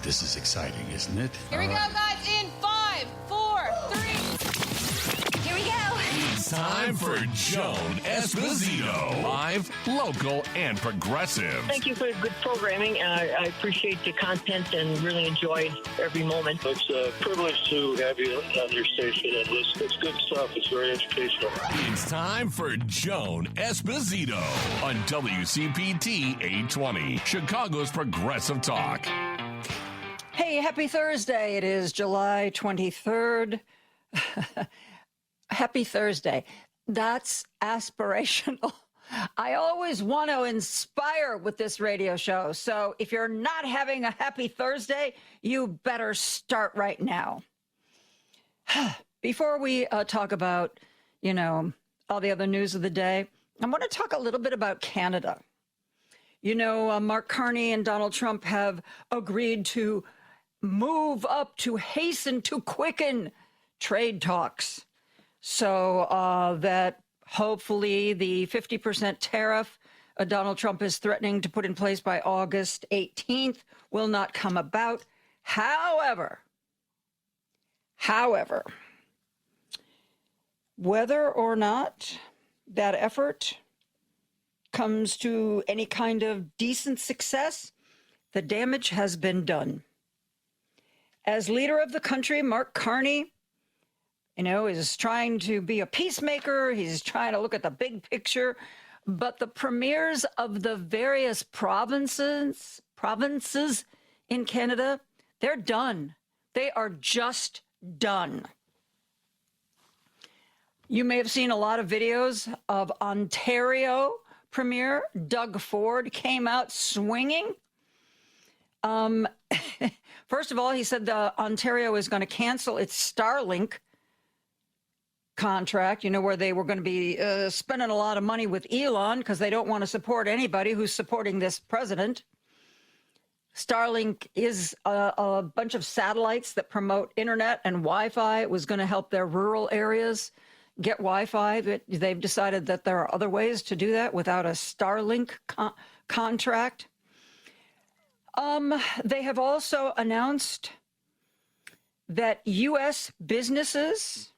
This is exciting, isn't it? Here we go, guys, in 5, 4, 3. Here we go. It's time for Joan Esposito. Live, local, and progressive. Thank you for good programming. I appreciate the content and really enjoyed every moment. It's a privilege to have you on your station and listen. It's good stuff. It's very educational. It's time for Joan Esposito on WCPT 820, Chicago's Progressive Talk. Hey, happy Thursday. It is July 23rd. Happy Thursday. That's aspirational. I always want to inspire with this radio show. So if you're not having a happy Thursday, you better start right now. Before we talk about, all the other news of the day, I want to talk a little bit about Canada. Mark Carney and Donald Trump have agreed to move up to hasten to quicken trade talks so that hopefully the 50% tariff Donald Trump is threatening to put in place by August 18th will not come about. However, whether or not that effort comes to any kind of decent success, the damage has been done. As leader of the country, Mark Carney, is trying to be a peacemaker. He's trying to look at the big picture. But the premiers of the various provinces in Canada, they're done. They are just done. You may have seen a lot of videos of Ontario Premier Doug Ford came out swinging. First of all, he said Ontario is going to cancel its Starlink contract, where they were going to be spending a lot of money with Elon because they don't want to support anybody who's supporting this president. Starlink is a bunch of satellites that promote internet and Wi-Fi. It was going to help their rural areas get Wi-Fi. But they've decided that there are other ways to do that without a Starlink contract. They have also announced that U.S. businesses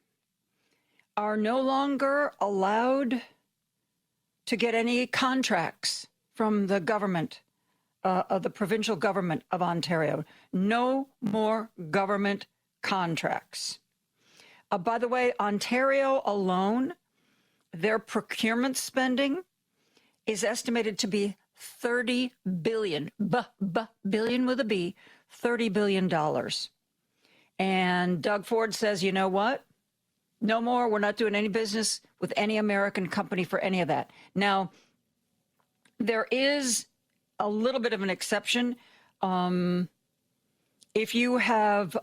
are no longer allowed to get any contracts from the government, of the provincial government of Ontario. No more government contracts. By the way, Ontario alone, their procurement spending is estimated to be $30 billion, billion with a B, $30 billion. And Doug Ford says, you know what? No more. We're not doing any business with any American company for any of that. Now, there is a little bit of an exception. If you have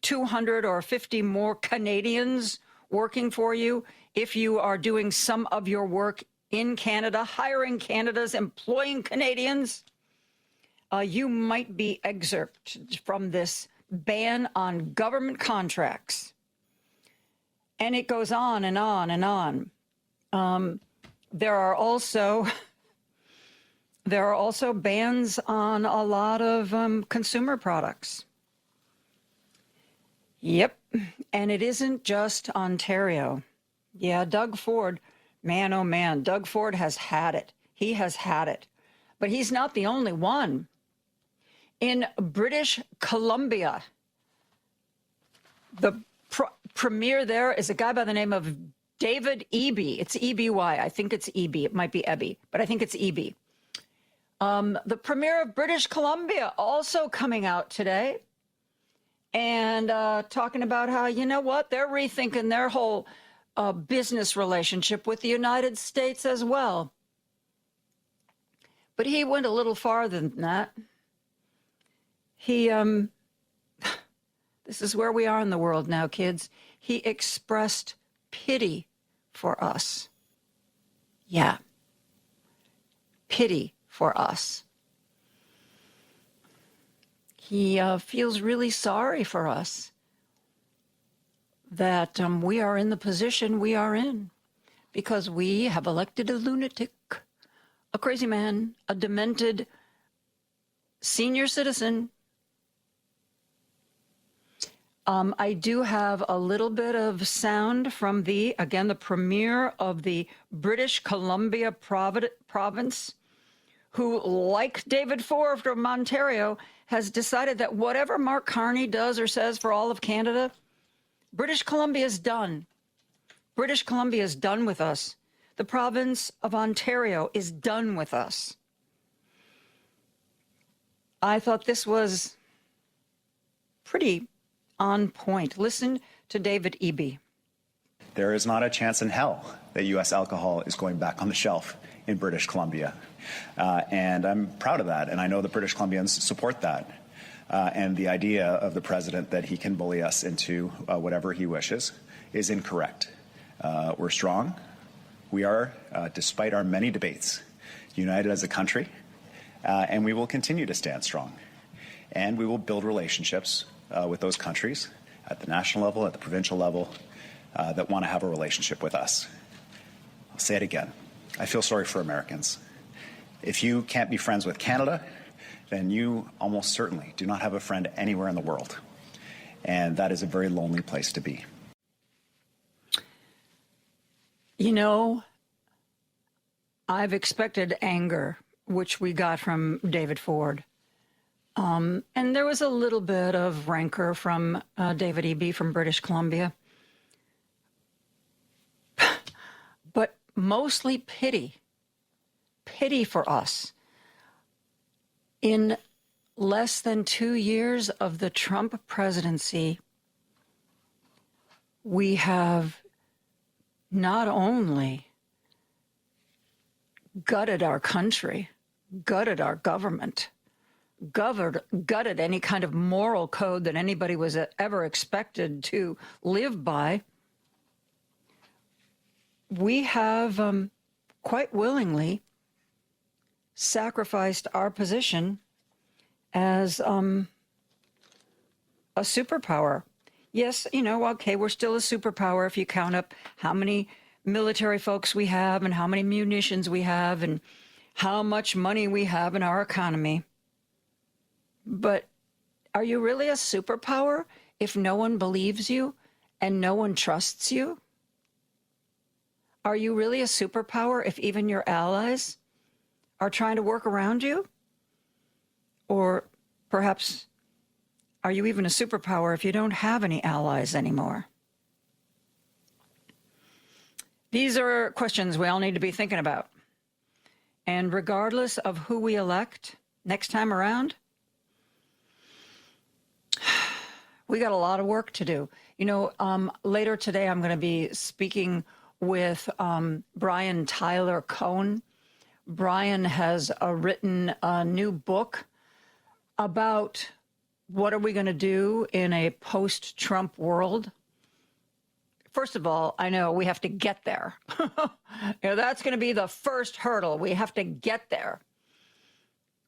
200 or 50 more Canadians working for you, if you are doing some of your work in Canada, hiring Canadians, employing Canadians, you might be exempt from this ban on government contracts. And it goes on and on and on. There are also bans on a lot of consumer products. Yep, and it isn't just Ontario. Yeah, Doug Ford, man, oh man, Doug Ford has had it. He has had it. But he's not the only one. In British Columbia, the premier there is a guy by the name of David Eby. It's E-B-Y. I think it's Eby. It might be Ebby, but I think it's Eby. The premier of British Columbia also coming out today and talking about how, they're rethinking their whole business relationship with the United States as well. But he went a little farther than that. He, this is where we are in the world now, kids. He expressed pity for us. Yeah. Pity for us. He feels really sorry for us that we are in the position we are in because we have elected a lunatic, a crazy man, a demented senior citizen I do have a little bit of sound from the premier of the British Columbia province, who, like David Ford from Ontario, has decided that whatever Mark Carney does or says for all of Canada, British Columbia is done. British Columbia is done with us. The province of Ontario is done with us. I thought this was pretty on point. Listen to David Eby. There is not a chance in hell that U.S. alcohol is going back on the shelf in British Columbia. And I'm proud of that, and I know the British Columbians support that. And the idea of the president that he can bully us into whatever he wishes is incorrect. We're strong. We are, despite our many debates, united as a country, and we will continue to stand strong. And we will build relationships with those countries at the national level, at the provincial level, that want to have a relationship with us. I'll say it again. I feel sorry for Americans. If you can't be friends with Canada, then you almost certainly do not have a friend anywhere in the world. And that is a very lonely place to be. You know, I've expected anger, which we got from David Ford. And there was a little bit of rancor from David Eby from British Columbia. But mostly pity for us. In less than 2 years of the Trump presidency, we have not only gutted our country, gutted our government, gutted any kind of moral code that anybody was ever expected to live by, we have quite willingly sacrificed our position as a superpower. Yes, you know, okay, we're still a superpower if you count up how many military folks we have and how many munitions we have and how much money we have in our economy. But are you really a superpower if no one believes you and no one trusts you? Are you really a superpower if even your allies are trying to work around you? Or perhaps, are you even a superpower if you don't have any allies anymore? These are questions we all need to be thinking about. And regardless of who we elect next time around, we got a lot of work to do. You know, later today I'm going to be speaking with Brian Tyler Cohen. Brian has written a new book about what are we going to do in a post-Trump world. First of all, I know we have to get there. That's going to be the first hurdle. We have to get there.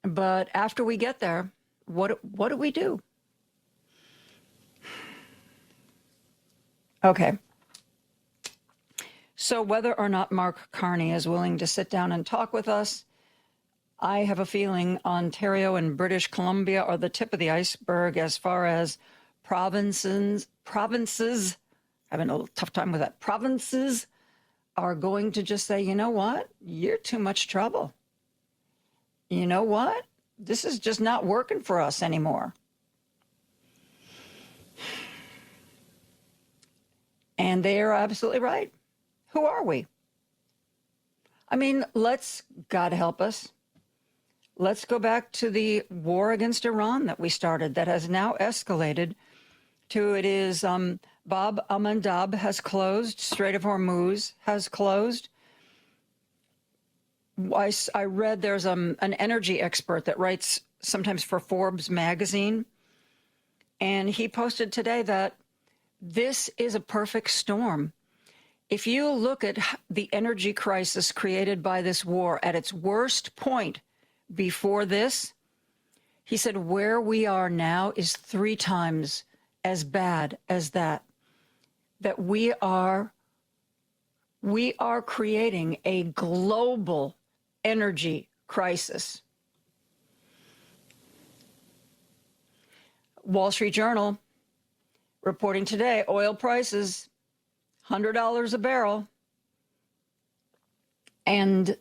But after we get there, what do we do? Okay. So whether or not Mark Carney is willing to sit down and talk with us, I have a feeling Ontario and British Columbia are the tip of the iceberg as far as provinces, having a little tough time with that, provinces are going to just say, you know what, you're too much trouble. You know what, this is just not working for us anymore. And they are absolutely right. Who are we? I mean, God help us. Let's go back to the war against Iran that we started that has now escalated to it is Bab al-Mandab has closed, Strait of Hormuz has closed. I read there's an energy expert that writes sometimes for Forbes magazine, and he posted today that this is a perfect storm. If you look at the energy crisis created by this war at its worst point before this, he said where we are now is 3 times as bad as that. That we are creating a global energy crisis. Wall Street Journal, reporting today, oil prices, $100 a barrel. And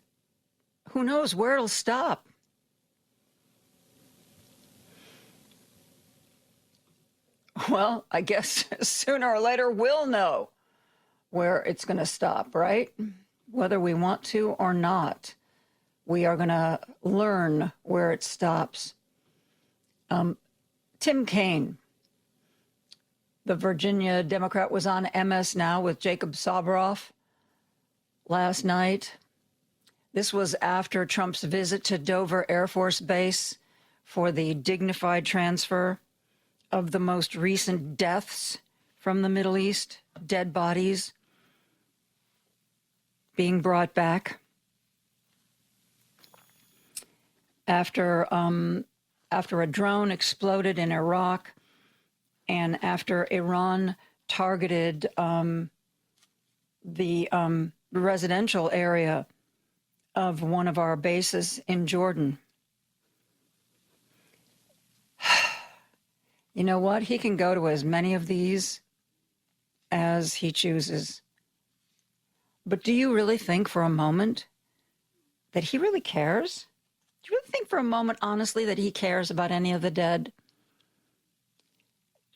who knows where it'll stop. Well, I guess sooner or later we'll know where it's going to stop, right? Whether we want to or not, we are going to learn where it stops. Tim Kaine, the Virginia Democrat, was on MS Now with Jacob Soboroff last night. This was after Trump's visit to Dover Air Force Base for the dignified transfer of the most recent deaths from the Middle East, dead bodies being brought back after a drone exploded in Iraq and after Iran targeted the residential area of one of our bases in Jordan. You know what? He can go to as many of these as he chooses. But do you really think for a moment that he really cares? Do you really think for a moment, honestly, that he cares about any of the dead?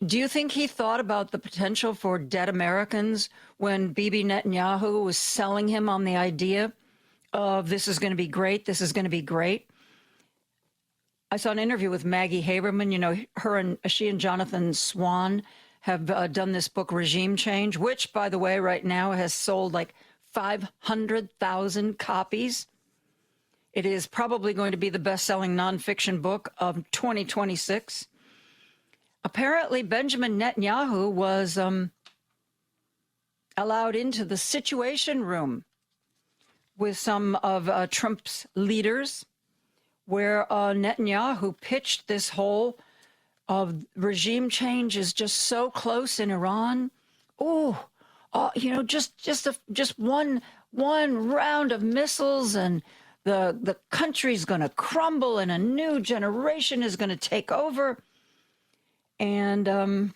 Do you think he thought about the potential for dead Americans when Bibi Netanyahu was selling him on the idea of this is going to be great, this is going to be great? I saw an interview with Maggie Haberman. You know, she and Jonathan Swan have done this book, Regime Change, which, by the way, right now has sold like 500,000 copies. It is probably going to be the best-selling nonfiction book of 2026. Apparently, Benjamin Netanyahu was allowed into the Situation Room with some of Trump's leaders, where Netanyahu pitched this whole regime change is just so close in Iran. Just one round of missiles and the country's going to crumble and a new generation is going to take over. And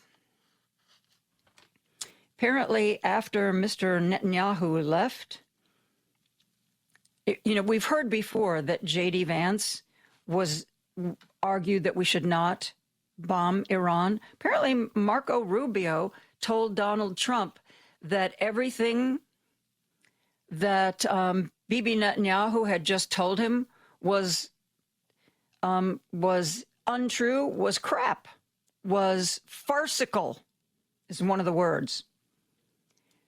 apparently after Mr. Netanyahu left, we've heard before that J.D. Vance argued that we should not bomb Iran. Apparently, Marco Rubio told Donald Trump that everything that Bibi Netanyahu had just told him was untrue, was crap, was farcical, is one of the words.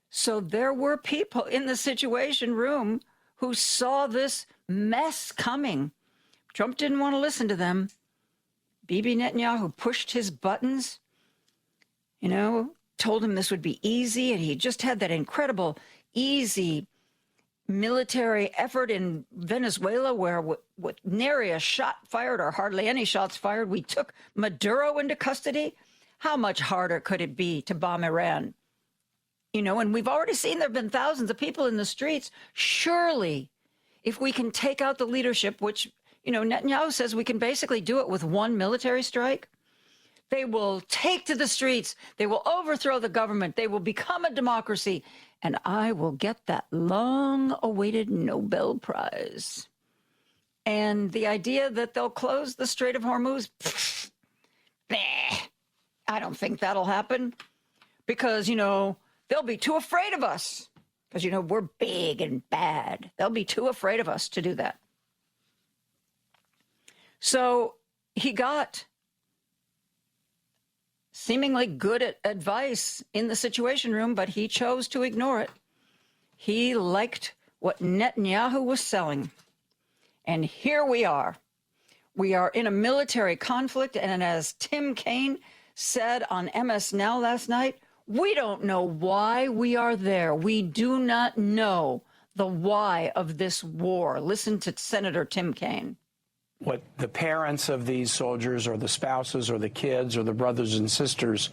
So there were people in the Situation Room who saw this mess coming. Trump didn't want to listen to them. Bibi Netanyahu pushed his buttons, told him this would be easy, and he just had that incredible, easy military effort in Venezuela where with nary a shot fired or hardly any shots fired, we took Maduro into custody. How much harder could it be to bomb Iran? And we've already seen there have been thousands of people in the streets. Surely, if we can take out the leadership, which, Netanyahu says we can basically do it with one military strike, they will take to the streets. They will overthrow the government. They will become a democracy. And I will get that long-awaited Nobel Prize. And the idea that they'll close the Strait of Hormuz, I don't think that'll happen. Because, they'll be too afraid of us. Because, we're big and bad. They'll be too afraid of us to do that. So he got seemingly good advice in the Situation Room, but he chose to ignore it. He liked what Netanyahu was selling. And here we are. We are in a military conflict, and as Tim Kaine said on MS Now last night, we don't know why we are there. We do not know the why of this war. Listen to Senator Tim Kaine. What the parents of these soldiers or the spouses or the kids or the brothers and sisters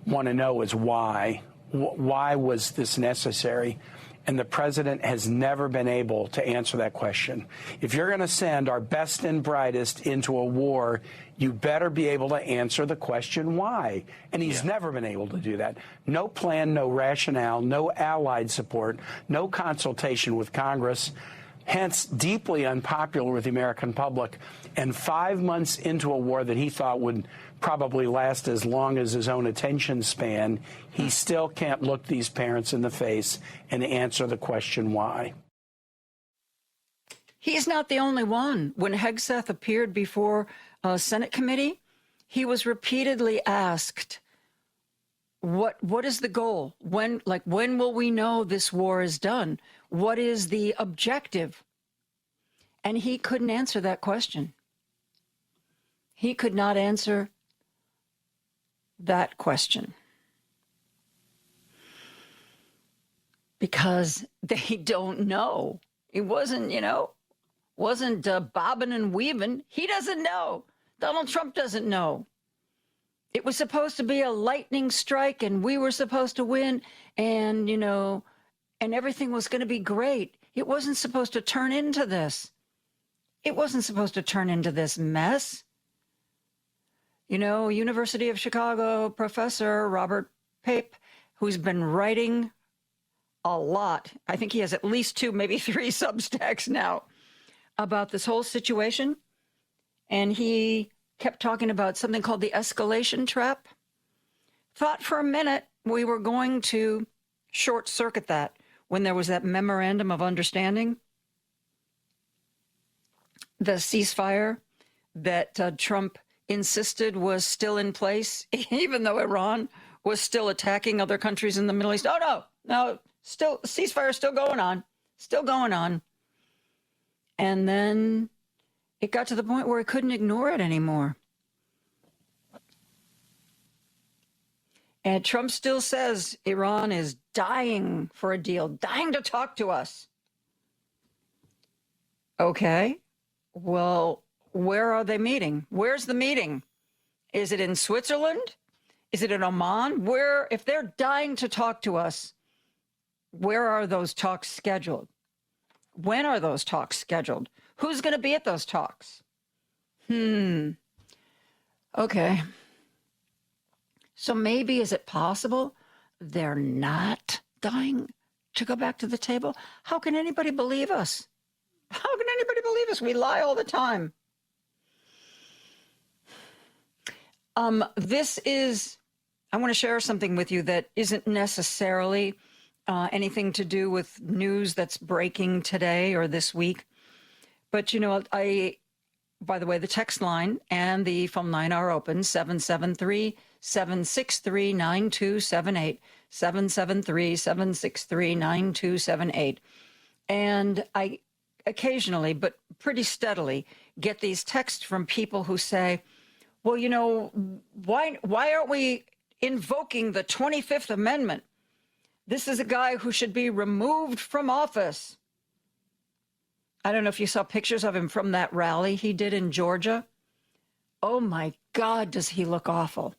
want to know is why. Why was this necessary? And the president has never been able to answer that question. If you're going to send our best and brightest into a war, you better be able to answer the question why. And he's never been able to do that. No plan, no rationale, no allied support, no consultation with Congress. Hence, deeply unpopular with the American public. And 5 months into a war that he thought would probably last as long as his own attention span, he still can't look these parents in the face and answer the question why. He's not the only one. When Hegseth appeared before a Senate committee, he was repeatedly asked, what is the goal? When will we know this war is done? What is the objective? And he couldn't answer that question. He could not answer that question because they don't know. It wasn't, bobbing and weaving. He doesn't know. Donald Trump doesn't know. It was supposed to be a lightning strike and we were supposed to win and, and everything was going to be great. It wasn't supposed to turn into this. It wasn't supposed to turn into this mess. University of Chicago professor Robert Pape, who's been writing a lot. I think he has at least 2, maybe 3 Substacks now about this whole situation. And he kept talking about something called the escalation trap. Thought for a minute we were going to short circuit that when there was that memorandum of understanding, the ceasefire that Trump insisted was still in place, even though Iran was still attacking other countries in the Middle East. Oh, no, still, ceasefire is still going on. And then it got to the point where he couldn't ignore it anymore. And Trump still says Iran is dying for a deal, dying to talk to us. Okay, well, where are they meeting? Where's the meeting? Is it in Switzerland? Is it in Oman? Where, if they're dying to talk to us, where are those talks scheduled? When are those talks scheduled? Who's going to be at those talks? Okay. So maybe, is it possible they're not dying to go back to the table? How can anybody believe us? How can anybody believe us? We lie all the time. I want to share something with you that isn't necessarily anything to do with news that's breaking today or this week. But, by the way, the text line and the phone line are open, 773-763-9278, 773-763-9278. And I occasionally, but pretty steadily, get these texts from people who say, well, why aren't we invoking the 25th Amendment? This is a guy who should be removed from office. I don't know if you saw pictures of him from that rally he did in Georgia. Oh, my God, does he look awful.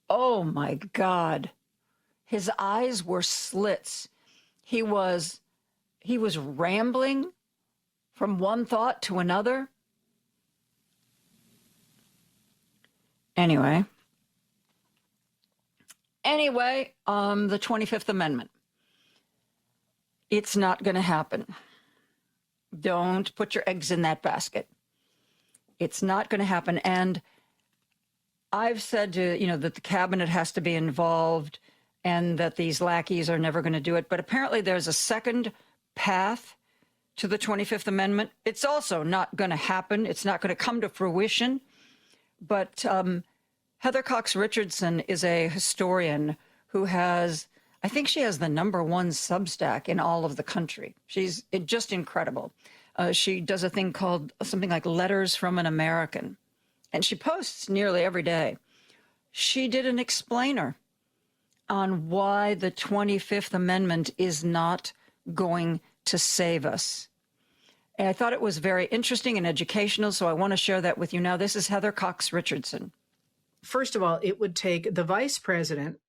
Oh, my God. His eyes were slits. He was rambling from one thought to another. Anyway, the 25th Amendment. It's not going to happen. Don't put your eggs in that basket. It's not going to happen. And I've said that the cabinet has to be involved and that these lackeys are never going to do it. But apparently there's a second path to the 25th Amendment. It's also not going to happen. It's not going to come to fruition. But Heather Cox Richardson is a historian who has, I think she has the #1 Substack in all of the country. She's just incredible. She does a thing called something like Letters from an American, and she posts nearly every day. She did an explainer on why the 25th Amendment is not going to save us. And I thought it was very interesting and educational, so I want to share that with you now. This is Heather Cox Richardson. First of all, it would take the vice president,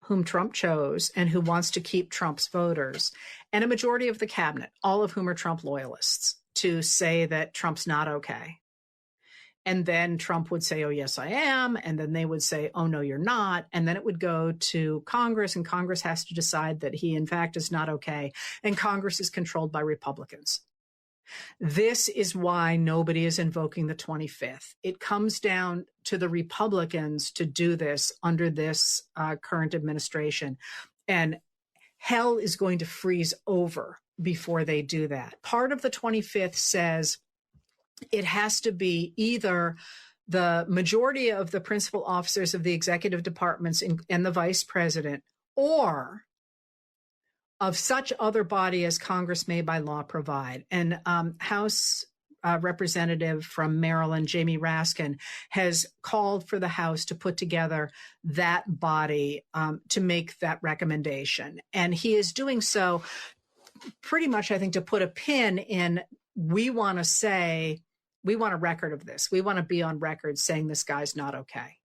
whom Trump chose and who wants to keep Trump's voters, and a majority of the cabinet, all of whom are Trump loyalists, to say that Trump's not okay. And then Trump would say, oh, yes, I am. And then they would say, oh, no, you're not. And then it would go to Congress, and Congress has to decide that he, in fact, is not okay. And Congress is controlled by Republicans. This is why nobody is invoking the 25th. It comes down to the Republicans to do this under this current administration. And hell is going to freeze over before they do that. Part of the 25th says it has to be either the majority of the principal officers of the executive departments and the vice president, or of such other body as Congress may by law provide. And House Representative from Maryland, Jamie Raskin, has called for the House to put together that body to make that recommendation. And he is doing so pretty much, I think, to put a pin in, we want a record of this. We want to be on record saying this guy's not okay.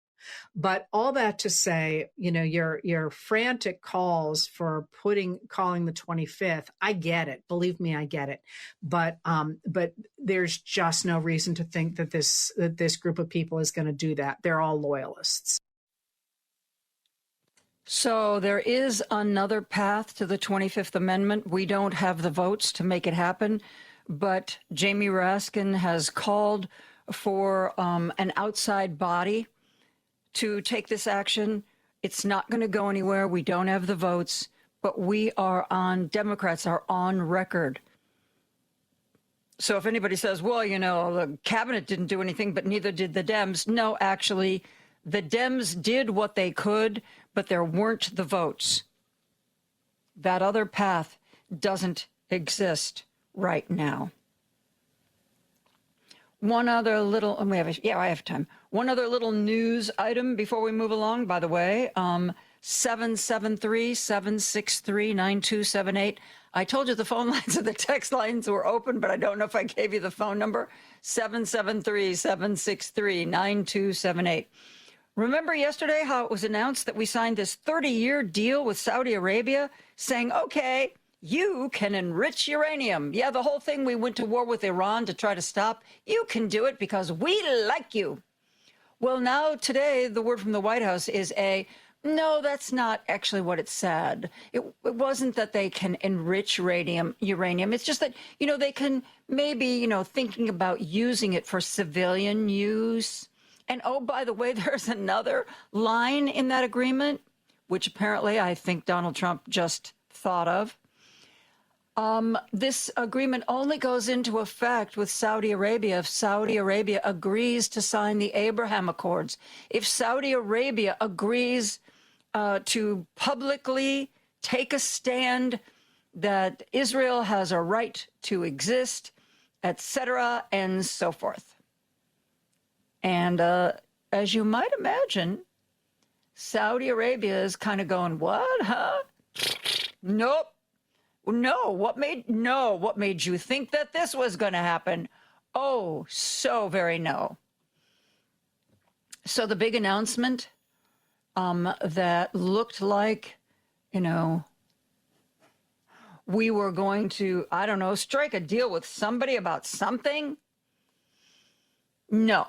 But all that to say, your frantic calls for calling the 25th, I get it. Believe me, I get it. But there's just no reason to think that this group of people is going to do that. They're all loyalists. So there is another path to the 25th Amendment. We don't have the votes to make it happen, but Jamie Raskin has called for an outside body to take this action. It's not going to go anywhere. We don't have the votes, but Democrats are on record. So if anybody says, well, the cabinet didn't do anything, but neither did the Dems. No, actually, the Dems did what they could, but there weren't the votes. That other path doesn't exist right now. One other little, I have time. One other little news item before we move along, by the way, 773-763-9278. I told you the phone lines and the text lines were open, but I don't know if I gave you the phone number, 773-763-9278. Remember yesterday how it was announced that we signed this 30-year deal with Saudi Arabia saying, okay, you can enrich uranium. Yeah, the whole thing we went to war with Iran to try to stop. You can do it because we like you. Well, now today, the word from the White House is no, that's not actually what it said. It wasn't that they can enrich uranium. It's just that, they can maybe, thinking about using it for civilian use. And oh, by the way, there's another line in that agreement, which apparently I think Donald Trump just thought of. This agreement only goes into effect with Saudi Arabia if Saudi Arabia agrees to sign the Abraham Accords. If Saudi Arabia agrees to publicly take a stand that Israel has a right to exist, etc., and so forth. And as you might imagine, Saudi Arabia is kind of going, what, huh? Nope. No, what made you think that this was going to happen? Oh, so very no. So the big announcement that looked like, we were going to, strike a deal with somebody about something. No.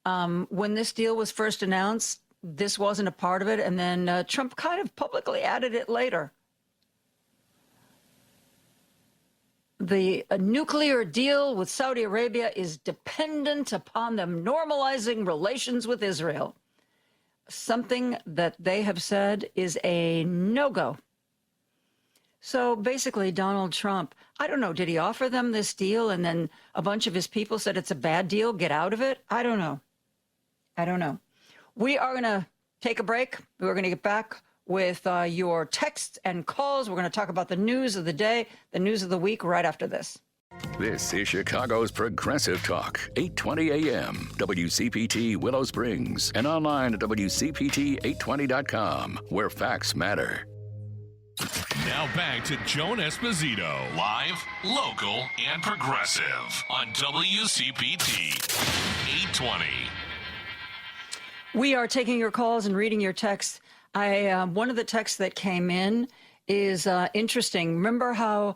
When this deal was first announced, this wasn't a part of it. And then Trump kind of publicly added it later. The nuclear deal with Saudi Arabia is dependent upon them normalizing relations with Israel. Something that they have said is a no-go. So basically, Donald Trump, I don't know, did he offer them this deal and then a bunch of his people said it's a bad deal, get out of it? I don't know. We are going to take a break. We're going to get back with your texts and calls. We're going to talk about the news of the day, the news of the week right after this. This is Chicago's Progressive Talk, 820 AM, WCPT Willow Springs, and online at WCPT820.com, where facts matter. Now back to Joan Esposito, live, local, and progressive on WCPT 820. We are taking your calls and reading your texts. One of the texts that came in is interesting. Remember how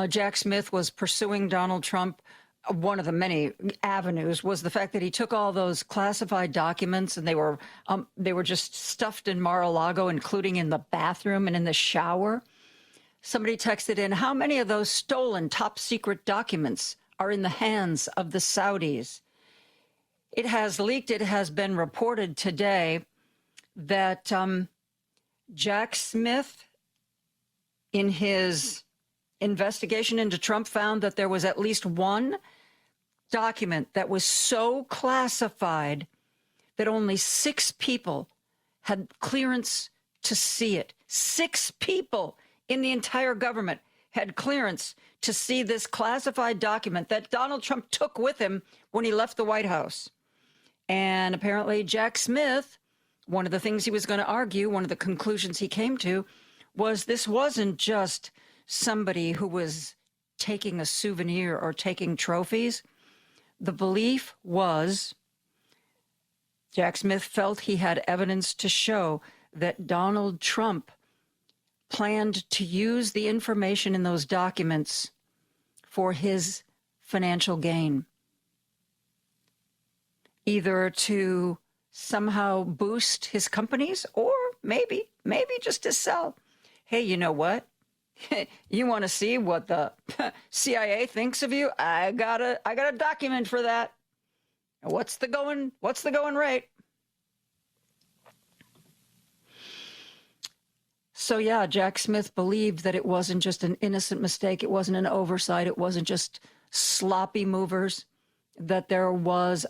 Jack Smith was pursuing Donald Trump? One of the many avenues was the fact that he took all those classified documents and they were just stuffed in Mar-a-Lago, including in the bathroom and in the shower. Somebody texted in, how many of those stolen top secret documents are in the hands of the Saudis? It has leaked. It has been reported today that Jack Smith, in his investigation into Trump, found that there was at least one document that was so classified that only 6 people had clearance to see it. 6 people in the entire government had clearance to see this classified document that Donald Trump took with him when he left the White House. And apparently Jack Smith, one of the things he was going to argue, one of the conclusions he came to, was this wasn't just somebody who was taking a souvenir or taking trophies. The belief was Jack Smith felt he had evidence to show that Donald Trump planned to use the information in those documents for his financial gain, either to somehow boost his companies or maybe just to sell. Hey, you know what? You want to see what the CIA thinks of you? I got a document for that. What's the going rate? So yeah, Jack Smith believed that it wasn't just an innocent mistake. It wasn't an oversight. It wasn't just sloppy movers, that there was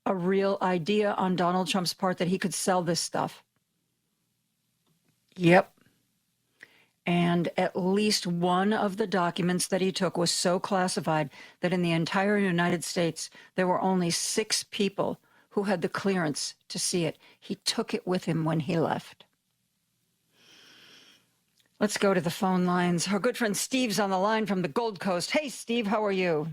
a real idea on Donald Trump's part that he could sell this stuff. Yep. And at least one of the documents that he took was so classified that in the entire United States, there were only 6 people who had the clearance to see it. He took it with him when he left. Let's go to the phone lines. Our good friend Steve's on the line from the Gold Coast. Hey, Steve, how are you?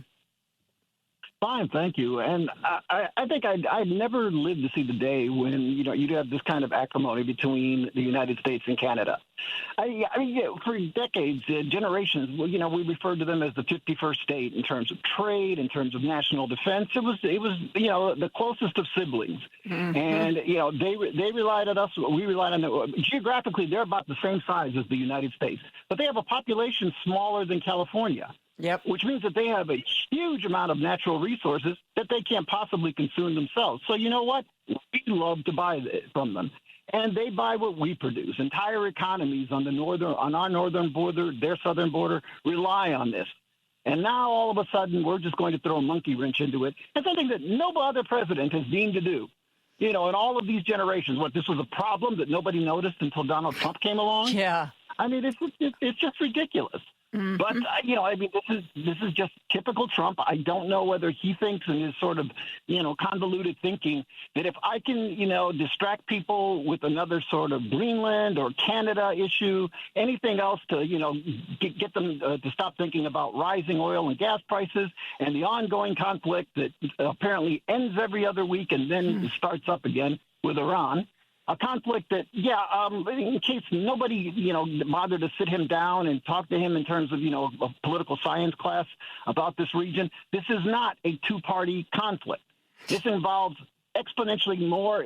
Fine, thank you. And I think I'd never lived to see the day when, you'd have this kind of acrimony between the United States and Canada. For decades, generations, we referred to them as the 51st state in terms of trade, in terms of national defense. It was the closest of siblings. Mm-hmm. And, they relied on us. We relied on them. Geographically, they're about the same size as the United States. But they have a population smaller than California. Yep. Which means that they have a huge amount of natural resources that they can't possibly consume themselves. So you know what? We love to buy from them. And they buy what we produce. Entire economies on our northern border, their southern border, rely on this. And now all of a sudden we're just going to throw a monkey wrench into it. And something that no other president has deemed to do. In all of these generations, this was a problem that nobody noticed until Donald Trump came along? Yeah. I mean, it's just ridiculous. Mm-hmm. But, this is just typical Trump. I don't know whether he thinks in his sort of, convoluted thinking that if I can, distract people with another sort of Greenland or Canada issue, anything else to, get them to stop thinking about rising oil and gas prices and the ongoing conflict that apparently ends every other week and then starts up again with Iran. A conflict that, in case nobody, bothered to sit him down and talk to him in terms of, a political science class about this region, this is not a two-party conflict. This involves exponentially more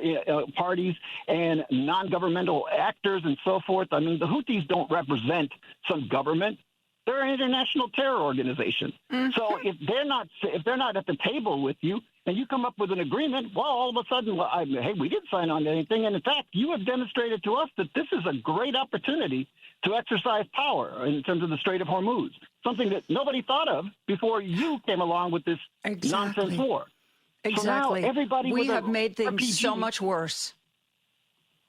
parties and non-governmental actors and so forth. I mean, the Houthis don't represent some government. They're an international terror organization. Mm-hmm. So if they're not at the table with you and you come up with an agreement, well, all of a sudden, hey, we didn't sign on to anything. And in fact, you have demonstrated to us that this is a great opportunity to exercise power in terms of the Strait of Hormuz, something that nobody thought of before you came along with this nonsense war. Exactly. So now everybody we have made things RPG, so much worse.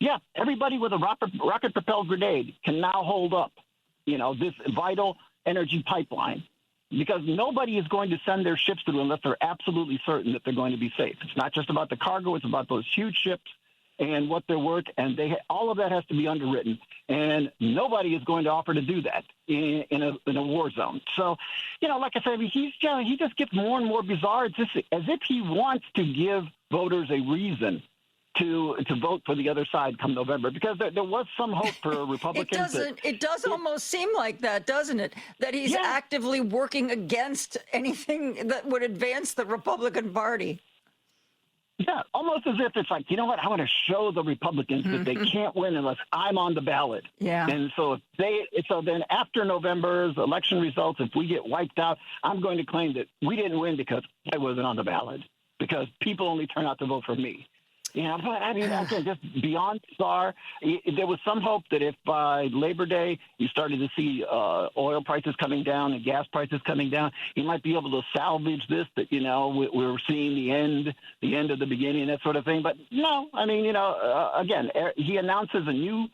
Yeah, everybody with a rocket-propelled grenade can now hold up, this vital energy pipeline, because nobody is going to send their ships through unless they're absolutely certain that they're going to be safe. It's not just about the cargo; it's about those huge ships and what they're worth, and all of that has to be underwritten. And nobody is going to offer to do that in a war zone. So, like I said, he just gets more and more bizarre. It's just as if he wants to give voters a reason to vote for the other side come November, because there was some hope for Republicans. It does almost seem like that, doesn't it? That he's actively working against anything that would advance the Republican Party. Yeah, almost as if it's like, you know what, I want to show the Republicans that they can't win unless I'm on the ballot. Yeah. And so then after November's election results, if we get wiped out, I'm going to claim that we didn't win because I wasn't on the ballot, because people only turn out to vote for me. Yeah, but I mean, again, just beyond bizarre, there was some hope that if by Labor Day you started to see oil prices coming down and gas prices coming down, he might be able to salvage this, that, you know, we're seeing the end of the beginning, that sort of thing. But no, I mean, you know, again, he announces a new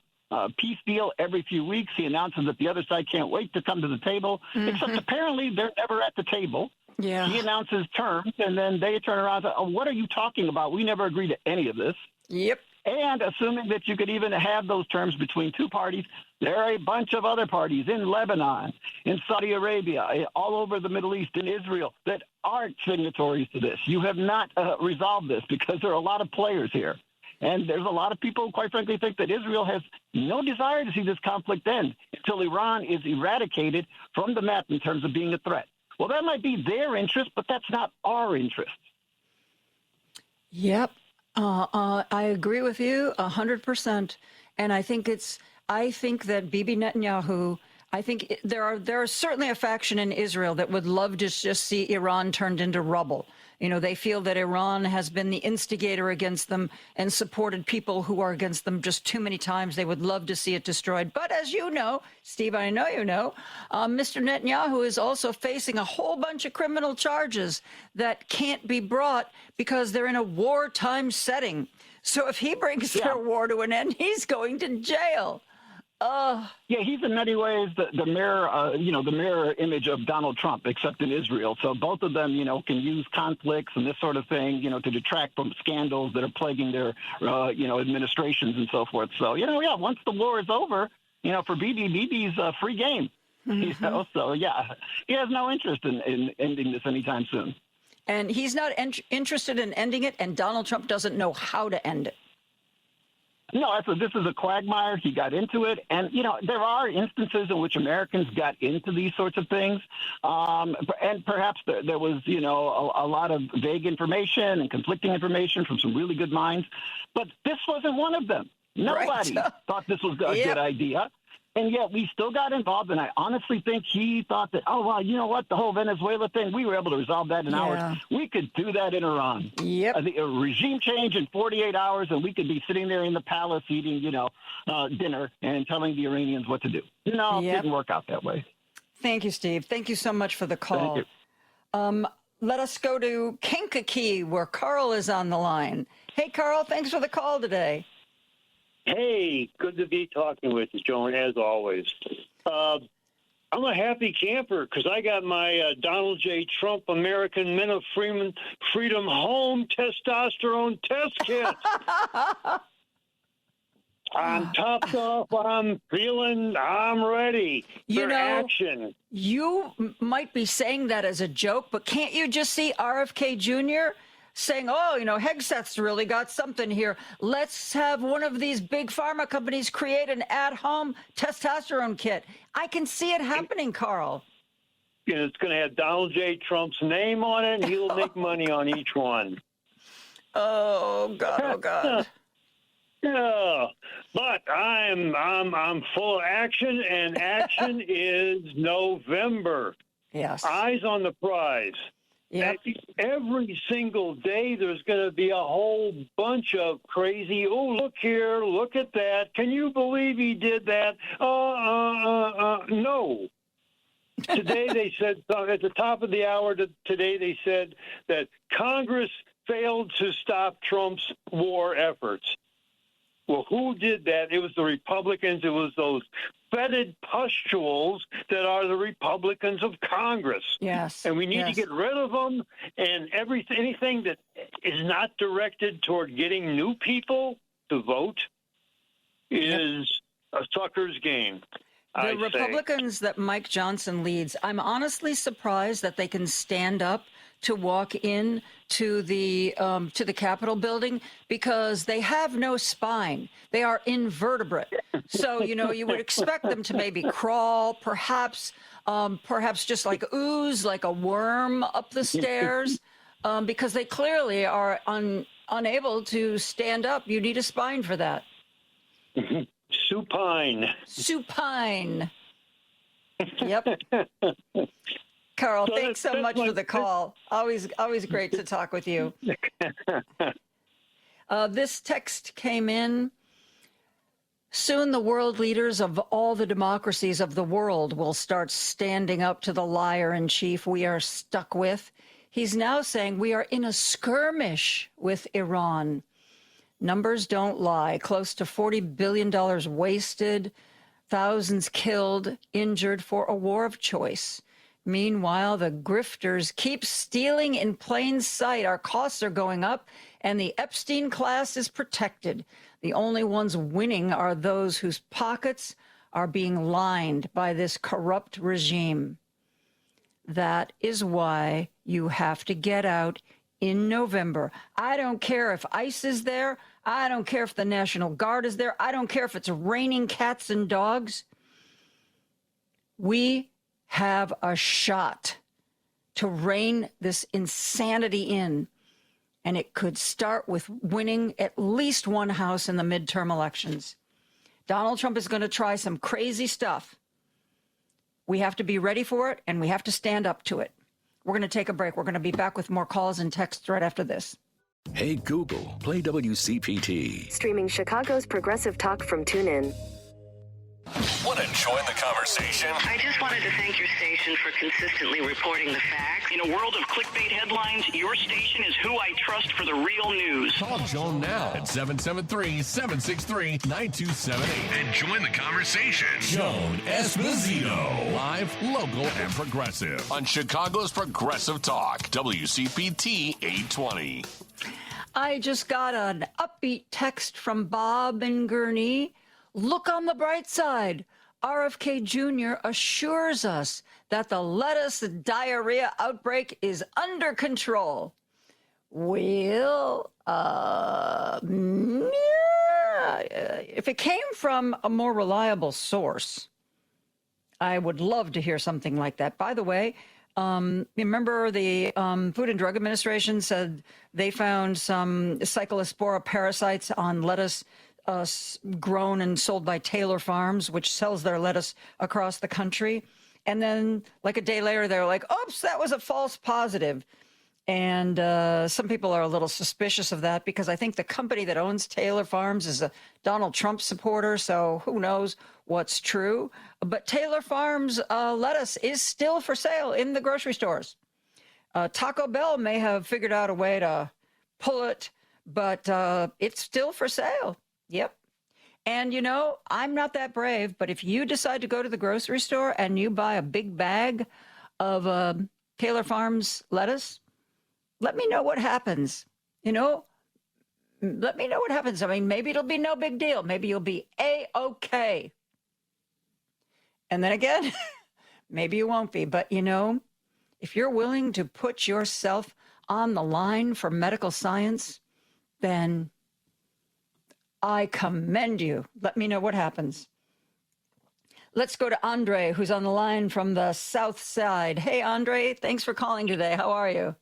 peace deal every few weeks. He announces that the other side can't wait to come to the table, except apparently they're never at the table. Yeah. He announces terms, and then they turn around and say, oh, what are you talking about? We never agreed to any of this. Yep. And assuming that you could even have those terms between two parties, there are a bunch of other parties in Lebanon, in Saudi Arabia, all over the Middle East, in Israel, that aren't signatories to this. You have not resolved this, because there are a lot of players here. And there's a lot of people who, quite frankly, think that Israel has no desire to see this conflict end until Iran is eradicated from the map in terms of being a threat. Well, that might be their interest, but that's not our interest. Yep. I agree with you 100%. And I think that Bibi Netanyahu, I think there are certainly a faction in Israel that would love to just see Iran turned into rubble. You know, they feel that Iran has been the instigator against them and supported people who are against them just too many times. They would love to see it destroyed. But as you know, Steve, I know you know, Mr. Netanyahu is also facing a whole bunch of criminal charges that can't be brought because they're in a wartime setting. So if he brings their war to an end, he's going to jail. Yeah, he's in many ways the mirror image of Donald Trump, except in Israel. So both of them, you know, can use conflicts and this sort of thing, you know, to detract from scandals that are plaguing their, administrations and so forth. So, you know, once the war is over, you know, for Bibi's free game. You know, so he has no interest in ending this anytime soon. And he's not interested in ending it, and Donald Trump doesn't know how to end it. No, this is a quagmire. He got into it. And, you know, there are instances in which Americans got into these sorts of things. And perhaps there was, you know, a lot of vague information and conflicting information from some really good minds. But this wasn't one of them. Nobody thought this was a good idea. And yet we still got involved, and I honestly think he thought that, oh, well, you know what, the whole Venezuela thing, we were able to resolve that in hours. We could do that in Iran. Yep. A regime change in 48 hours, and we could be sitting there in the palace eating, you know, dinner and telling the Iranians what to do. No, it didn't work out that way. Thank you, Steve. Thank you so much for the call. Thank you. Let us go to Kankakee, where Carl is on the line. Hey, Carl, thanks for the call today. Hey, good to be talking with you, Joan, as always. I'm a happy camper because I got my Donald J. Trump American Men of Freedom Home Testosterone Test Kit. I'm topped off. I'm ready for action. You might be saying that as a joke, but can't you just see RFK Jr. saying, oh, you know, Hegseth's really got something here. Let's have one of these big pharma companies create an at-home testosterone kit. I can see it happening, Carl. And it's going to have Donald J. Trump's name on it, and he'll make money on each one. Oh, God, oh, God. Yeah, but I'm full of action, and action is November. Yes. Eyes on the prize. Yep. Every single day there's going to be a whole bunch of crazy, oh, look here, look at that. Can you believe he did that? No. Today they said, at the top of the hour today, they said that Congress failed to stop Trump's war efforts. Well, who did that? It was the Republicans. It was those fetid pustules that are the Republicans of Congress. Yes. And we need to get rid of them. And anything that is not directed toward getting new people to vote is a sucker's game. The Republicans that Mike Johnson leads, I'm honestly surprised that they can stand up to walk in to the Capitol building because they have no spine. They are invertebrate. So, you would expect them to maybe crawl, perhaps just like ooze, like a worm up the stairs, because they clearly are unable to stand up. You need a spine for that. Supine. Yep. Carl, thanks so much for the call. Always great to talk with you. This text came in. Soon the world leaders of all the democracies of the world will start standing up to the liar in chief we are stuck with. He's now saying we are in a skirmish with Iran. Numbers don't lie. Close to $40 billion wasted, thousands killed, injured for a war of choice. Meanwhile, the grifters keep stealing in plain sight. Our costs are going up, and the Epstein class is protected. The only ones winning are those whose pockets are being lined by this corrupt regime. That is why you have to get out in November. I don't care if ICE is there. I don't care if the National Guard is there. I don't care if it's raining cats and dogs. We have a shot to rein this insanity in, and it could start with winning at least one house in the midterm elections. Donald Trump is going to try some crazy stuff. We have to be ready for it, and we have to stand up to it. We're going to take a break. We're going to be back with more calls and texts right after this. Hey, Google, play WCPT. Streaming Chicago's Progressive Talk from TuneIn. Want to join the conversation? I just wanted to thank your station for consistently reporting the facts. In a world of clickbait headlines, your station is who I trust for the real news. Call Joan now at 773-763-9278 and join the conversation. Joan Esposito, live, local, and progressive on Chicago's Progressive Talk, WCPT 820. I just got an upbeat text from Bob in Gurnee. Look on the bright side. RFK Jr. assures us that the lettuce diarrhea outbreak is under control. Well, if it came from a more reliable source, I would love to hear something like that. By the way, remember the Food and Drug Administration said they found some cyclospora parasites on lettuce grown and sold by Taylor Farms, which sells their lettuce across the country. And then like a day later, they're like, oops, that was a false positive. And some people are a little suspicious of that because I think the company that owns Taylor Farms is a Donald Trump supporter. So who knows what's true. But Taylor Farms lettuce is still for sale in the grocery stores. Taco Bell may have figured out a way to pull it, but it's still for sale. Yep. And, I'm not that brave, but if you decide to go to the grocery store and you buy a big bag of Taylor Farms lettuce, let me know what happens. Let me know what happens. I mean, maybe it'll be no big deal. Maybe you'll be A-okay. And then again, maybe you won't be. But, if you're willing to put yourself on the line for medical science, then I commend you. Let me know what happens. Let's go to Andre, who's on the line from the South Side. Hey, Andre, thanks for calling today. How are you?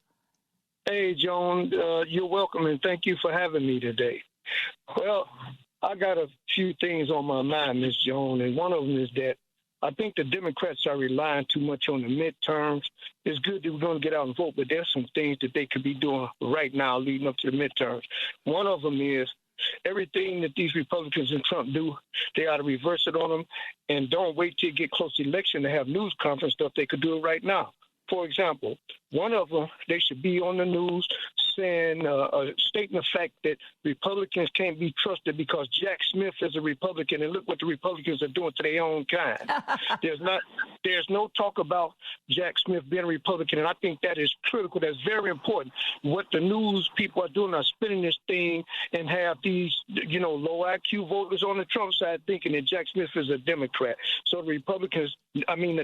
Hey, Joan, you're welcome, and thank you for having me today. Well, I got a few things on my mind, Miss Joan, and one of them is that I think the Democrats are relying too much on the midterms. It's good that we're going to get out and vote, but there's some things that they could be doing right now leading up to the midterms. One of them is everything that these Republicans and Trump do, they ought to reverse it on them and don't wait till you get close to the election to have news conference stuff. They could do it right now. For example, one of them, they should be on the news saying, stating the fact that Republicans can't be trusted because Jack Smith is a Republican, and look what the Republicans are doing to their own kind. There's no talk about Jack Smith being a Republican, and I think that is critical. That's very important. What the news people are doing are spinning this thing and have these, low IQ voters on the Trump side thinking that Jack Smith is a Democrat. So the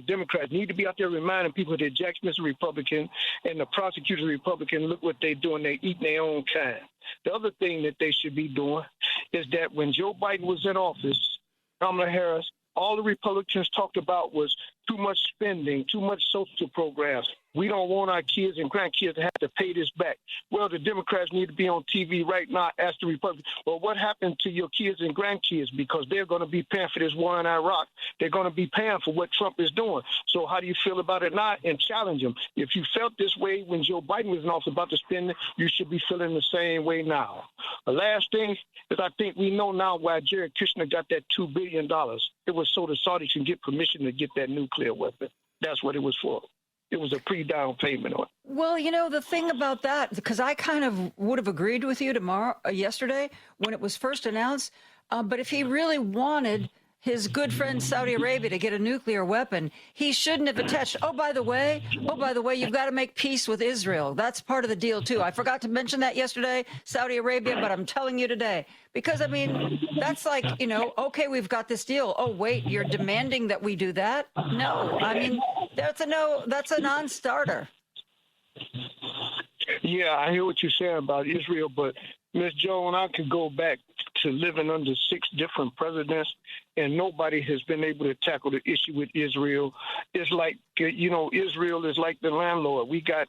Democrats need to be out there reminding people that Jack Smith is a Republican and the prosecutors are Republican. Look what they're doing. They're eating their own kind. The other thing that they should be doing is that when Joe Biden was in office, Kamala Harris, all the Republicans talked about was too much spending, too much social programs. We don't want our kids and grandkids to have to pay this back. Well, the Democrats need to be on TV right now, ask the Republicans, well, what happened to your kids and grandkids? Because they're going to be paying for this war in Iraq. They're going to be paying for what Trump is doing. So how do you feel about it now? And challenge them. If you felt this way when Joe Biden was in office about the spending, you should be feeling the same way now. The last thing is I think we know now why Jared Kushner got that $2 billion. It was so the Saudis can get permission to get that nuclear weapon. That's what it was for. It was a pre-down payment on it. Well, the thing about that, because I kind of would have agreed with you yesterday when it was first announced, but if he really wanted his good friend Saudi Arabia to get a nuclear weapon, he shouldn't have attached, oh, by the way, you've got to make peace with Israel. That's part of the deal, too. I forgot to mention that yesterday, Saudi Arabia, but I'm telling you today. Because, that's like, okay, we've got this deal. Oh, wait, you're demanding that we do that? No, that's a non-starter. Yeah, I hear what you're saying about Israel, but Ms. Joan, I could go back to living under 6 different presidents, and nobody has been able to tackle the issue with Israel. It's like, Israel is like the landlord. We got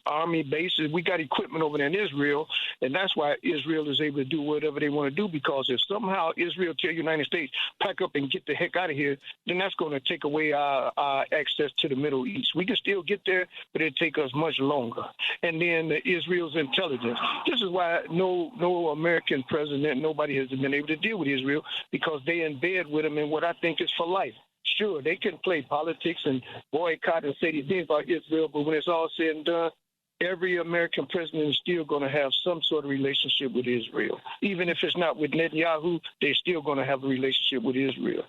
army bases. We got equipment over there in Israel, and that's why Israel is able to do whatever they want to do, because if somehow Israel tell the United States, pack up and get the heck out of here, then that's going to take away our access to the Middle East. We can still get there, but it'll take us much longer. And then Israel's intelligence. This is why no American president, nobody has been able to deal with Israel, because they in bed with them in what I think is for life. Sure, they can play politics and boycott and say these things about Israel, but when it's all said and done, every American president is still going to have some sort of relationship with Israel. Even if it's not with Netanyahu, they're still going to have a relationship with Israel.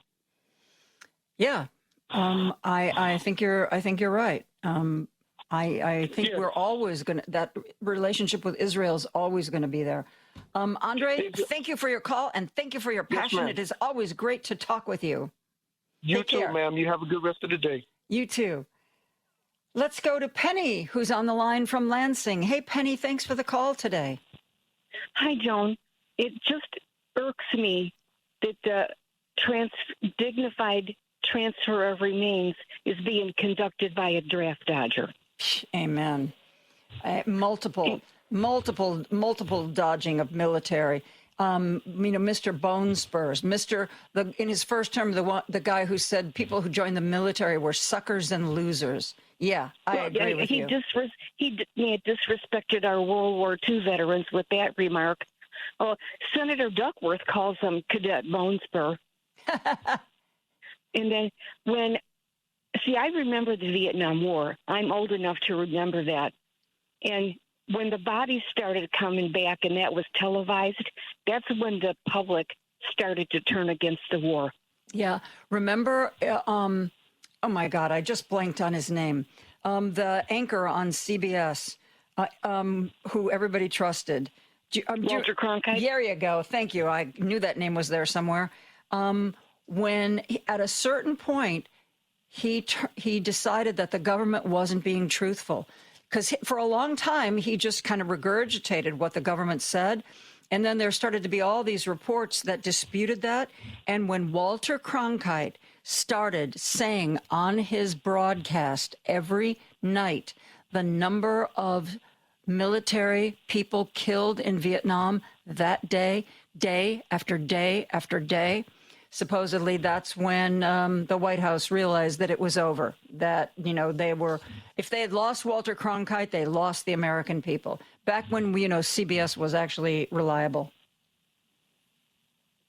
Yeah, I think you're right. I think we're always going to, that relationship with Israel is always going to be there. Andre, thank you for your call and thank you for your passion. It is always great to talk with you. You too, ma'am. You have a good rest of the day. You too. Let's go to Penny, who's on the line from Lansing. Hey, Penny, thanks for the call today. Hi, Joan. It just irks me that the dignified transfer of remains is being conducted by a draft dodger. Amen. Multiple dodging of military. Mr. Bone Spurs, in his first term, the guy who said people who joined the military were suckers and losers. Yeah, I agree with you. He disrespected our World War II veterans with that remark. Oh, Senator Duckworth calls him Cadet Bone Spur. And then I remember the Vietnam War. I'm old enough to remember that. And when the bodies started coming back and that was televised, that's when the public started to turn against the war. Yeah. Remember, oh my God, I just blanked on his name. The anchor on CBS, who everybody trusted. Walter Cronkite? There you go. Thank you. I knew that name was there somewhere. When at a certain point, he decided that the government wasn't being truthful. Because for a long time, he just kind of regurgitated what the government said. And then there started to be all these reports that disputed that. And when Walter Cronkite started saying on his broadcast every night the number of military people killed in Vietnam that day, day after day after day, supposedly that's when the White House realized that it was over, that, if they had lost Walter Cronkite, they lost the American people. Back when, CBS was actually reliable.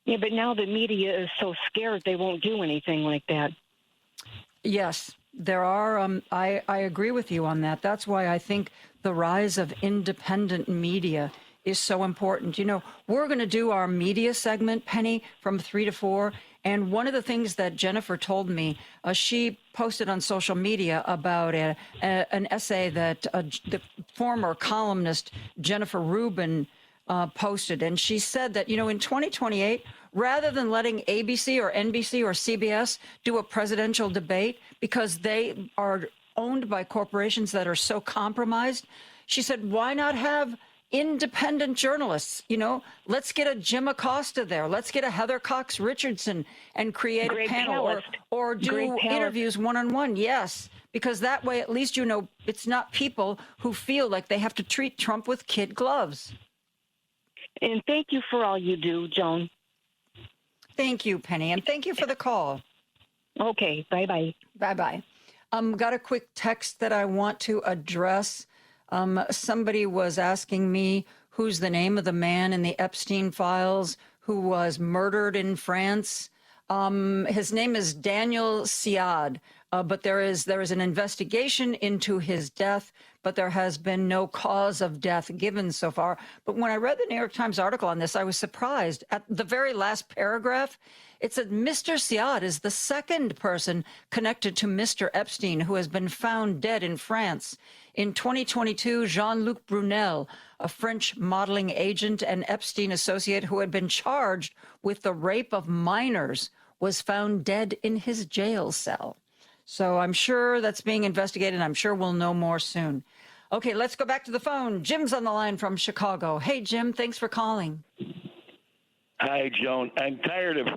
Yeah, but now the media is so scared they won't do anything like that. Yes, there are. I agree with you on that. That's why I think the rise of independent media is so important. We're going to do our media segment, Penny, from 3 to 4. And one of the things that Jennifer told me, she posted on social media about an essay that the former columnist Jennifer Rubin posted, and she said that, in 2028, rather than letting ABC or NBC or CBS do a presidential debate because they are owned by corporations that are so compromised, she said, why not have independent journalists? Let's get a Jim Acosta there. Let's get a Heather Cox Richardson and create a panel or do interviews one-on-one. Yes, because that way, at least, it's not people who feel like they have to treat Trump with kid gloves. And thank you for all you do, Joan. Thank you, Penny, and thank you for the call. Okay, bye-bye. Bye-bye. Got a quick text that I want to address. Somebody was asking me who's the name of the man in the Epstein files who was murdered in France. His name is Daniel Siad, but there is an investigation into his death, but there has been no cause of death given so far. But when I read the New York Times article on this, I was surprised. At the very last paragraph, it said Mr. Siad is the second person connected to Mr. Epstein who has been found dead in France. In 2022, Jean-Luc Brunel, a French modeling agent and Epstein associate who had been charged with the rape of minors, was found dead in his jail cell. So I'm sure that's being investigated. I'm sure we'll know more soon. Okay, let's go back to the phone. Jim's on the line from Chicago. Hey, Jim, thanks for calling. Hi, Joan. I'm tired of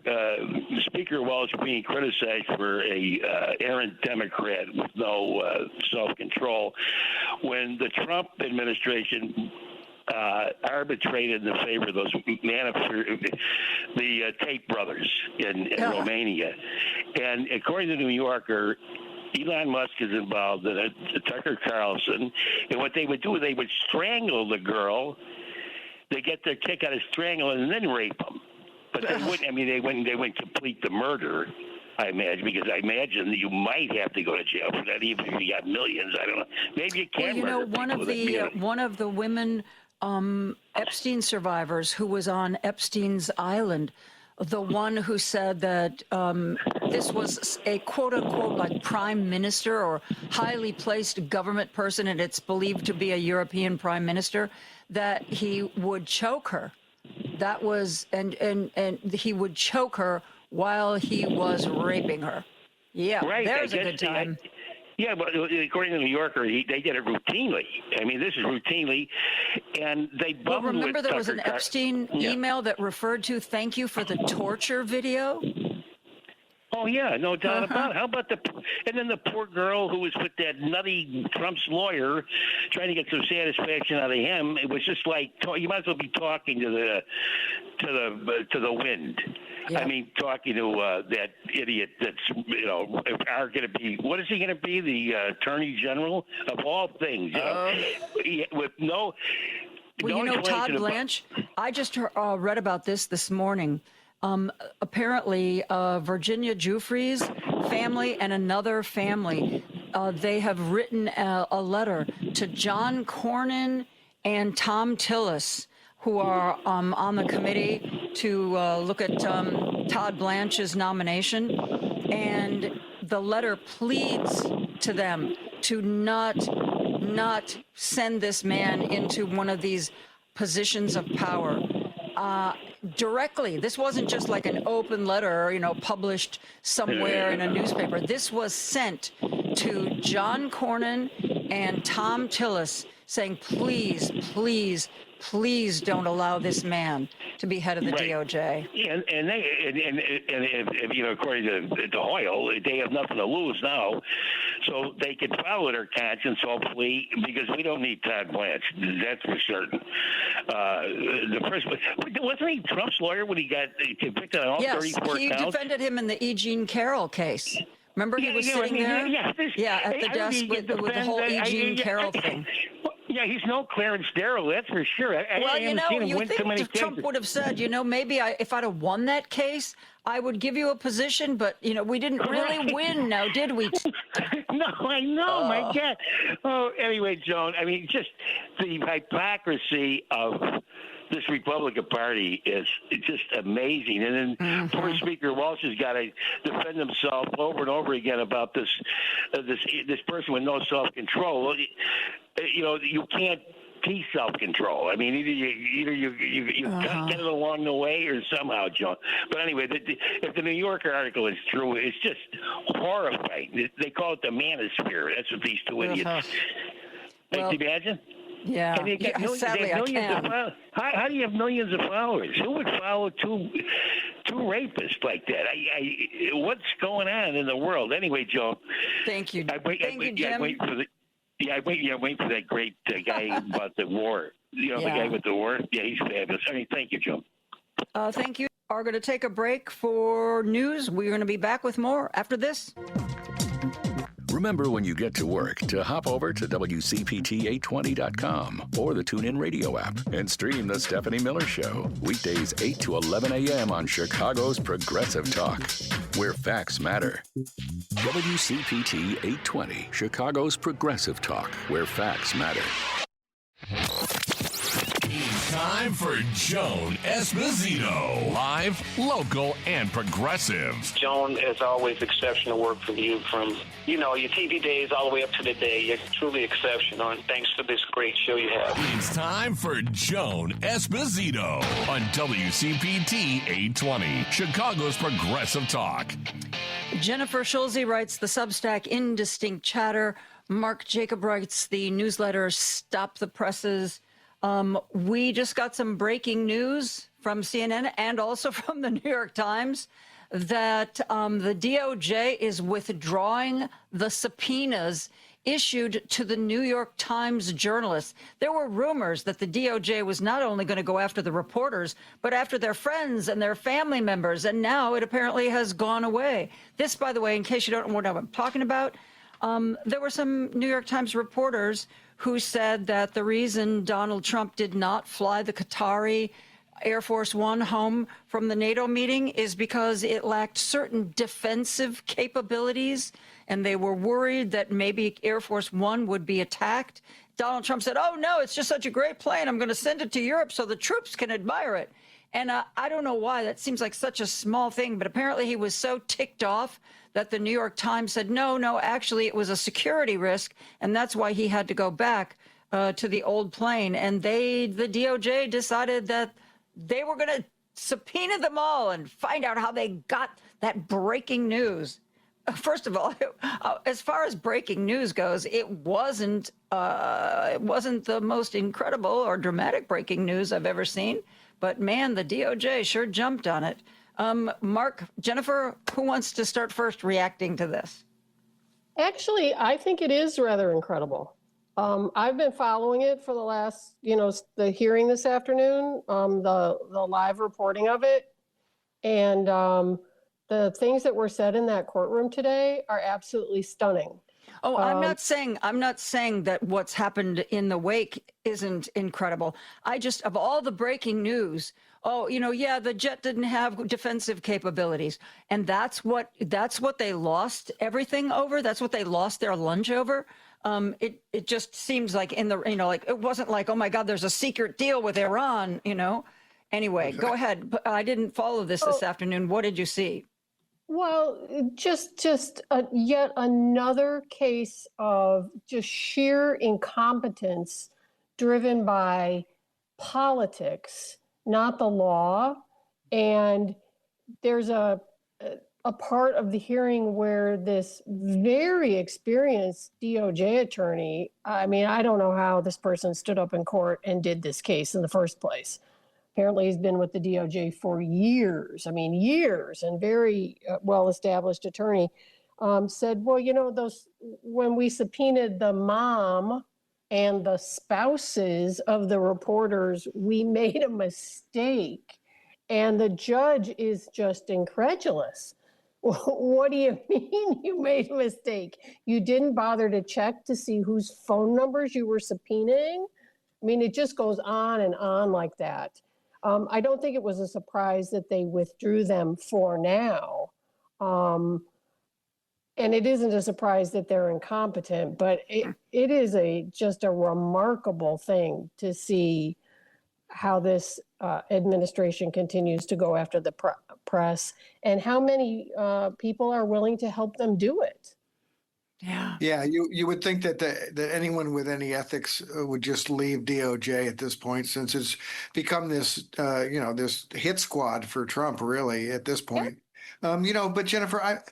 Speaker Welch being criticized for a errant Democrat with no self-control. When the Trump administration arbitrated in the favor of those the Tate brothers in Romania, and according to the New Yorker, Elon Musk is involved in it, Tucker Carlson, and what they would do is they would strangle the girl. They get their kick out of strangling and then rape them. But they wouldn't. I mean, they wouldn't complete the murder, I imagine, because I imagine that you might have to go to jail for that, even if you got millions. I don't know. Maybe you can. Well, one of the women Epstein survivors who was on Epstein's island, the one who said that this was a quote-unquote like prime minister or highly placed government person, and it's believed to be a European prime minister, that he would choke her. That was, and he would choke her while he was raping her. Yeah, right. There's a good time. Yeah, but according to the New Yorker, they did it routinely. I mean, this is routinely, and they bummed. Well, remember there was an Epstein email that referred to "thank you for the torture" video. Oh yeah, no doubt about it. How about and then the poor girl who was with that nutty Trump's lawyer, trying to get some satisfaction out of him. It was just like you might as well be talking to the wind. Yep. I mean, talking to that idiot that's are going to be. What is he going to be? The Attorney General of all things. With no. Well, Todd Blanche. I just read about this morning. Apparently, Virginia Giuffre's family and another family, they have written a letter to John Cornyn and Tom Tillis, who are on the committee to look at Todd Blanche's nomination. And the letter pleads to them to not send this man into one of these positions of power. Directly. This wasn't just like an open letter, published somewhere in a newspaper. This was sent to John Cornyn and Tom Tillis saying, please, please, please don't allow this man to be head of the DOJ. Yeah, and according to Hoyle, they have nothing to lose now, so they can follow their conscience, hopefully, because we don't need Todd Blanche. That's for certain. The first wasn't he Trump's lawyer when he got convicted on all 34 counts? Yes, he defended him in the E. Jean Carroll case. Remember, he was sitting there? At the desk with the whole E. Jean Carroll thing. Yeah, he's no Clarence Darrow, that's for sure. You think Trump would have said, maybe if I'd have won that case, I would give you a position, but, we didn't really win now, did we? No, I know, my God. Oh, anyway, Joan, I mean, just the hypocrisy of this Republican Party is just amazing. And then poor Speaker Welch has got to defend himself over and over again about this person with no self-control. You can't He's self-control. I mean, either you get it along the way or somehow, Joan. But anyway, if the New Yorker article is true, it's just horrifying. They call it the manosphere. That's what these two idiots. Can you imagine? Yeah. And they got Sadly, I can. How do you have millions of followers? Who would follow two rapists like that? What's going on in the world? Anyway, Joan. Thank you. Thank you, Jim. I wait for that great guy about the war. The guy with the war? Yeah, he's fabulous. I mean, thank you, Joe. Thank you. We're going to take a break for news. We're going to be back with more after this. Remember when you get to work to hop over to WCPT820.com or the TuneIn Radio app and stream The Stephanie Miller Show. Weekdays 8 to 11 a.m. on Chicago's Progressive Talk, where facts matter. WCPT 820, Chicago's Progressive Talk, where facts matter. It's time for Joan Esposito. Live, local, and progressive. Joan, as always, exceptional work from you from, your TV days all the way up to today. You're truly exceptional, and thanks for this great show you have. It's time for Joan Esposito on WCPT 820, Chicago's Progressive Talk. Jennifer Schulze writes the Substack Indistinct Chatter. Mark Jacob writes the newsletter Stop the Presses. We just got some breaking news from CNN and also from the New York Times that the DOJ is withdrawing the subpoenas issued to the New York Times journalists. There were rumors that the DOJ was not only going to go after the reporters, but after their friends and their family members, and now it apparently has gone away. This, by the way, in case you don't know what I'm talking about, there were some New York Times reporters who said that the reason Donald Trump did not fly the Qatari Air Force One home from the NATO meeting is because it lacked certain defensive capabilities, and they were worried that maybe Air Force One would be attacked. Donald Trump said, oh, no, it's just such a great plane. I'm going to send it to Europe so the troops can admire it. And I don't know why. That seems like such a small thing, but apparently he was so ticked off that the New York Times said, no, actually it was a security risk, and that's why he had to go back to the old plane. And the DOJ decided that they were going to subpoena them all and find out how they got that breaking news. First of all, as far as breaking news goes, it wasn't the most incredible or dramatic breaking news I've ever seen. But man, the DOJ sure jumped on it. Mark, Jennifer, who wants to start first reacting to this? Actually, I think it is rather incredible. I've been following it for the last, the hearing this afternoon, the live reporting of it. And the things that were said in that courtroom today are absolutely stunning. Oh, I'm not saying that what's happened in the wake isn't incredible. Of all the breaking news, the jet didn't have defensive capabilities. And that's what they lost everything over. That's what they lost their lunch over. It just seems like it wasn't like, oh my God, there's a secret deal with Iran, Anyway, go ahead. I didn't follow this afternoon. What did you see? Well, just yet another case of just sheer incompetence driven by politics, not the law. And there's a part of the hearing where this very experienced DOJ attorney, I mean, I don't know how this person stood up in court and did this case in the first place. Apparently, he's been with the DOJ for years, and very well-established attorney, said, well, when we subpoenaed the mom and the spouses of the reporters, we made a mistake. And the judge is just incredulous. What do you mean you made a mistake? You didn't bother to check to see whose phone numbers you were subpoenaing? I mean, it just goes on and on like that. I don't think it was a surprise that they withdrew them for now. And it isn't a surprise that they're incompetent, but it is just a remarkable thing to see how this administration continues to go after the press and how many people are willing to help them do it. Yeah, you would think that that anyone with any ethics would just leave DOJ at this point, since it's become this this hit squad for Trump, really, at this point. But Jennifer,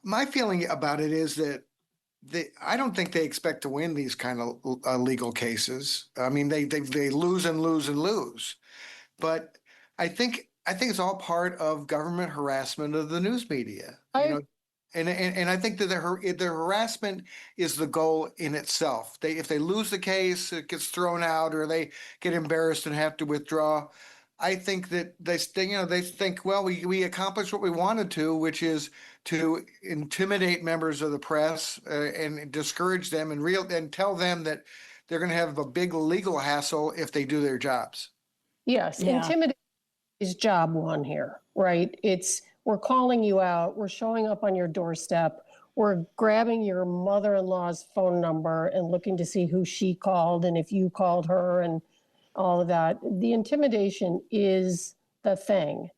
my feeling about it is that I don't think they expect to win these kind of legal cases. I mean, they lose and lose and lose, but I think it's all part of government harassment of the news media. And I think that the harassment is the goal in itself. If they lose the case, it gets thrown out, or they get embarrassed and have to withdraw. I think that they think, well, we accomplished what we wanted to, which is to intimidate members of the press and discourage them and tell them that they're going to have a big legal hassle if they do their jobs. Yes, intimidation is job one here, right? We're calling you out. We're showing up on your doorstep. We're grabbing your mother-in-law's phone number and looking to see who she called and if you called her and all of that. The intimidation is the thing.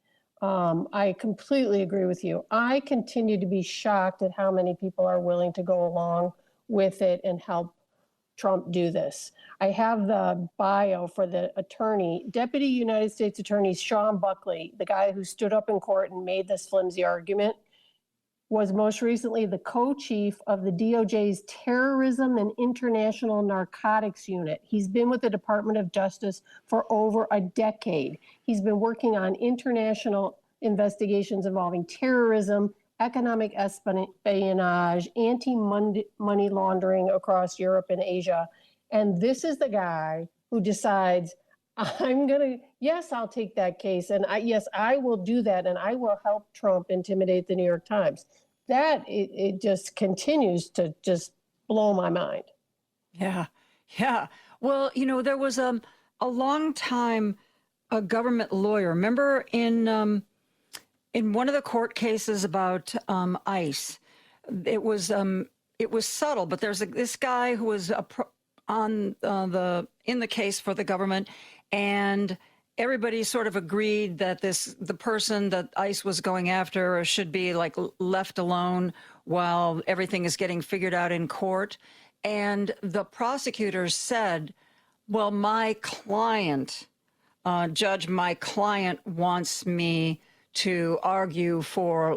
I completely agree with you. I continue to be shocked at how many people are willing to go along with it and help Trump do this. I have the bio for the attorney, Deputy United States Attorney Sean Buckley, the guy who stood up in court and made this flimsy argument, was most recently the co-chief of the DOJ's Terrorism and International Narcotics Unit. He's been with the Department of Justice for over a decade. He's been working on international investigations involving terrorism, economic espionage, anti-money laundering across Europe and Asia. And this is the guy who decides, I'll take that case. And I will do that. And I will help Trump intimidate the New York Times. That, it just continues to just blow my mind. Yeah. Well, there was a long time a government lawyer. Remember in one of the court cases about ICE, it was subtle, but there's this guy who was in the case for the government, and everybody sort of agreed that the person that ICE was going after should be like left alone while everything is getting figured out in court. And the prosecutors said, well, my client wants me to argue for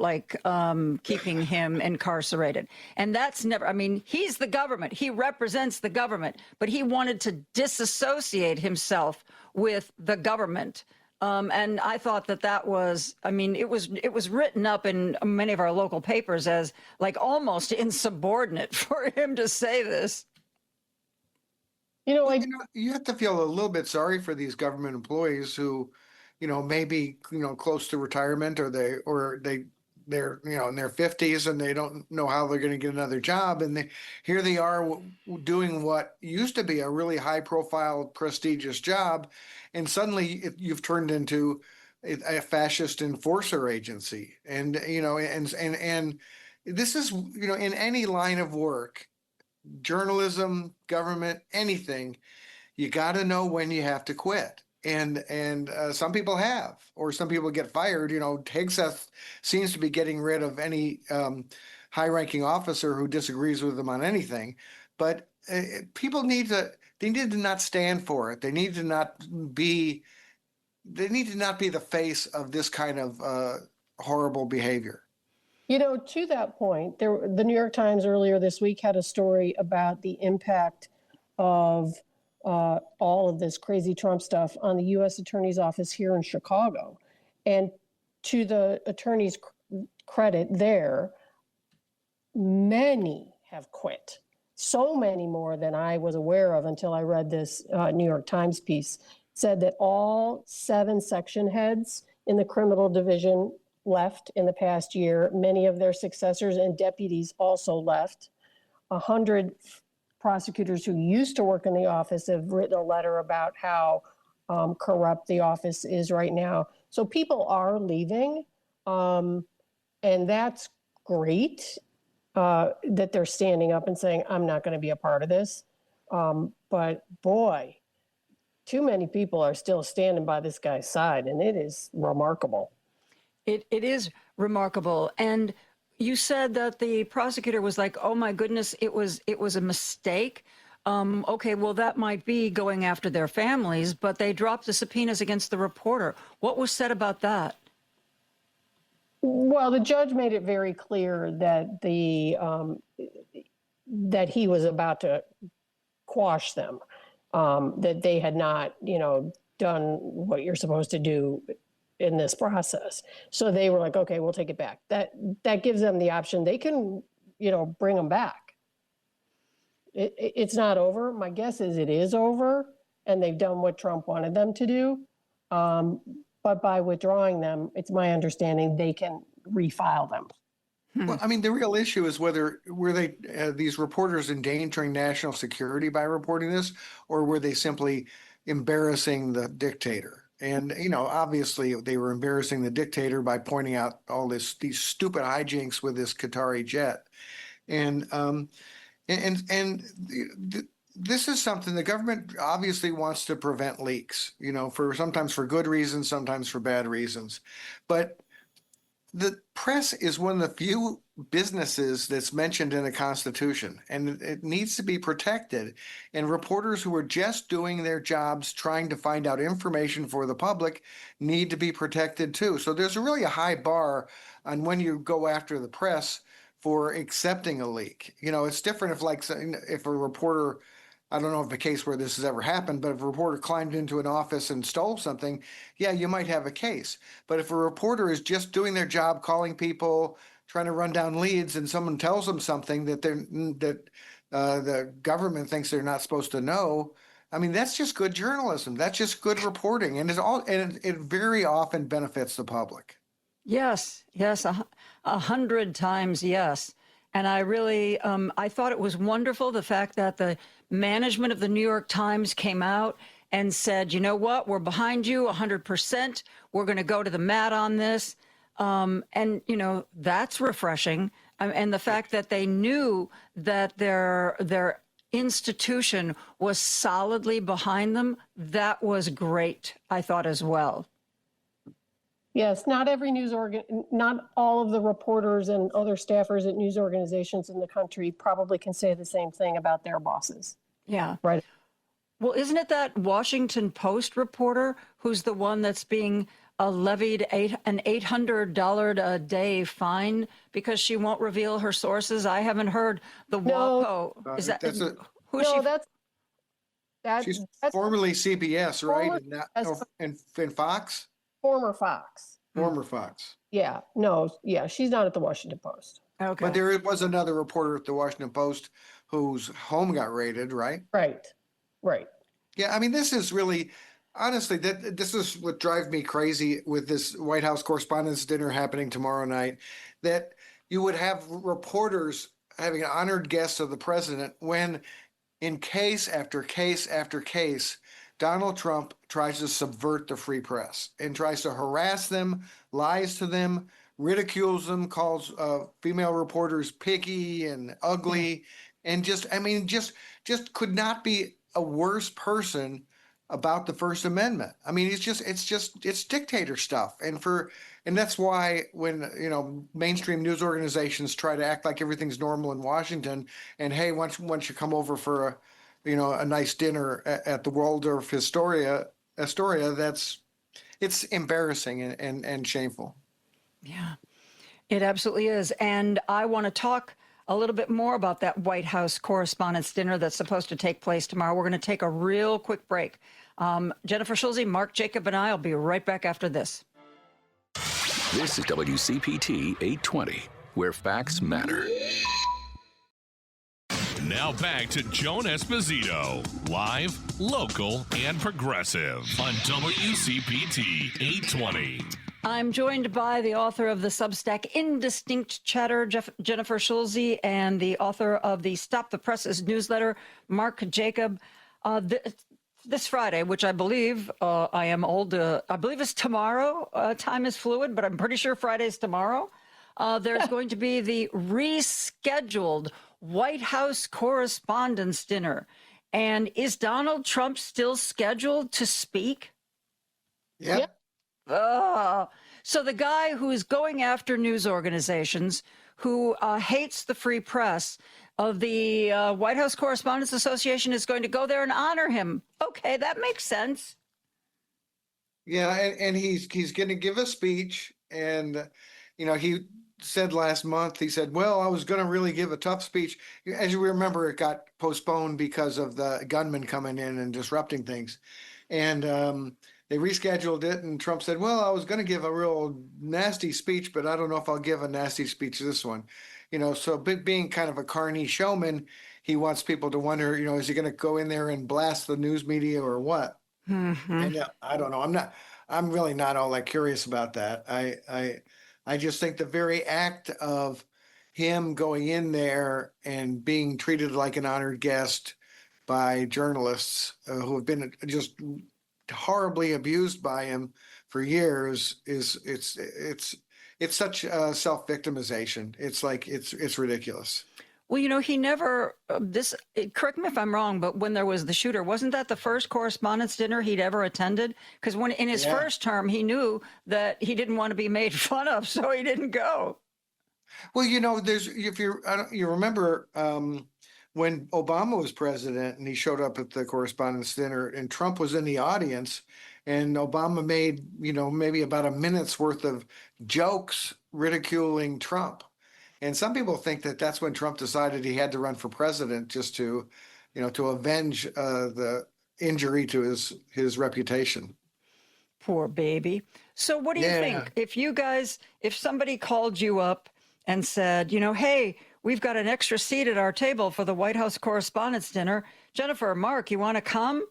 keeping him incarcerated. And that's never, he's the government. He represents the government, but he wanted to disassociate himself with the government. And I thought that was, it was written up in many of our local papers as almost insubordinate for him to say this. You have to feel a little bit sorry for these government employees who, maybe, close to retirement, or they're, in their 50s and they don't know how they're going to get another job. And here they are doing what used to be a really high profile, prestigious job. And suddenly you've turned into a fascist enforcer agency. And, and this is, in any line of work, journalism, government, anything, you got to know when you have to quit. And some people have, or some people get fired. Hegseth seems to be getting rid of any high-ranking officer who disagrees with them on anything. But people need to not stand for it. They need to not be the face of this kind of horrible behavior. To that point, the New York Times earlier this week had a story about the impact of all of this crazy Trump stuff on the U.S. Attorney's Office here in Chicago. And to the attorney's credit there, many have quit. So many more than I was aware of until I read this New York Times piece. Said that all 7 section heads in the criminal division left in the past year. Many of their successors and deputies also left. 100 prosecutors who used to work in the office have written a letter about how corrupt the office is right now. So people are leaving, and that's great that they're standing up and saying, I'm not going to be a part of this. But boy, too many people are still standing by this guy's side, and it is remarkable. It is remarkable. And, you said that the prosecutor was like, "Oh my goodness, it was a mistake." Okay, well, that might be going after their families, but they dropped the subpoenas against the reporter. What was said about that? Well, the judge made it very clear that that he was about to quash them, that they had not, done what you're supposed to do in this process. So they were like, okay, we'll take it back. That gives them the option. They can, bring them back. It's not over. My guess is it is over, and they've done what Trump wanted them to do. But by withdrawing them, it's my understanding they can refile them. Well, I mean, the real issue is were these reporters endangering national security by reporting this, or were they simply embarrassing the dictator? And, obviously they were embarrassing the dictator by pointing out all these stupid hijinks with this Qatari jet. And this is something the government obviously wants to prevent leaks, sometimes for good reasons, sometimes for bad reasons. But the press is one of the few businesses that's mentioned in the Constitution, and it needs to be protected. And reporters who are just doing their jobs, trying to find out information for the public, need to be protected too. So there's really a high bar on when you go after the press for accepting a leak. It's different if a reporter, I don't know of a case where this has ever happened, but if a reporter climbed into an office and stole something, yeah, you might have a case. But if a reporter is just doing their job, calling people, trying to run down leads, and someone tells them something that the government thinks they're not supposed to know, I mean, that's just good journalism. That's just good reporting, and it very often benefits the public. Yes, 100 times yes. And I really, I thought it was wonderful, the fact that the management of the New York Times came out and said, you know what, we're behind you 100%. We're going to go to the mat on this. And, that's refreshing. And the fact that they knew that their institution was solidly behind them, that was great, I thought, as well. Yes, not all of the reporters and other staffers at news organizations in the country probably can say the same thing about their bosses. Yeah. Right. Well, isn't it that Washington Post reporter who's the one that's being levied an $800 a day fine because she won't reveal her sources? I haven't heard the WAPO. Is that she's formerly CBS, right? And Fox? Former Fox. Former Fox. Yeah. No. Yeah. She's not at the Washington Post. Okay. But there was another reporter at the Washington Post whose home got raided, right? Right. Yeah. I mean, this is really, honestly, this is what drives me crazy with this White House Correspondents' Dinner happening tomorrow night, that you would have reporters having honored guests of the president when, in case after case after case, Donald Trump tries to subvert the free press and tries to harass them, lies to them, ridicules them, calls female reporters piggy and ugly, and just could not be a worse person about the First Amendment. I mean, it's dictator stuff. And that's why when, mainstream news organizations try to act like everything's normal in Washington, and hey, once you come over for a nice dinner at the Waldorf Astoria, it's embarrassing and shameful. Yeah, it absolutely is. And I want to talk a little bit more about that White House Correspondents' Dinner that's supposed to take place tomorrow. We're going to take a real quick break. Jennifer Schulze, Mark Jacob, and I will be right back after this. This is WCPT 820, where facts matter. Now back to Joan Esposito, live, local, and progressive on WCPT 820. I'm joined by the author of the Substack Indistinct Chatter, Jennifer Schulze, and the author of the Stop the Presses newsletter, Mark Jacob. This Friday, which I believe, I am old, I believe it's tomorrow. Time is fluid, but I'm pretty sure Friday's tomorrow. There's going to be the rescheduled White House Correspondents' Dinner. And is Donald Trump still scheduled to speak? Yeah. So the guy who's going after news organizations, who hates the free press, of the White House Correspondents Association, is going to go there and honor him. Okay, that makes sense. Yeah, and he's going to give a speech, and he said last month, he said, well, I was going to really give a tough speech. As you remember, it got postponed because of the gunman coming in and disrupting things. And they rescheduled it, and Trump said, well, I was going to give a real nasty speech, but I don't know if I'll give a nasty speech this one. So being kind of a carny showman, he wants people to wonder, is he going to go in there and blast the news media or what? Mm-hmm. And I don't know. I'm really not all that curious about that. I just think the very act of him going in there and being treated like an honored guest by journalists who have been just horribly abused by him for years it's such self-victimization. It's like it's ridiculous. Well, he never, correct me if I'm wrong, but when there was the shooter, wasn't that the first correspondence dinner he'd ever attended? Because when in his first term, he knew that he didn't want to be made fun of, so he didn't go. Well, you remember when Obama was president and he showed up at the correspondence dinner and Trump was in the audience, and Obama made, maybe about a minute's worth of jokes ridiculing Trump. And some people think that that's when Trump decided he had to run for president, just to, to avenge the injury to his reputation. Poor baby. So what do you think? If somebody called you up and said, hey, we've got an extra seat at our table for the White House Correspondents' Dinner. Jennifer, Mark, you want to come?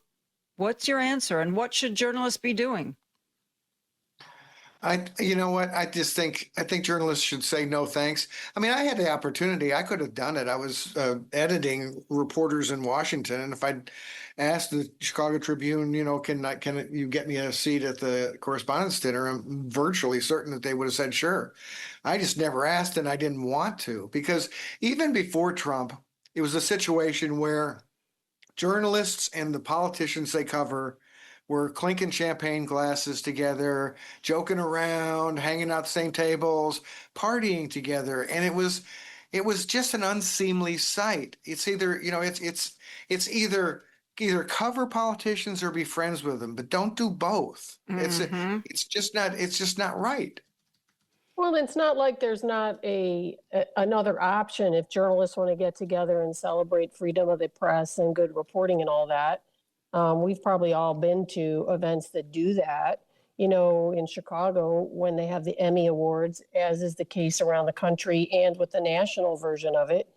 What's your answer? And what should journalists be doing? You know what? I think journalists should say no thanks. I mean, I had the opportunity. I could have done it. I was editing reporters in Washington, and if I'd asked the Chicago Tribune, can you get me a seat at the correspondence dinner, I'm virtually certain that they would have said sure. I just never asked, and I didn't want to, because even before Trump, it was a situation where journalists and the politicians they cover were clinking champagne glasses together, joking around, hanging out the same tables, partying together, and it was just an unseemly sight. It's either it's either cover politicians or be friends with them, but don't do both. Mm-hmm. It's just not right. Well, it's not like there's not another option if journalists want to get together and celebrate freedom of the press and good reporting and all that. We've probably all been to events that do that. In Chicago, when they have the Emmy Awards, as is the case around the country and with the national version of it,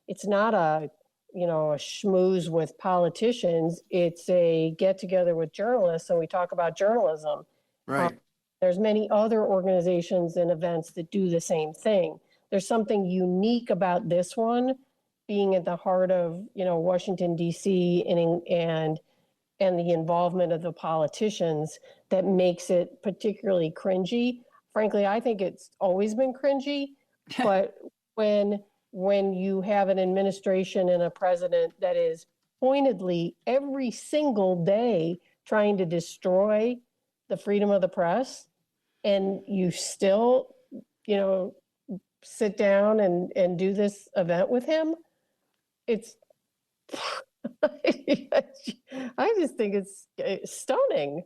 it's not a schmooze with politicians. It's a get together with journalists, and we talk about journalism. Right. There's many other organizations and events that do the same thing. There's something unique about this one, being at the heart of Washington D.C. and the involvement of the politicians, that makes it particularly cringy. Frankly, I think it's always been cringy, but when you have an administration and a president that is pointedly every single day trying to destroy the freedom of the press, and you still sit down and do this event with him, it's I just think it's stunning.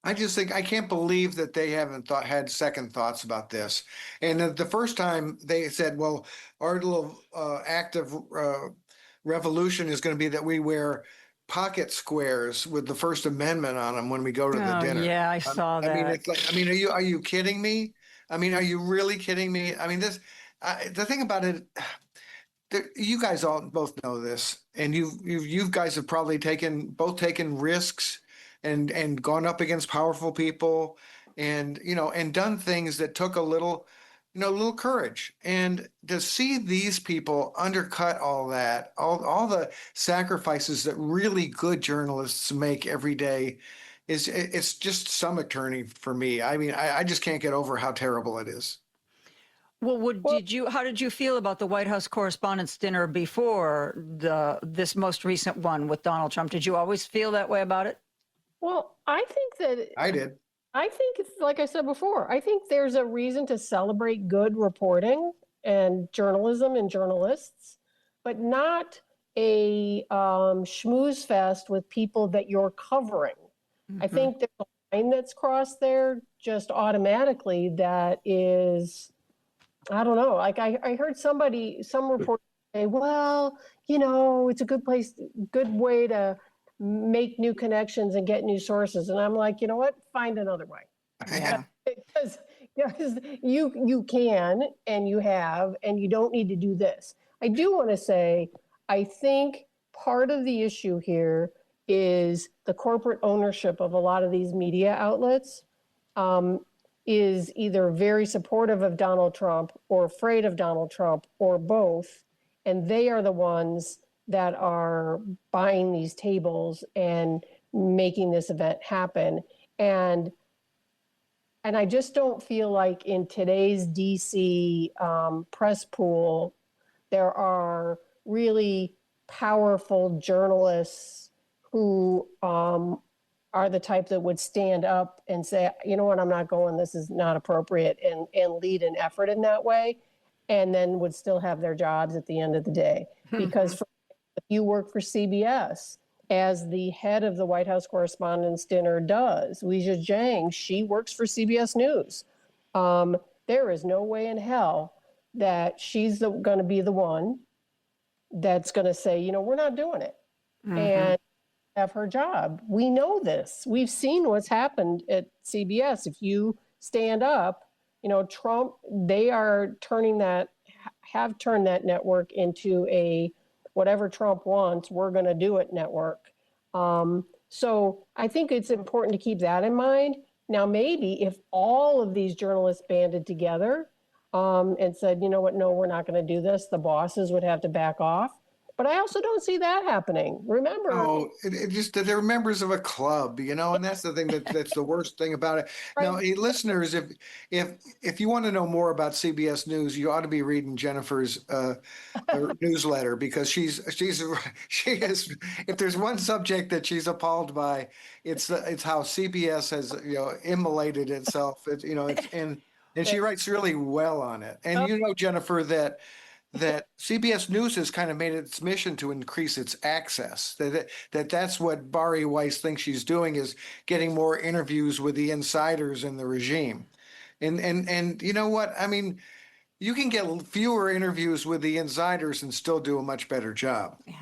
I just think I can't believe that they haven't had second thoughts about this. And the first time they said, well, our little act of revolution is going to be that we wear pocket squares with the First Amendment on them when we go to the dinner. Yeah, I saw that. Are you kidding me? I mean, are you really kidding me? I mean, the thing about it, you guys all both know this, and you guys have probably taken risks and gone up against powerful people, and done things that took a little courage. And to see these people undercut all that, all the sacrifices that really good journalists make every day, it's just stomach turning for me. I mean, I just can't get over how terrible it is. Well, how did you feel about the White House Correspondents' Dinner before this most recent one with Donald Trump? Did you always feel that way about it? Well, I think that I did. I think it's like I said before, I think there's a reason to celebrate good reporting. and journalism and journalists, but not a schmooze fest with people that you're covering. I think there's a line that's crossed there just automatically that is, I don't know. Like I heard some reporter say, well, it's a good way to make new connections and get new sources. And I'm like, you know what? Find another way. Yeah. Because you can and you have, and you don't need to do this. I do want to say, I think part of the issue here is the corporate ownership of a lot of these media outlets is either very supportive of Donald Trump or afraid of Donald Trump or both. And they are the ones that are buying these tables and making this event happen. And I just don't feel like in today's DC press pool, there are really powerful journalists who are the type that would stand up and say, you know what, I'm not going, this is not appropriate, and lead an effort in that way, and then would still have their jobs at the end of the day. Because if you work for CBS, as the head of the White House Correspondents' Dinner does, Weijia Jiang, she works for CBS News. There is no way in hell that she's going to be the one that's going to say, we're not doing it. And have her job. We know this. We've seen what's happened at CBS. If you stand up, Trump, they are have turned that network into a whatever Trump wants, we're going to do it network. So I think it's important to keep that in mind. Now, maybe if all of these journalists banded together and said, you know what, no, we're not going to do this, the bosses would have to back off. But I also don't see that happening. Remember, it just that they're members of a club, and that's the thing that's the worst thing about it. Right. Now, hey, listeners, if you want to know more about CBS News, you ought to be reading Jennifer's newsletter, because she is. If there's one subject that she's appalled by, it's how CBS has immolated itself. And she writes really well on it. And Jennifer, that CBS News has kind of made its mission to increase its access. That's what Bari Weiss thinks she's doing, is getting more interviews with the insiders in the regime. And you know what? I mean, you can get fewer interviews with the insiders and still do a much better job. Yeah.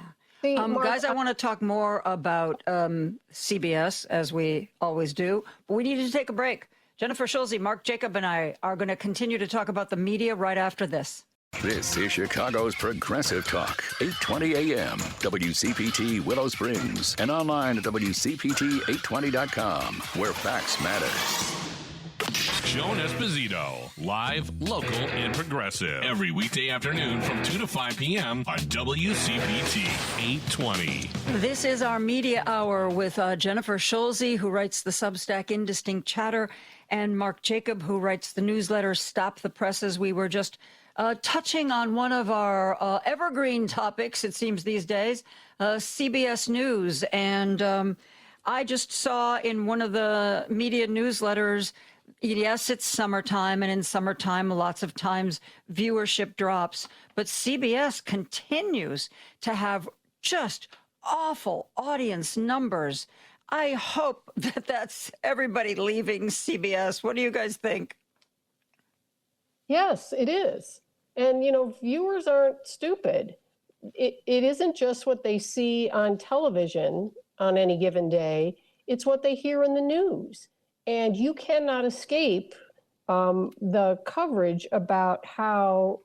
Guys, I want to talk more about CBS, as we always do, but we need to take a break. Jennifer Schulze, Mark Jacob, and I are going to continue to talk about the media right after this. This is Chicago's Progressive Talk, 820 AM, WCPT Willow Springs, and online at WCPT820.com, where facts matter. Joan Esposito, live, local, and progressive. Every weekday afternoon from 2 to 5 p.m. on WCPT 820. This is our media hour with Jennifer Schulze, who writes the Substack Indistinct Chatter, and Mark Jacob, who writes the newsletter Stop the Presses. We were just touching on one of our evergreen topics, it seems these days, CBS News. And I just saw in one of the media newsletters, yes, it's summertime, and in summertime, lots of times viewership drops. But CBS continues to have just awful audience numbers. I hope that that's everybody leaving CBS. What do you guys think? Yes, it is. And, viewers aren't stupid. It isn't just what they see on television on any given day. It's what they hear in the news. And you cannot escape the coverage about how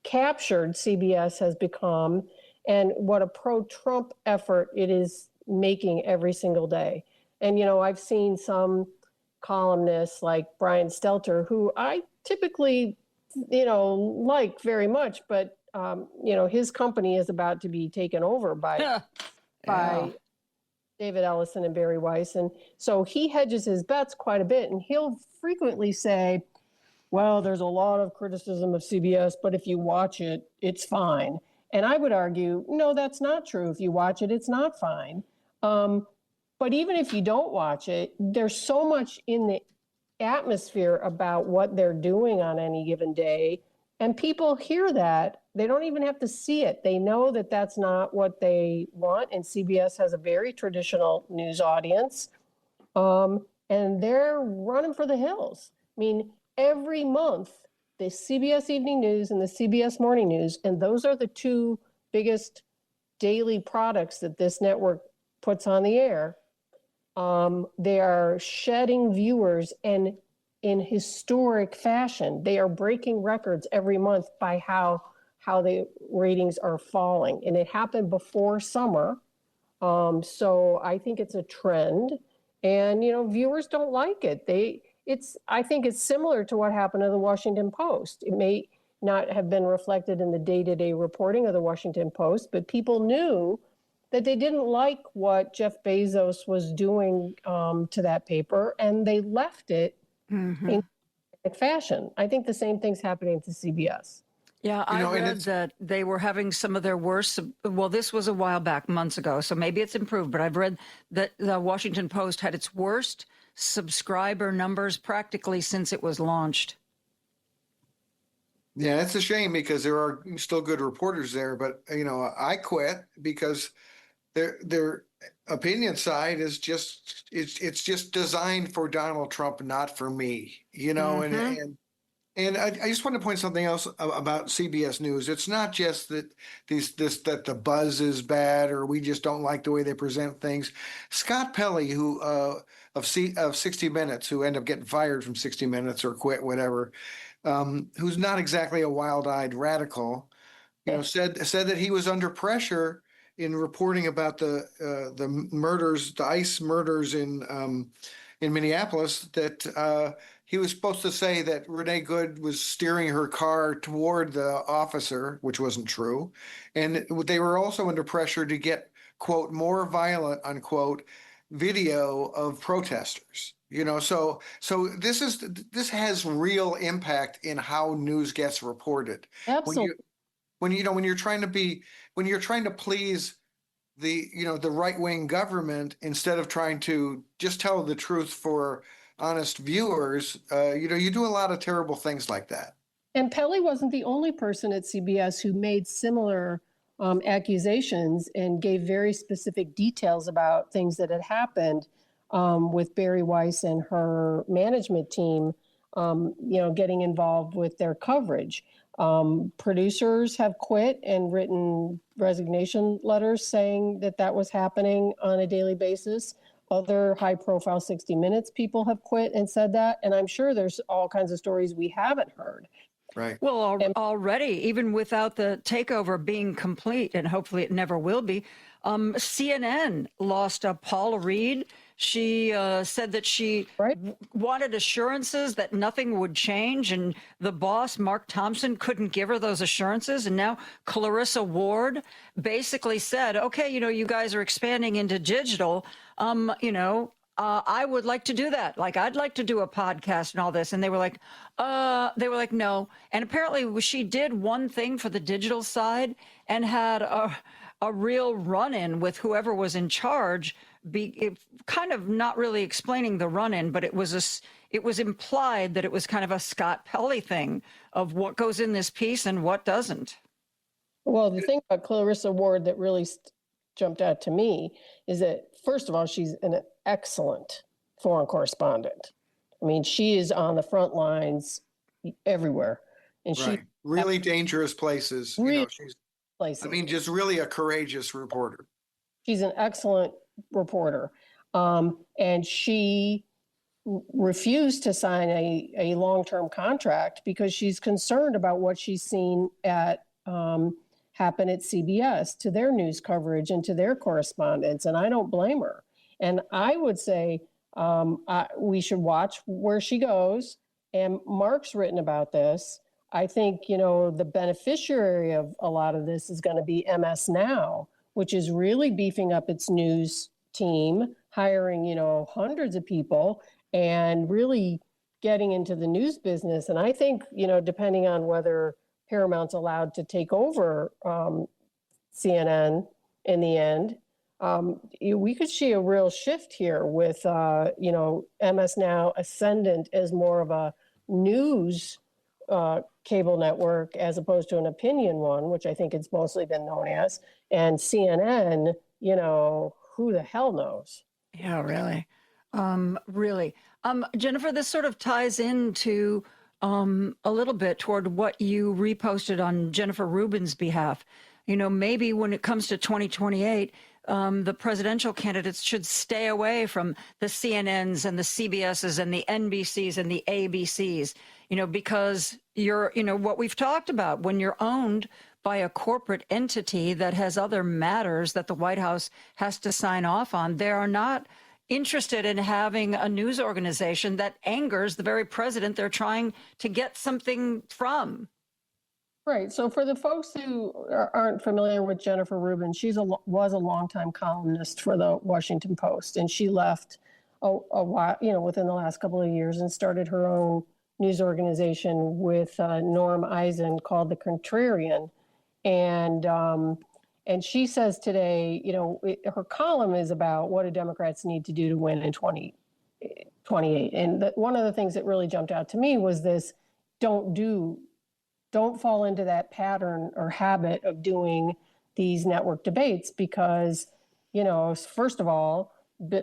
captured CBS has become and what a pro-Trump effort it is making every single day. And, I've seen some columnists like Brian Stelter, who I typically like very much, but his company is about to be taken over by David Ellison and Barry Weiss, and so he hedges his bets quite a bit, and he'll frequently say, well, there's a lot of criticism of CBS, but if you watch it, it's fine. And I would argue, no, that's not true. If you watch it, it's not fine. But even if you don't watch it, there's so much in the atmosphere about what they're doing on any given day And people hear that. They don't even have to see it. They know that that's not what they want. And CBS has a very traditional news audience. And they're running for the hills. I mean, every month, the CBS Evening News and the CBS Morning News, and those are the two biggest daily products that this network puts on the air. They are shedding viewers, and in historic fashion, they are breaking records every month by how the ratings are falling. And it happened before summer. So I think it's a trend. And, viewers don't like it. I think it's similar to what happened to the Washington Post. It may not have been reflected in the day-to-day reporting of the Washington Post, but people knew that they didn't like what Jeff Bezos was doing to that paper, and they left it in fashion. I think the same thing's happening to CBS. Yeah, I read that they were having some of their worst. Well, this was a while back, months ago, so maybe it's improved. But I've read that the Washington Post had its worst subscriber numbers practically since it was launched. Yeah, it's a shame because there are still good reporters there. But I quit because their opinion side is it's just designed for Donald Trump, not for me. And I just want to point something else about CBS News. It's not just that that the buzz is bad or we just don't like the way they present things. Scott Pelley, who of 60 Minutes, who ended up getting fired from 60 Minutes or quit, whatever, who's not exactly a wild-eyed radical, said that he was under pressure in reporting about the murders, the ICE murders in Minneapolis, that he was supposed to say that Renee Good was steering her car toward the officer, which wasn't true. And they were also under pressure to get, quote, more violent, unquote, video of protesters. So this has real impact in how news gets reported. Absolutely. When you're trying to please the right-wing government instead of trying to just tell the truth for honest viewers, you do a lot of terrible things like that. And Pelley wasn't the only person at CBS who made similar accusations and gave very specific details about things that had happened with Barry Weiss and her management team, getting involved with their coverage. Producers have quit and written resignation letters saying that was happening on a daily basis. Other high-profile 60 Minutes people have quit and said that. And I'm sure there's all kinds of stories we haven't heard. Right. Well, already, even without the takeover being complete, and hopefully it never will be, CNN lost Paula Reed. She said that she wanted assurances that nothing would change, and the boss, Mark Thompson, couldn't give her those assurances. And now Clarissa Ward basically said, okay, you guys are expanding into digital. I would like to do that. Like, I'd like to do a podcast and all this. And they were like, no. And apparently she did one thing for the digital side and had a real run-in with whoever was in charge, kind of not really explaining the run-in, but it was implied that it was kind of a Scott Pelley thing of what goes in this piece and what doesn't. Well, the thing about Clarissa Ward that really jumped out to me is that, first of all, she's an excellent foreign correspondent. I mean, she is on the front lines everywhere. And right. Really dangerous places. Really places. I mean, just really a courageous reporter. She's an excellent reporter. And she refused to sign a long-term contract because she's concerned about what she's seen happen at CBS to their news coverage and to their correspondence. And I don't blame her. And I would say we should watch where she goes. And Mark's written about this. I think, the beneficiary of a lot of this is going to be MS Now, which is really beefing up its news team, hiring, hundreds of people and really getting into the news business. And I think, depending on whether Paramount's allowed to take over CNN in the end, we could see a real shift here with, MS Now ascendant as more of a news cable network as opposed to an opinion one, which I think it's mostly been known as, and CNN, who the hell knows? Yeah, really. Really. Jennifer, this sort of ties into a little bit toward what you reposted on Jennifer Rubin's behalf. Maybe when it comes to 2028, the presidential candidates should stay away from the CNNs and the CBSs and the NBCs and the ABCs, because you're, what we've talked about, when you're owned by a corporate entity that has other matters that the White House has to sign off on, they are not interested in having a news organization that angers the very president they're trying to get something from. Right. So for the folks who aren't familiar with Jennifer Rubin, was a longtime columnist for the Washington Post, and she left a while, within the last couple of years, and started her own news organization with Norm Eisen called The Contrarian. And she says today, her column is about what do Democrats need to do to win in 2028. And one of the things that really jumped out to me was this: don't fall into that pattern or habit of doing these network debates because, first of all,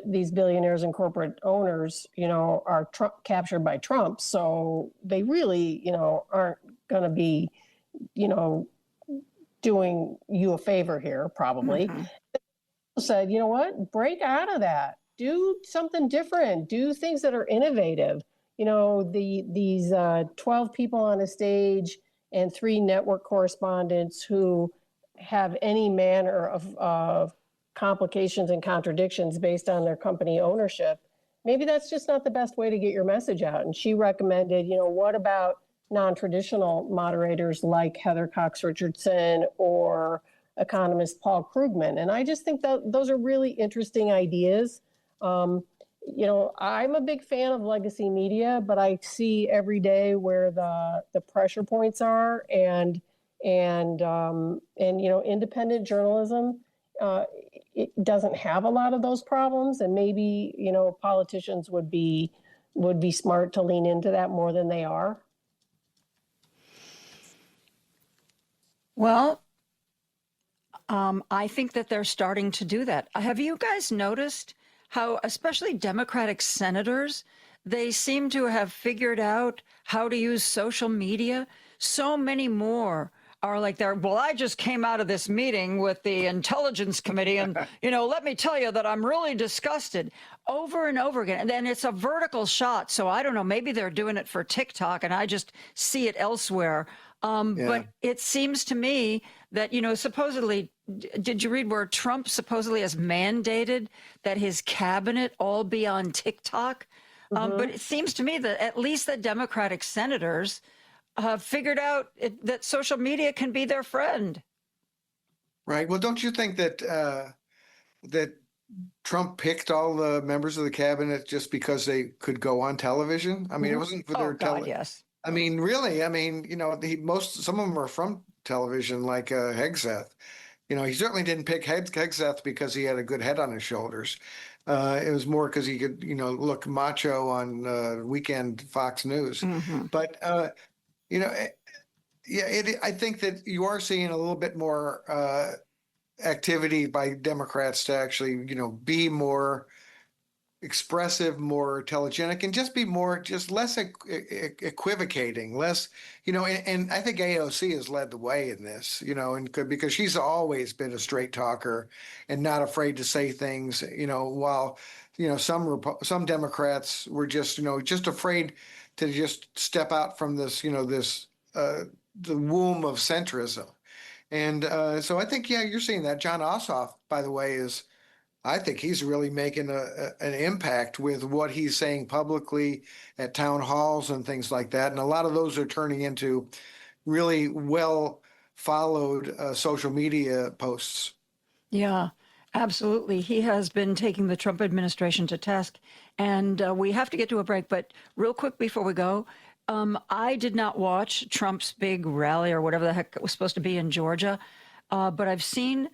these billionaires and corporate owners, are captured by Trump. So they really, aren't going to be, doing you a favor here, probably. Mm-hmm. Said, you know what, break out of that. Do something different. Do things that are innovative. These 12 people on a stage and 3 network correspondents who have any manner of complications and contradictions based on their company ownership, maybe that's just not the best way to get your message out. And she recommended, what about non-traditional moderators like Heather Cox Richardson or economist Paul Krugman? And I just think that those are really interesting ideas. I'm a big fan of legacy media, but I see every day where the pressure points are, and independent journalism, it doesn't have a lot of those problems, and maybe politicians would be smart to lean into that more than they are. Well, I think that they're starting to do that. Have you guys noticed how, especially Democratic senators, they seem to have figured out how to use social media? So many more are like, I just came out of this meeting with the Intelligence Committee, and, let me tell you that I'm really disgusted, over and over again. And then it's a vertical shot. So I don't know, maybe they're doing it for TikTok and I just see it elsewhere. But it seems to me that, supposedly, did you read where Trump supposedly has mandated that his cabinet all be on TikTok? Mm-hmm. But it seems to me that at least the Democratic senators have figured out that social media can be their friend. Right. Well, don't you think that that Trump picked all the members of the cabinet just because they could go on television? I mean, it wasn't for their television. Yes. I mean, really, some of them are from television, like Hegseth. He certainly didn't pick Hegseth because he had a good head on his shoulders. It was more because he could, look macho on weekend Fox News. Mm-hmm. But, I think that you are seeing a little bit more activity by Democrats to actually, be more expressive, more telegenic, and just less equivocating, less, and I think AOC has led the way in this, and because she's always been a straight talker and not afraid to say things, while, some Democrats were just afraid to just step out from this, the womb of centrism. And so I think, you're seeing that. John Ossoff, by the way, I think he's really making an impact with what he's saying publicly at town halls and things like that. And a lot of those are turning into really well followed social media posts. Yeah, absolutely. He has been taking the Trump administration to task. And we have to get to a break. But real quick before we go, I did not watch Trump's big rally or whatever the heck it was supposed to be in Georgia. But I've seen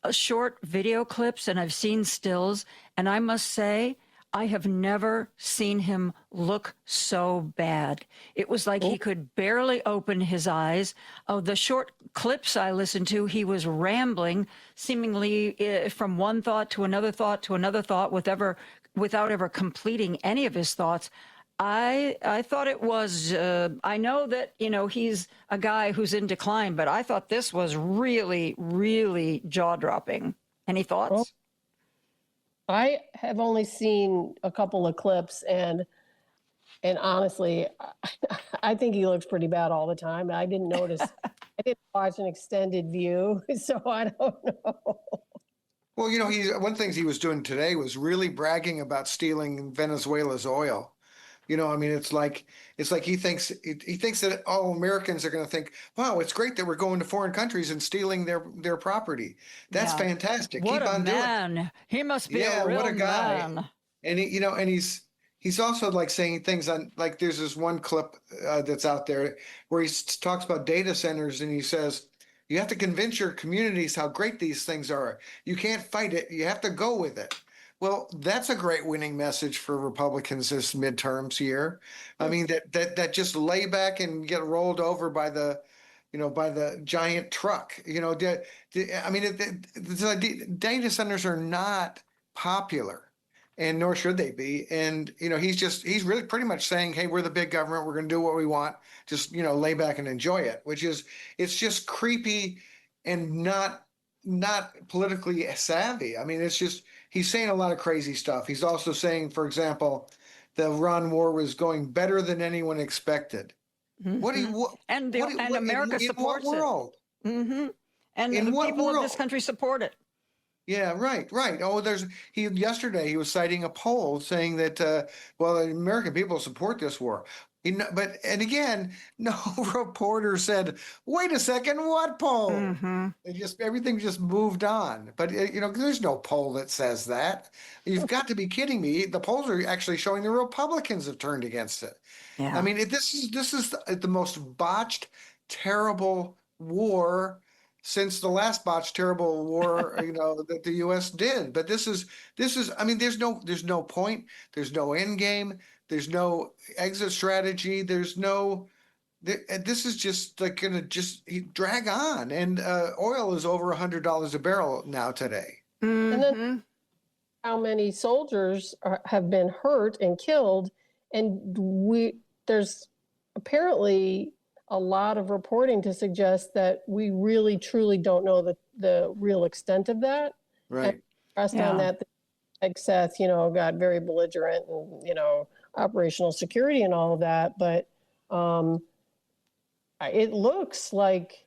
short video clips and I've seen stills, and I must say I have never seen him look so bad. It was like he could barely open his eyes. Oh, the short clips I listened to, he was rambling, seemingly from one thought to another thought to another thought, without ever completing any of his thoughts. I thought it was, I know that, he's a guy who's in decline, but I thought this was really, really jaw-dropping. Any thoughts? Well, I have only seen a couple of clips, and honestly, I think he looks pretty bad all the time. I didn't notice. I didn't watch an extended view, so I don't know. Well, one of the things he was doing today was really bragging about stealing Venezuela's oil. It's like he thinks that all Americans are going to think, wow, it's great that we're going to foreign countries and stealing their property. That's fantastic. What Keep a on man. doing it. He must be a real what a guy. man. And he's also like saying things on, like, there's this one clip that's out there where he talks about data centers, and he says, you have to convince your communities how great these things are. You can't fight it. You have to go with it. Well, that's a great winning message for Republicans this midterms year. I mean, that just lay back and get rolled over by the giant truck. Data centers are not popular, and nor should they be. And he's really pretty much saying, hey, we're the big government. We're going to do what we want. Just lay back and enjoy it. It's just creepy and not politically savvy. I mean, it's just, he's saying a lot of crazy stuff. He's also saying, for example, the Iran war was going better than anyone expected. And America supports what world? it. Mm-hmm. And in the what people world? of this country support it. Yeah, right. Oh, yesterday he was citing a poll saying that, the American people support this war. And again, no reporter said, wait a second, what poll? Mm-hmm. Everything just moved on. But, there's no poll that says that. You've got to be kidding me. The polls are actually showing the Republicans have turned against it. Yeah. I mean, this is the most botched, terrible war since the last botched, terrible war, that the U.S. did. But this is. I mean, there's no point. There's no end game. There's no exit strategy. There's no. This is just like going to just drag on. And oil is over $100 a barrel now today. Mm-hmm. And then how many soldiers have been hurt and killed, and there's apparently a lot of reporting to suggest that we really truly don't know the real extent of that. Right. And on that, like Seth, got very belligerent and operational security and all of that, but it looks like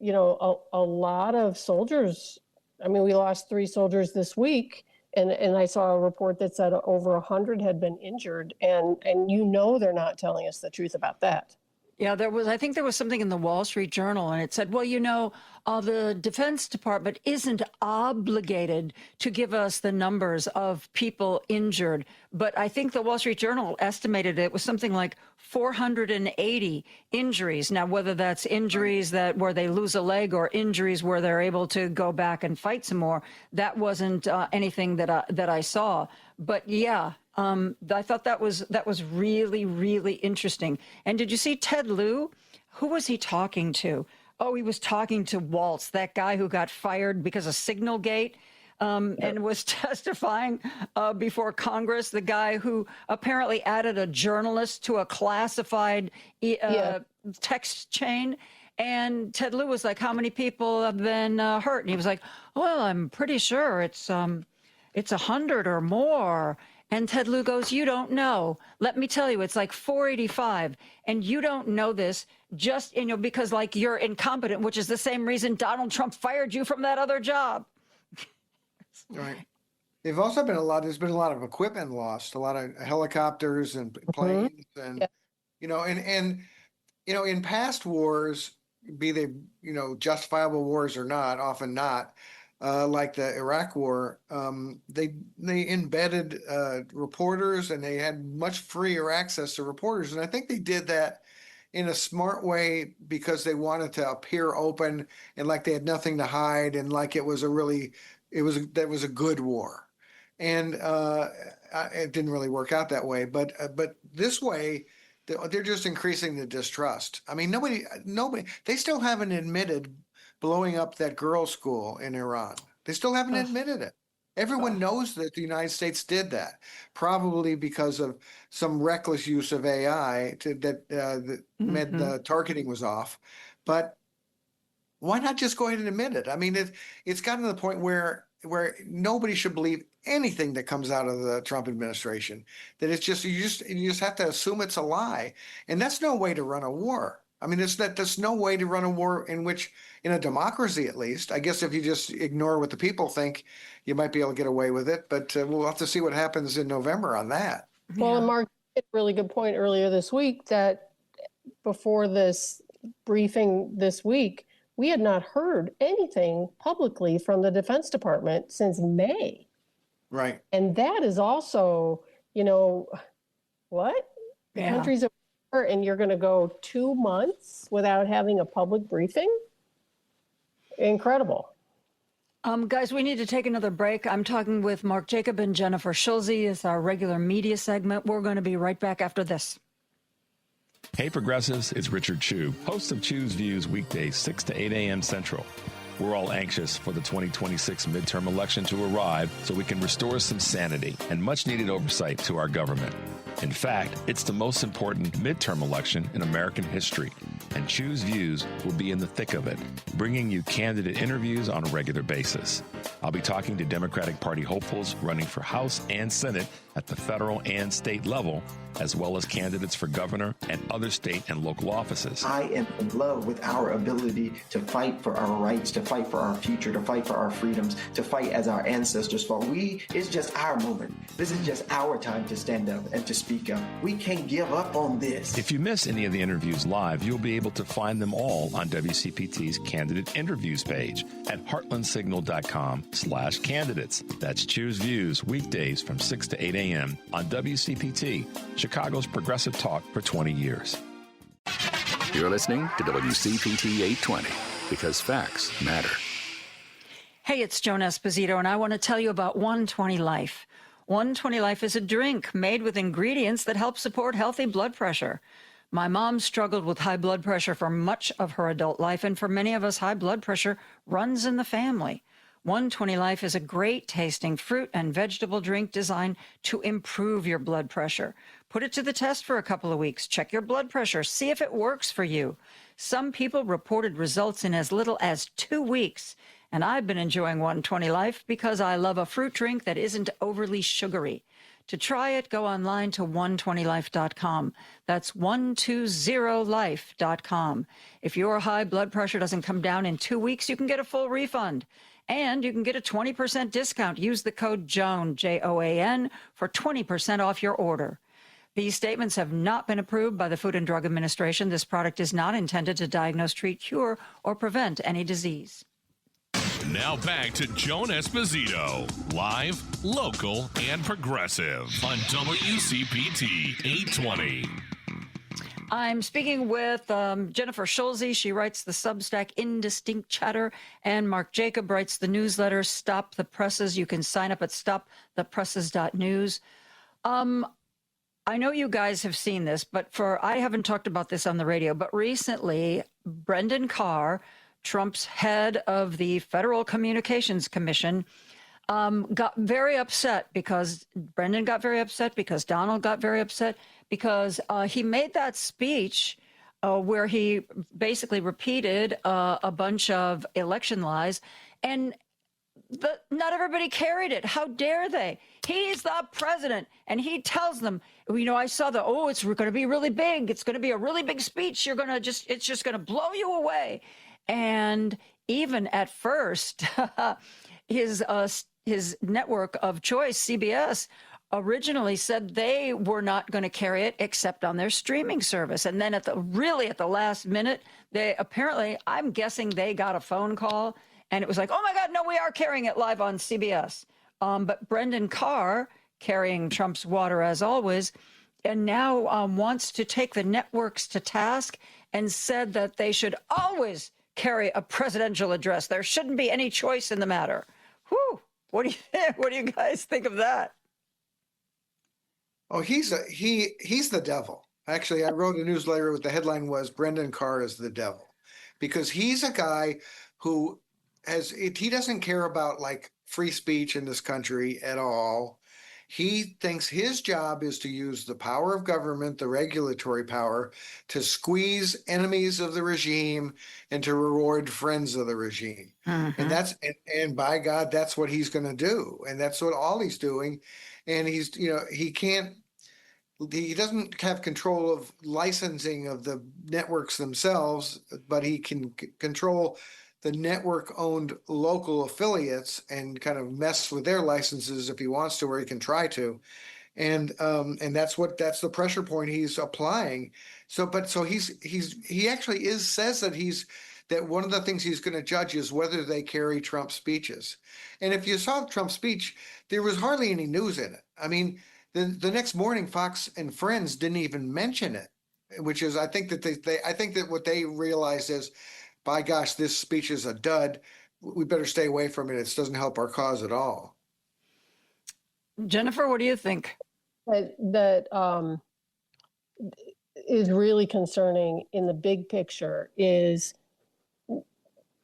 a lot of soldiers. I mean, we lost 3 soldiers this week. And I saw a report that said over 100 had been injured, and they're not telling us the truth about that. Yeah, I think there was something in the Wall Street Journal, and it said, well, the Defense Department isn't obligated to give us the numbers of people injured. But I think the Wall Street Journal estimated it was something like 480 injuries. Now, whether that's injuries where they lose a leg or injuries where they're able to go back and fight some more, that wasn't anything that I saw. But yeah. I thought that was really, really interesting. And did you see Ted Lieu? Who was he talking to? Oh, he was talking to Waltz, that guy who got fired because of Signalgate, and was testifying before Congress, the guy who apparently added a journalist to a classified text chain. And Ted Lieu was like, how many people have been hurt? And he was like, well, I'm pretty sure it's 100 or more. And Ted Lieu goes, you don't know. Let me tell you, it's like 485. And you don't know this just, because like you're incompetent, which is the same reason Donald Trump fired you from that other job. Right. There's been a lot of equipment lost, a lot of helicopters and planes and, in past wars, be they, justifiable wars or not, often not, like the Iraq War, they embedded reporters, and they had much freer access to reporters. And I think they did that in a smart way because they wanted to appear open and like they had nothing to hide, and like that was a good war. and it didn't really work out that way. But this way, they're just increasing the distrust. I mean, nobody, they still haven't admitted blowing up that girls' school in Iran. They still haven't admitted it. Everyone knows that the United States did that, probably because of some reckless use of AI that meant the targeting was off. But why not just go ahead and admit it? I mean, it's gotten to the point where nobody should believe anything that comes out of the Trump administration. That it's just you just have to assume it's a lie, and that's no way to run a war. I mean, there's no way to run a war in which, in a democracy at least, I guess if you just ignore what the people think, you might be able to get away with it. But we'll have to see what happens in November on that. Well, and Mark made a really good point earlier this week that before this briefing this week, we had not heard anything publicly from the Defense Department since May. Right. And that is also, what? The country's a war and you're going to go 2 months without having a public briefing? Incredible. Guys, we need to take another break. I'm talking with Mark Jacob and Jennifer Schulze. It's our regular media segment. We're going to be right back after this. Hey, progressives, it's Richard Chu, host of Chu's Views weekdays 6 to 8 a.m. Central. We're all anxious for the 2026 midterm election to arrive so we can restore some sanity and much-needed oversight to our government. In fact, it's the most important midterm election in American history, and Chu's Views will be in the thick of it, bringing you candidate interviews on a regular basis. I'll be talking to Democratic Party hopefuls running for House and Senate at the federal and state level, as well as candidates for governor and other state and local offices. I am in love with our ability to fight for our rights, to fight for our future, to fight for our freedoms, to fight as our ancestors fought. It's just our moment. This is just our time to stand up and to speak up. We can't give up on this. If you miss any of the interviews live, you'll be able to find them all on WCPT's candidate interviews page at heartlandsignal.com/candidates. That's Choose Views weekdays from 6 to 8 a.m. on WCPT, Chicago's progressive talk for 20 years. You're listening to WCPT 820 because facts matter. Hey, it's Joan Esposito, and I want to tell you about 120 Life. 120 Life is a drink made with ingredients that help support healthy blood pressure. My mom struggled with high blood pressure for much of her adult life, and for many of us, high blood pressure runs in the family. 120 Life is a great-tasting fruit and vegetable drink designed to improve your blood pressure. Put it to the test for a couple of weeks. Check your blood pressure. See if it works for you. Some people reported results in as little as 2 weeks. And I've been enjoying 120 Life because I love a fruit drink that isn't overly sugary. To try it, go online to 120life.com. That's 120life.com. If your high blood pressure doesn't come down in 2 weeks, you can get a full refund. And you can get a 20% discount. Use the code JOAN, Joan, for 20% off your order. These statements have not been approved by the Food and Drug Administration. This product is not intended to diagnose, treat, cure, or prevent any disease. Now back to Joan Esposito, live, local, and progressive on WCPT 820. I'm speaking with Jennifer Schulze. She writes the Substack Indistinct Chatter, and Mark Jacob writes the newsletter Stop the Presses. You can sign up at stopthepresses.news. I know you guys have seen this, but I haven't talked about this on the radio, but recently Brendan Carr, Trump's head of the Federal Communications Commission, got very upset because Brendan got very upset because Donald got very upset because he made that speech where he basically repeated a bunch of election lies, and not everybody carried it. How dare they? He's the president, and he tells them, I saw it's going to be really big. It's going to be a really big speech. It's just going to blow you away. And even at first, his network of choice, CBS, originally said they were not going to carry it except on their streaming service. And then at the last minute, I'm guessing they got a phone call and it was like, oh my God, no, we are carrying it live on CBS. But Brendan Carr, carrying Trump's water as always, and now wants to take the networks to task and said that they should always carry a presidential address. There shouldn't be any choice in the matter. Whew. What do you guys think of that? Oh, he's the devil. Actually, I wrote a newsletter with the headline was Brendan Carr is the devil, because he's a guy who he doesn't care about like free speech in this country at all. He thinks his job is to use the power of government, the regulatory power, to squeeze enemies of the regime and to reward friends of the regime. And and by God, that's what he's going to do. And that's what all he's doing. And he doesn't have control of licensing of the networks themselves, but he can control the network-owned local affiliates and kind of mess with their licenses if he wants to, or he can try to, and that's the pressure point he's applying. So he actually says that one of the things he's going to judge is whether they carry Trump speeches. And if you saw Trump's speech, there was hardly any news in it. I mean, the next morning, Fox and Friends didn't even mention it, which is I think that what they realized is, by gosh, this speech is a dud. We better stay away from it. It doesn't help our cause at all. Jennifer, what do you think? That is really concerning in the big picture is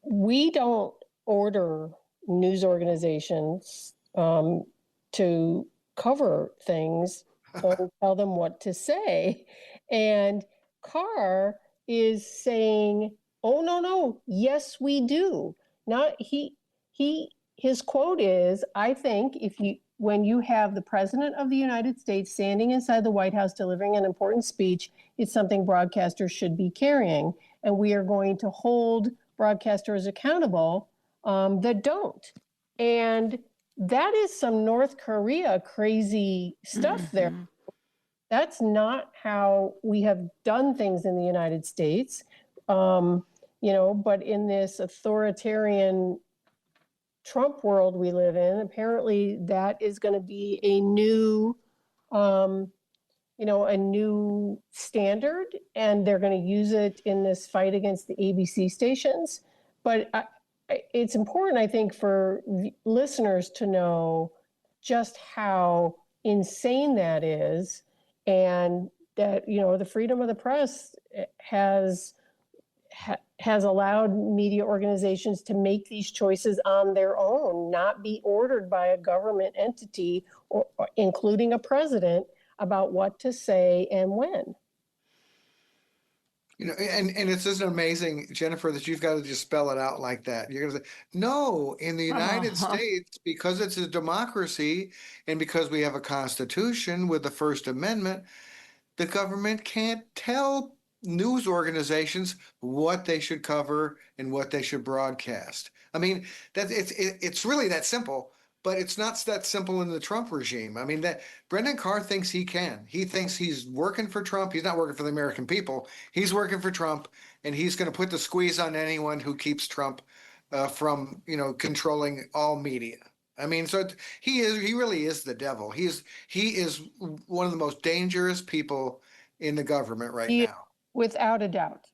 we don't order news organizations to cover things or tell them what to say. And Carr is saying, oh, no, yes, we do. His quote is, I think when you have the president of the United States standing inside the White House delivering an important speech, it's something broadcasters should be carrying. And we are going to hold broadcasters accountable that don't. And that is some North Korea crazy stuff there. That's not how we have done things in the United States. But in this authoritarian Trump world we live in, apparently that is going to be a new standard, and they're going to use it in this fight against the ABC stations. But it's important, I think, for listeners to know just how insane that is, and that, the freedom of the press has allowed media organizations to make these choices on their own, not be ordered by a government entity, or including a about what to say and when. And it's just amazing, Jennifer, that you've got to just spell it out like that. You're going to say, no, in the United States, because it's a democracy and because we have a constitution with the First Amendment, the government can't tell news organizations what they should cover and what they should broadcast. I mean, it's really that simple, but it's not that simple in the Trump regime. I mean, that Brendan Carr thinks he can. He thinks he's working for Trump. He's not working for the American people. He's working for Trump, and he's going to put the squeeze on anyone who keeps Trump from, controlling all media. I mean, so he really is the devil. He is one of the most dangerous people in the government right now. Without a doubt.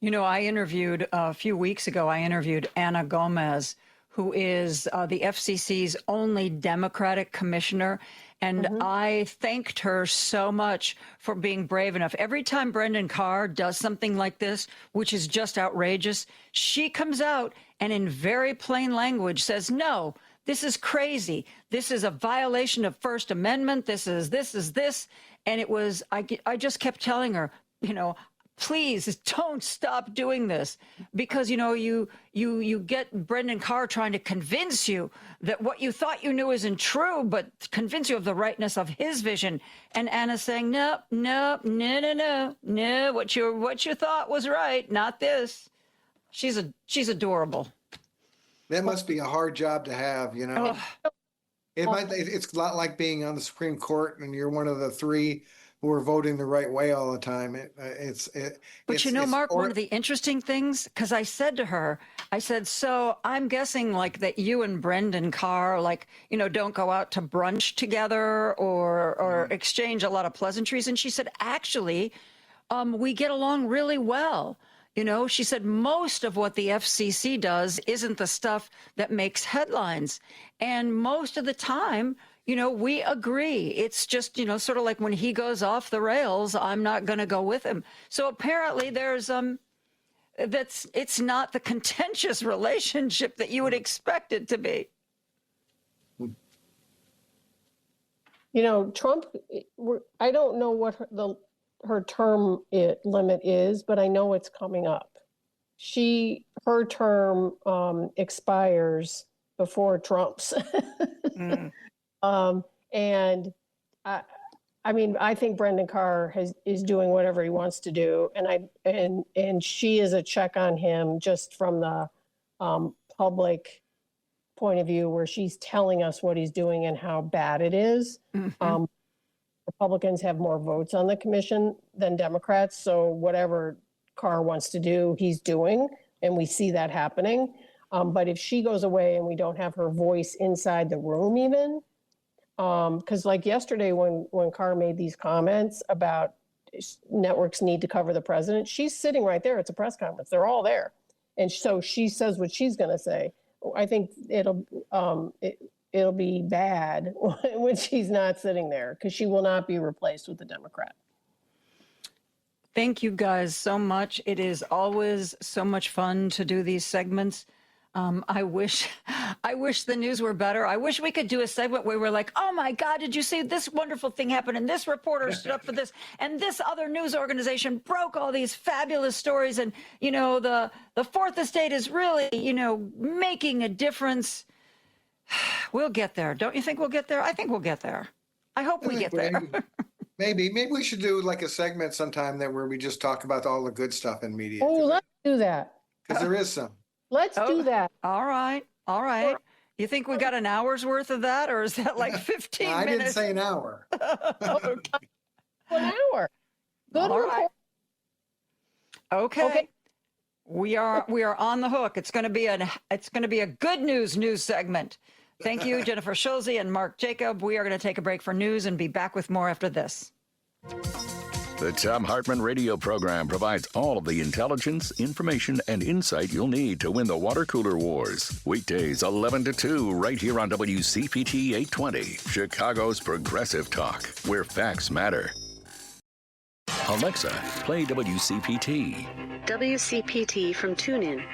I interviewed a few weeks ago, Anna Gomez, who is the FCC's only Democratic commissioner. And I thanked her so much for being brave enough. Every time Brendan Carr does something like this, which is just outrageous, she comes out and in very plain language says, no, this is crazy. This is a violation of First Amendment. This is this. And it was, I just kept telling her, please don't stop doing this, because, you get Brendan Carr trying to convince you that what you thought you knew isn't true, but convince you of the rightness of his vision. And Anna's saying, no, what you thought was right, not this. She's adorable. That must be a hard job to have, It's a lot like being on the Supreme Court and you're one of the three who are voting the right way all the time. Mark, one of the interesting things, because I said to her, so I'm guessing like that you and Brendan Carr, don't go out to brunch together or exchange a lot of pleasantries. And she said, actually, we get along really well. You know, she said most of what the FCC does isn't the stuff that makes headlines. And most of the time, you know, we agree. It's just, you know, sort of like when he goes off the rails, I'm not going to go with him. So apparently there's it's not the contentious relationship that you would expect it to be. You know, Trump, I don't know what her term limit is, but I know it's coming up. Her term expires before Trump's. And I mean, I think Brendan Carr is doing whatever he wants to do, and she is a check on him just from the public point of view, where she's telling us what he's doing and how bad it is. Republicans have more votes on the commission than Democrats, so whatever Carr wants to do, he's doing, and we see that happening. But if she goes away and we don't have her voice inside the room even, because like yesterday when Carr made these comments about networks need to cover the president, she's sitting right there. It's a press conference. They're all there. And so she says what she's going to say. I think it'll be bad when she's not sitting there, because she will not be replaced with a Democrat. Thank you guys so much. It is always so much fun to do these segments. I wish the news were better. I wish we could do a segment where we're like, oh my God, did you see this wonderful thing happen? And this reporter stood up for this, and this other news organization broke all these fabulous stories. And, you know, the fourth estate is really, you know, making a difference. We'll get there. Don't you think we'll get there? I think we'll get there. I hope we get there. Maybe we should do like a segment sometime where we just talk about all the good stuff in media. Oh, let's do that. Because there is some. Let's do that. All right. You think we got an hour's worth of that, or is that like 15 minutes? I didn't say an hour. An hour. Good. All right. Okay. We are on the hook. It's going to be a good news segment. Thank you, Jennifer Schulze and Mark Jacob. We are going to take a break for news and be back with more after this. The Thom Hartmann radio program provides all of the intelligence, information, and insight you'll need to win the water cooler wars. Weekdays 11 to 2 right here on WCPT 820, Chicago's Progressive Talk, where facts matter. Alexa, play WCPT. WCPT from TuneIn.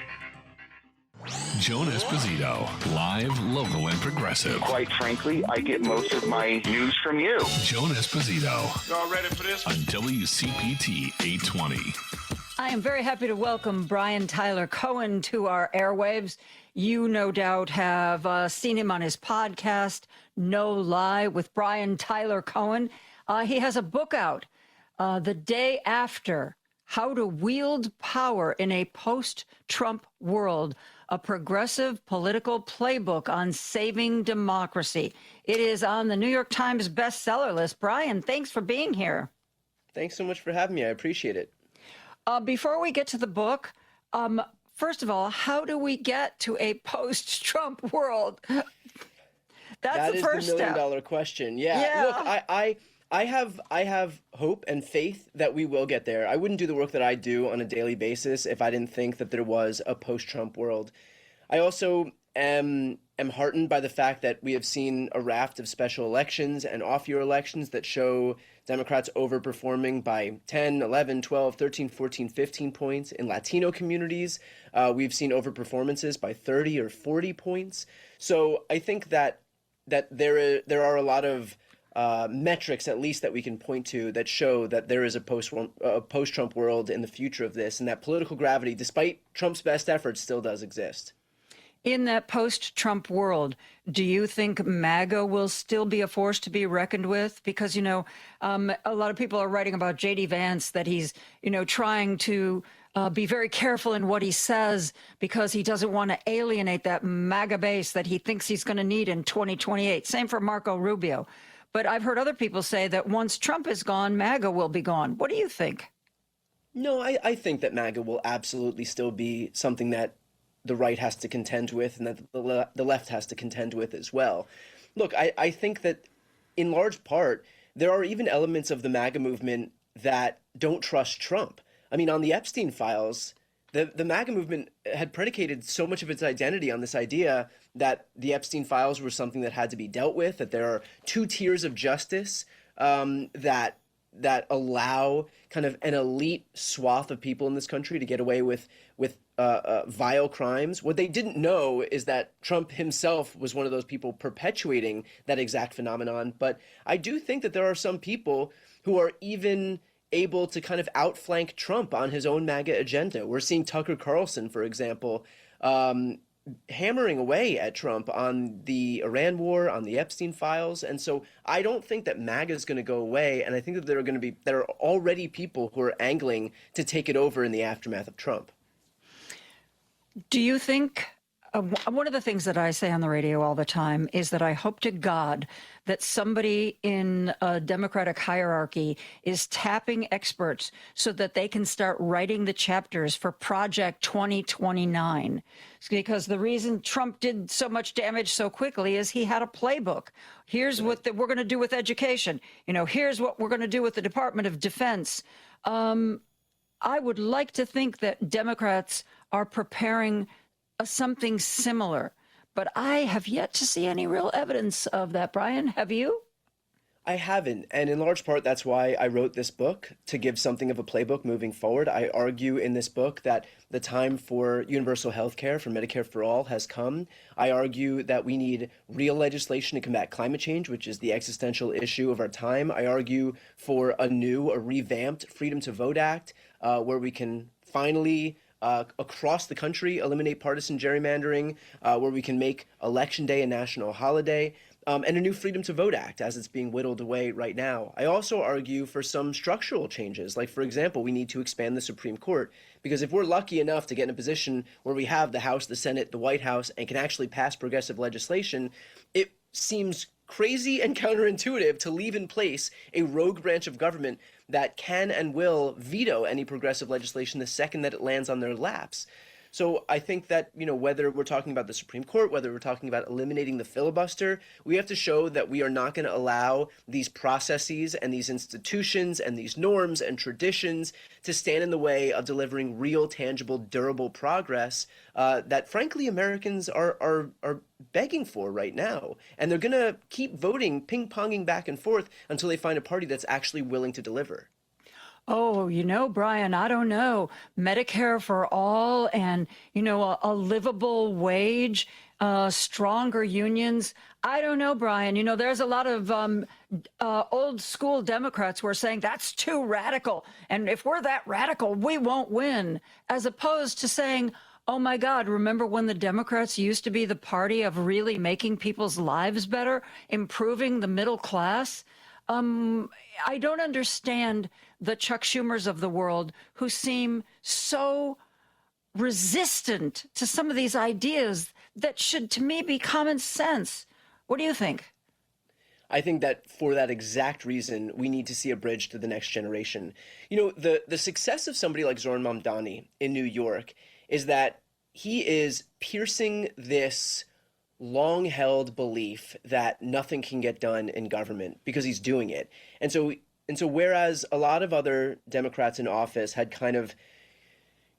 Joan Esposito, live, local, and progressive. Quite frankly, I get most of my news from you. Joan Esposito. Y'all ready for this? On WCPT 820. I am very happy to welcome Brian Tyler Cohen to our airwaves. You no doubt have seen him on his podcast, No Lie, with Brian Tyler Cohen. He has a book out, The Day After: How to Wield Power in a Post-Trump World, a progressive political playbook on saving democracy. It is on the New York Times bestseller list. Brian, thanks for being here. Thanks so much for having me. I appreciate it. Before we get to the book, first of all, how do we get to a post-Trump world? That the is first the $1 million step. question. Yeah. Look, I have hope and faith that we will get there. I wouldn't do the work that I do on a daily basis if I didn't think that there was a post-Trump world. I also am heartened by the fact that we have seen a raft of special elections and off-year elections that show Democrats overperforming by 10, 11, 12, 13, 14, 15 points. In Latino communities, we've seen overperformances by 30 or 40 points. So I think that there are a lot of metrics, at least, that we can point to that show that there is a post-Trump world in the future of this, and that political gravity, despite Trump's best efforts, still does exist. In that post-Trump world, do you think MAGA will still be a force to be reckoned with? Because, you know, a lot of people are writing about J.D. Vance, that he's, you know, trying to be very careful in what he says because he doesn't want to alienate that MAGA base that he thinks he's going to need in 2028. Same for Marco Rubio. But I've heard other people say that once Trump is gone, MAGA will be gone. What do you think? No, I think that MAGA will absolutely still be something that the right has to contend with and that the left has to contend with as well. Look, I think that in large part, there are even elements of the MAGA movement that don't trust Trump. I mean, on the Epstein files, The MAGA movement had predicated so much of its identity on this idea that the Epstein files were something that had to be dealt with, that there are two tiers of justice that allow kind of an elite swath of people in this country to get away with vile crimes. What they didn't know is that Trump himself was one of those people perpetuating that exact phenomenon. But I do think that there are some people who are even able to kind of outflank Trump on his own MAGA agenda. We're seeing Tucker Carlson, for example, hammering away at Trump on the Iran war, on the Epstein files. And so I don't think that MAGA is going to go away. And I think that there are already people who are angling to take it over in the aftermath of Trump. Do you think, one of the things that I say on the radio all the time is that I hope to God that somebody in a Democratic hierarchy is tapping experts so that they can start writing the chapters for Project 2029. Because the reason Trump did so much damage so quickly is he had a playbook. Here's what we're going to do with education. Here's what we're going to do with the Department of Defense. I would like to think that Democrats are preparing something similar, but I have yet to see any real evidence of that. Brian, have you? I haven't, and in large part, that's why I wrote this book, to give something of a playbook moving forward. I argue in this book that the time for universal health care, for Medicare for all, has come. I argue that we need real legislation to combat climate change, which is the existential issue of our time. I argue for a revamped Freedom to Vote Act, where we can finally across the country eliminate partisan gerrymandering, where we can make Election Day a national holiday, and a new Freedom to Vote Act as it's being whittled away right now. I also argue for some structural changes. Like, for example, we need to expand the Supreme Court, because if we're lucky enough to get in a position where we have the House, the Senate, the White House, and can actually pass progressive legislation, it seems crazy and counterintuitive to leave in place a rogue branch of government that can and will veto any progressive legislation the second that it lands on their laps. So I think that, whether we're talking about the Supreme Court, whether we're talking about eliminating the filibuster, we have to show that we are not going to allow these processes and these institutions and these norms and traditions to stand in the way of delivering real, tangible, durable progress that, frankly, Americans are begging for right now. And they're going to keep voting, ping-ponging back and forth until they find a party that's actually willing to deliver. Oh, Brian, I don't know. Medicare for all and, a livable wage, stronger unions. I don't know, Brian. There's a lot of old school Democrats who are saying that's too radical. And if we're that radical, we won't win. As opposed to saying, oh, my God, remember when the Democrats used to be the party of really making people's lives better, improving the middle class? I don't understand the Chuck Schumers of the world who seem so resistant to some of these ideas that should, to me, be common sense. What do you think? I think that for that exact reason, we need to see a bridge to the next generation. The success of somebody like Zohran Mamdani in New York is that he is piercing this long-held belief that nothing can get done in government because he's doing it. And so whereas a lot of other Democrats in office had kind of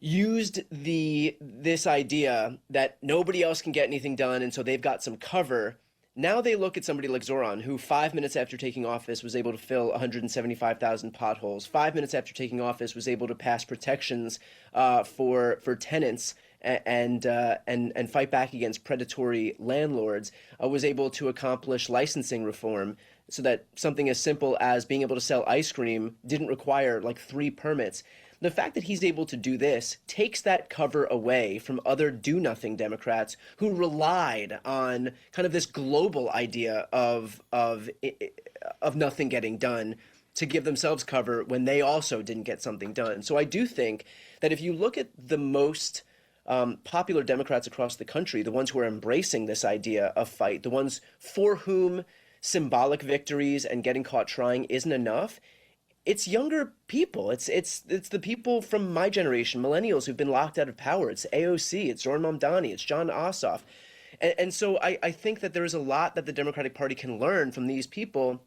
used this idea that nobody else can get anything done, and so they've got some cover, now they look at somebody like Zohran, who 5 minutes after taking office was able to fill 175,000 potholes, 5 minutes after taking office was able to pass protections for tenants and fight back against predatory landlords, was able to accomplish licensing reform so that something as simple as being able to sell ice cream didn't require 3 permits. The fact that he's able to do this takes that cover away from other do-nothing Democrats who relied on kind of this global idea of nothing getting done to give themselves cover when they also didn't get something done. So I do think that if you look at the most popular Democrats across the country, the ones who are embracing this idea of fight, the ones for whom symbolic victories and getting caught trying isn't enough, it's younger people. It's the people from my generation, millennials, who've been locked out of power. It's AOC, it's Zohran Mamdani, it's John Ossoff. And so I think that there is a lot that the Democratic Party can learn from these people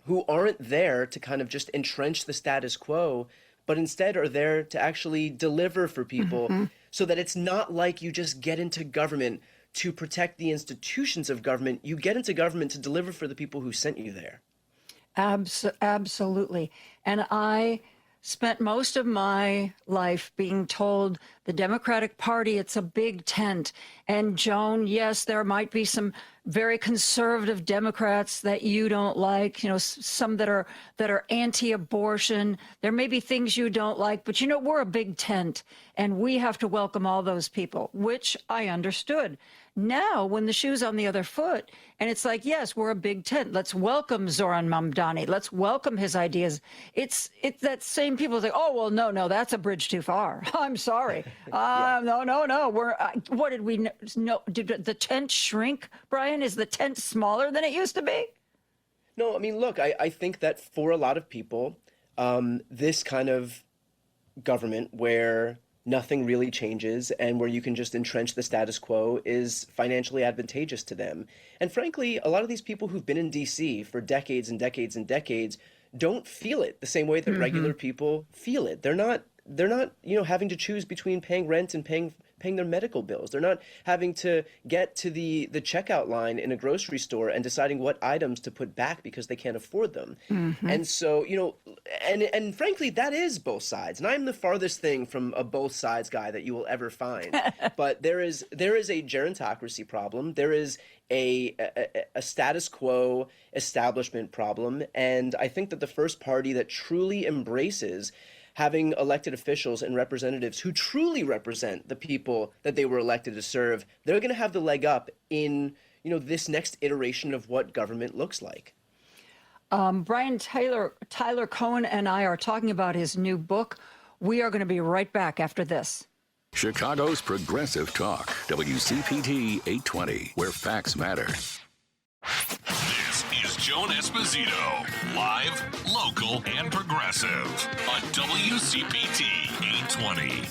who aren't there to kind of just entrench the status quo, but instead are there to actually deliver for people so that it's not like you just get into government to protect the institutions of government. You get into government to deliver for the people who sent you there. Absolutely. And I spent most of my life being told the Democratic Party, it's a big tent. And Joan, yes, there might be some very conservative Democrats that you don't like, some that are anti-abortion. There may be things you don't like, but we're a big tent and we have to welcome all those people, which I understood. Now, when the shoe's on the other foot, and it's like, yes, we're a big tent. Let's welcome Zoran Mamdani. Let's welcome his ideas. It's that same people say, oh, well, no, that's a bridge too far. I'm sorry. No. What did we know? Did the tent shrink, Brian? Is the tent smaller than it used to be? No, I mean, look, I think that for a lot of people, this kind of government where nothing really changes and where you can just entrench the status quo is financially advantageous to them. And frankly, a lot of these people who've been in D.C. for decades and decades and decades don't feel it the same way that regular people feel it. They're not having to choose between paying rent and paying their medical bills. They're not having to get to the checkout line in a grocery store and deciding what items to put back because they can't afford them. And so, and frankly, that is both sides. And I'm the farthest thing from a both sides guy that you will ever find. But there is a gerontocracy problem. There is a status quo establishment problem. And I think that the first party that truly embraces having elected officials and representatives who truly represent the people that they were elected to serve, they're going to have the leg up in, this next iteration of what government looks like. Brian Tyler Cohen and I are talking about his new book. We are going to be right back after this. Chicago's Progressive Talk, WCPT 820, where facts matter. This is Joan Esposito, live, local, and progressive on WCPT 820.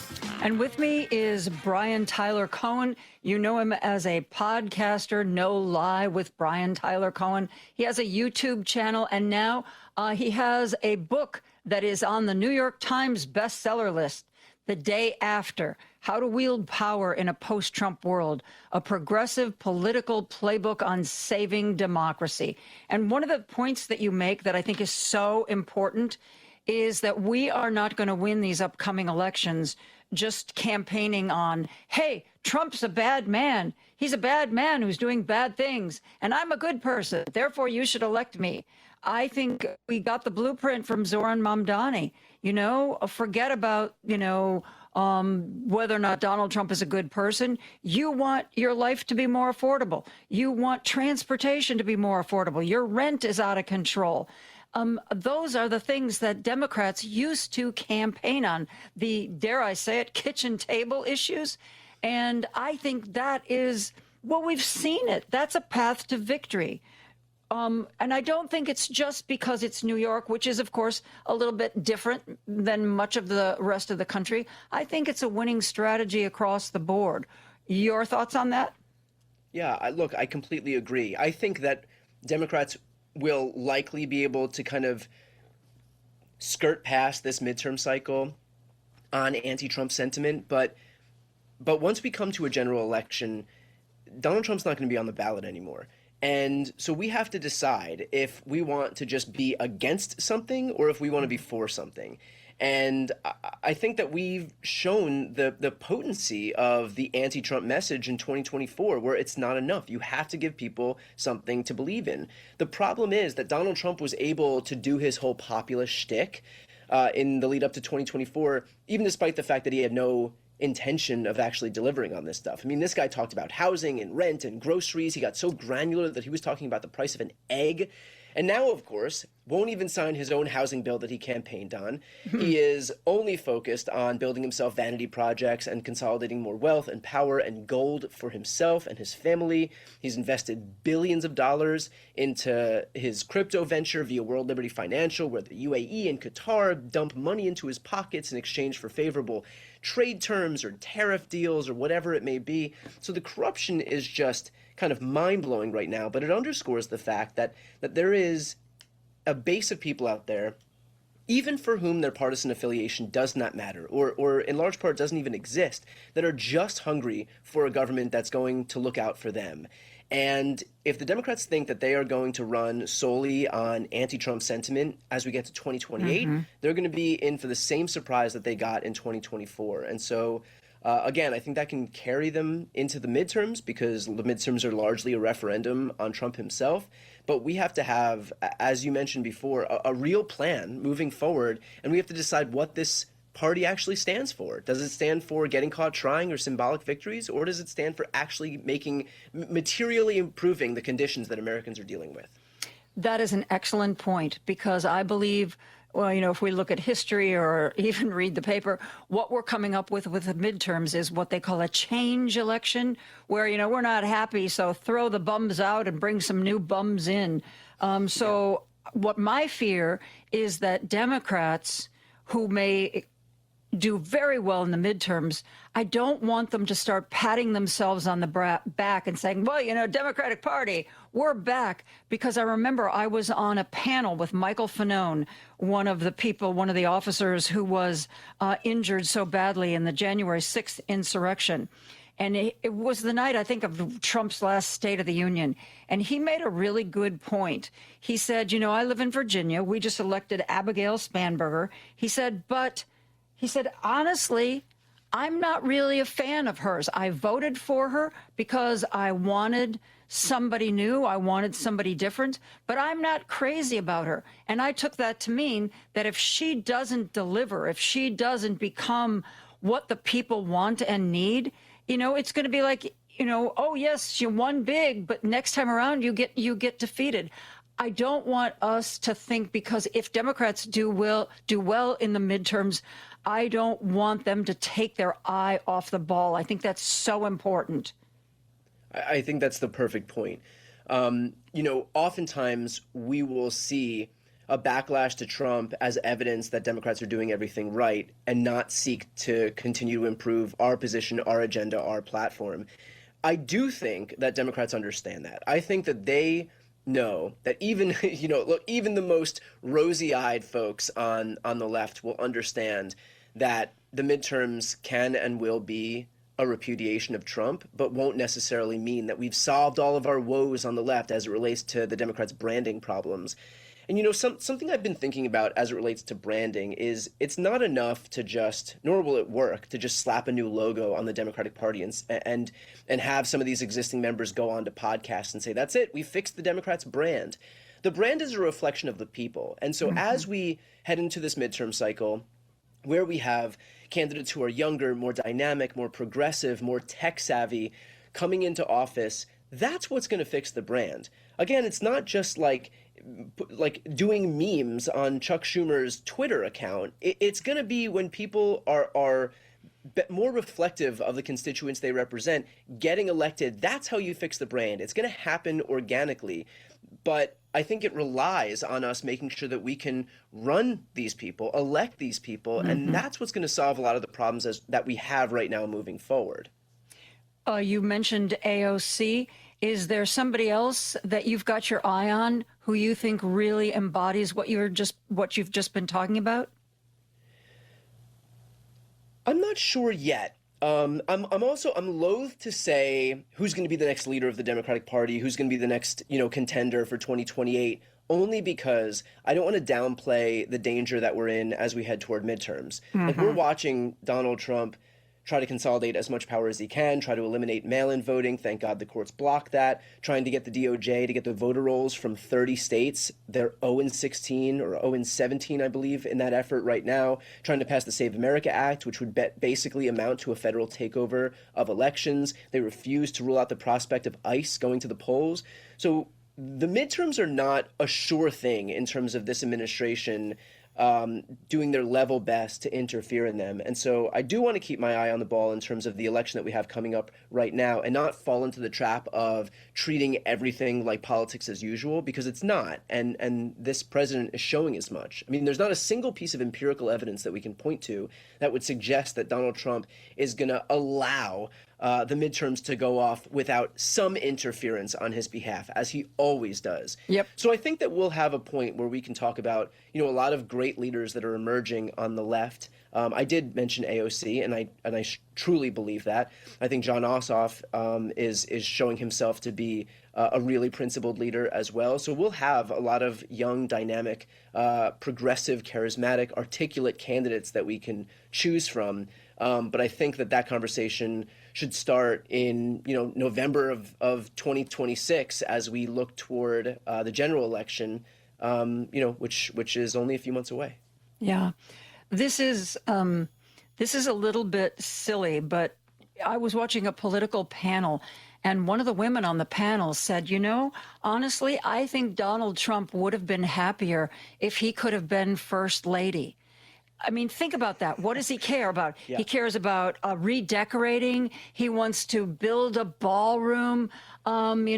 And with me is Brian Tyler Cohen. You know him as a podcaster, No Lie with Brian Tyler Cohen. He has a YouTube channel, and now he has a book that is on the New York Times bestseller list, The Day After: How to Wield Power in a Post-Trump World, a progressive political playbook on saving democracy. And one of the points that you make that I think is so important is that we are not going to win these upcoming elections just campaigning on, hey, Trump's a bad man. He's a bad man who's doing bad things, and I'm a good person. Therefore, you should elect me. I think we got the blueprint from Zoran Mamdani. Forget about, whether or not Donald Trump is a good person. You want your life to be more affordable. You want transportation to be more affordable. Your rent is out of control. Those are the things that Democrats used to campaign on, the, dare I say it, kitchen table issues. And I think that is, well, we've seen it. That's a path to victory. And I don't think it's just because it's New York, which is, of course, a little bit different than much of the rest of the country. I think it's a winning strategy across the board. Your thoughts on that? Yeah, look, I completely agree. I think that Democrats will likely be able to kind of skirt past this midterm cycle on anti-Trump sentiment. But once we come to a general election, Donald Trump's not going to be on the ballot anymore. And so we have to decide if we want to just be against something or if we want to be for something. And I think that we've shown the potency of the anti-Trump message in 2024, where it's not enough. You have to give people something to believe in. The problem is that Donald Trump was able to do his whole populist shtick in the lead up to 2024, even despite the fact that he had no intention of actually delivering on this stuff. I mean, this guy talked about housing and rent and groceries. He got so granular that he was talking about the price of an egg. And now, of course, won't even sign his own housing bill that he campaigned on. He is only focused on building himself vanity projects and consolidating more wealth and power and gold for himself and his family. He's invested billions of dollars into his crypto venture via World Liberty Financial, where the UAE and Qatar dump money into his pockets in exchange for favorable trade terms or tariff deals or whatever it may be. So the corruption is just kind of mind-blowing right now, but it underscores the fact that there is a base of people out there even for whom their partisan affiliation does not matter, or in large part doesn't even exist, that are just hungry for a government that's going to look out for them. And if the Democrats think that they are going to run solely on anti-Trump sentiment as we get to 2028, they're going to be in for the same surprise that they got in 2024. And so, again, I think that can carry them into the midterms because the midterms are largely a referendum on Trump himself. But we have to have, as you mentioned before, a real plan moving forward, and we have to decide what this party actually stands for. Does it stand for getting caught trying or symbolic victories, or does it stand for actually materially improving the conditions that Americans are dealing with? That is an excellent point, because I believe, well, if we look at history or even read the paper, what we're coming up with the midterms is what they call a change election, where, we're not happy, so throw the bums out and bring some new bums in. What my fear is that Democrats who may do very well in the midterms, I don't want them to start patting themselves on the back and saying, well, Democratic Party, we're back. Because I remember I was on a panel with Michael Fanone, one of the officers who was injured so badly in the January 6th insurrection. And it was the night, I think, of Trump's last State of the Union. And he made a really good point. He said, I live in Virginia. We just elected Abigail Spanberger. He said, honestly, I'm not really a fan of hers. I voted for her because I wanted somebody new. I wanted somebody different, but I'm not crazy about her. And I took that to mean that if she doesn't deliver, if she doesn't become what the people want and need, it's going to be like, oh, yes, you won big, but next time around you get defeated. I don't want us to think, because if Democrats do well in the midterms, I don't want them to take their eye off the ball. I think that's so important. I think that's the perfect point. Oftentimes we will see a backlash to Trump as evidence that Democrats are doing everything right and not seek to continue to improve our position, our agenda, our platform. I do think that Democrats understand that. I think that they know that even the most rosy-eyed folks on the left will understand that the midterms can and will be a repudiation of Trump, but won't necessarily mean that we've solved all of our woes on the left as it relates to the Democrats' branding problems. And something I've been thinking about as it relates to branding is it's not enough to nor will it work, to just slap a new logo on the Democratic Party and have some of these existing members go on to podcasts and say, that's it, we fixed the Democrats' brand. The brand is a reflection of the people. And so as we head into this midterm cycle, where we have candidates who are younger, more dynamic, more progressive, more tech-savvy coming into office, that's what's going to fix the brand. Again, it's not just like doing memes on Chuck Schumer's Twitter account. It's going to be when people are more reflective of the constituents they represent, getting elected. That's how you fix the brand. It's going to happen organically. But I think it relies on us making sure that we can run these people, elect these people, and that's what's going to solve a lot of the problems that we have right now moving forward. You mentioned AOC. Is there somebody else that you've got your eye on who you think really embodies what you've just been talking about? I'm not sure yet. I'm loath to say who's going to be the next leader of the Democratic Party, who's going to be the next, contender for 2028, only because I don't want to downplay the danger that we're in as we head toward midterms. Like, we're watching Donald Trump try to consolidate as much power as he can, try to eliminate mail-in voting. Thank God the courts blocked that. Trying to get the DOJ to get the voter rolls from 30 states. They're 0-16 or 0-17, I believe, in that effort right now. Trying to pass the Save America Act, which would basically amount to a federal takeover of elections. They refuse to rule out the prospect of ICE going to the polls. So the midterms are not a sure thing in terms of this administration doing their level best to interfere in them. And so I do want to keep my eye on the ball in terms of the election that we have coming up right now and not fall into the trap of treating everything like politics as usual, because it's not. And this president is showing as much. I mean, there's not a single piece of empirical evidence that we can point to that would suggest that Donald Trump is going to allow the midterms to go off without some interference on his behalf, as he always does. Yep. So I think that we'll have a point where we can talk about, a lot of great great leaders that are emerging on the left. I did mention AOC, and I truly believe that. I think John Ossoff is showing himself to be a really principled leader as well. So we'll have a lot of young, dynamic, progressive, charismatic, articulate candidates that we can choose from. But I think that conversation should start in November of 2026 as we look toward the general election, which is only a few months away. Yeah. This is a little bit silly, but I was watching a political panel, and one of the women on the panel said, honestly, I think Donald Trump would have been happier if he could have been first lady. I mean, think about that. What does he care about? Yeah. He cares about redecorating. He wants to build a ballroom. Maggie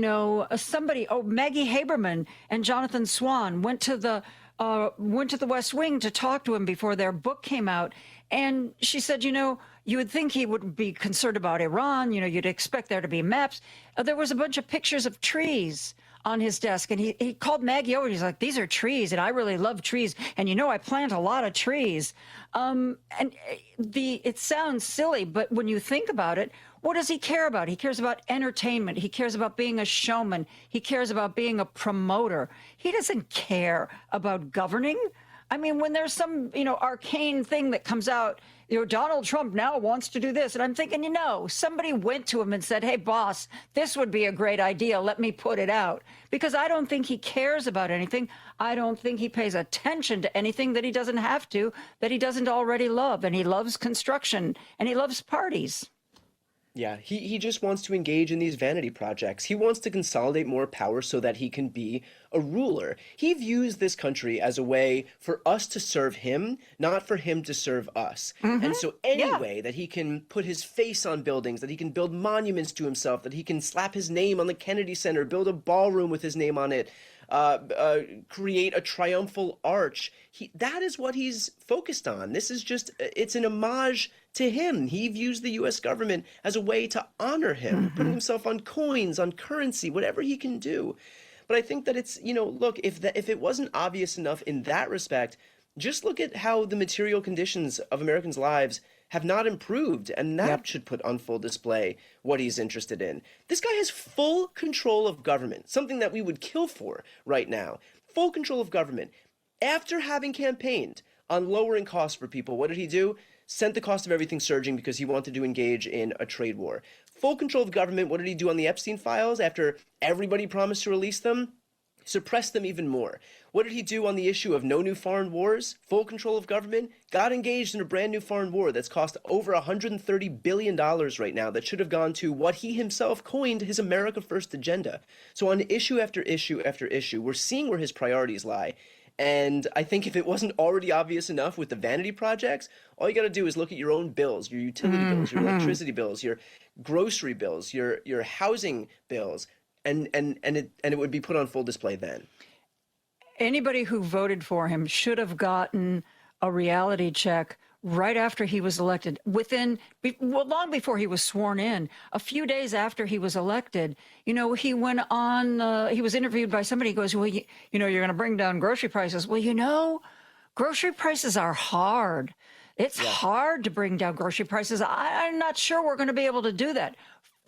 Haberman and Jonathan Swan went to the West Wing to talk to him before their book came out. And she said, you would think he would be concerned about Iran. You'd expect there to be maps. There was a bunch of pictures of trees on his desk. And he called Maggie over. He's like, these are trees. And I really love trees. And, I plant a lot of trees. It sounds silly, but when you think about it, what does he care about? He cares about entertainment. He cares about being a showman. He cares about being a promoter. He doesn't care about governing. I mean, when there's some, arcane thing that comes out, Donald Trump now wants to do this. And I'm thinking, somebody went to him and said, hey, boss, this would be a great idea. Let me put it out. Because I don't think he cares about anything. I don't think he pays attention to anything that he doesn't have to, that he doesn't already love. And he loves construction and he loves parties. Yeah, he just wants to engage in these vanity projects. He wants to consolidate more power so that he can be a ruler. He views this country as a way for us to serve him, not for him to serve us. Mm-hmm. And so any way that he can put his face on buildings, that he can build monuments to himself, that he can slap his name on the Kennedy Center, build a ballroom with his name on it, create a triumphal arch. That is what he's focused on. This is it's an homage to him. He views the U.S. government as a way to honor him, putting himself on coins, on currency, whatever he can do. But I think that it's, look, if it wasn't obvious enough in that respect, just look at how the material conditions of Americans' lives have not improved, and that should put on full display what he's interested in. This guy has full control of government, something that we would kill for right now. Full control of government. After having campaigned on lowering costs for people, what did he do? Sent the cost of everything surging because he wanted to engage in a trade war. Full control of government. What did he do on the Epstein files after everybody promised to release them? Suppressed them even more. What did he do on the issue of no new foreign wars? Full control of government. Got engaged in a brand new foreign war that's cost over $130 billion right now that should have gone to what he himself coined his America First agenda. So on issue after issue after issue, we're seeing where his priorities lie. And I think if it wasn't already obvious enough with the vanity projects, all you got to do is look at your own bills, your utility bills, your electricity bills, your grocery bills, your housing bills, and it would be put on full display then. Anybody who voted for him should have gotten a reality check right after he was elected, long before he was sworn in. A few days after he was elected, he went on, he was interviewed by somebody who goes, well, you're going to bring down grocery prices. Well, grocery prices are hard. It's hard to bring down grocery prices. I'm not sure we're going to be able to do that.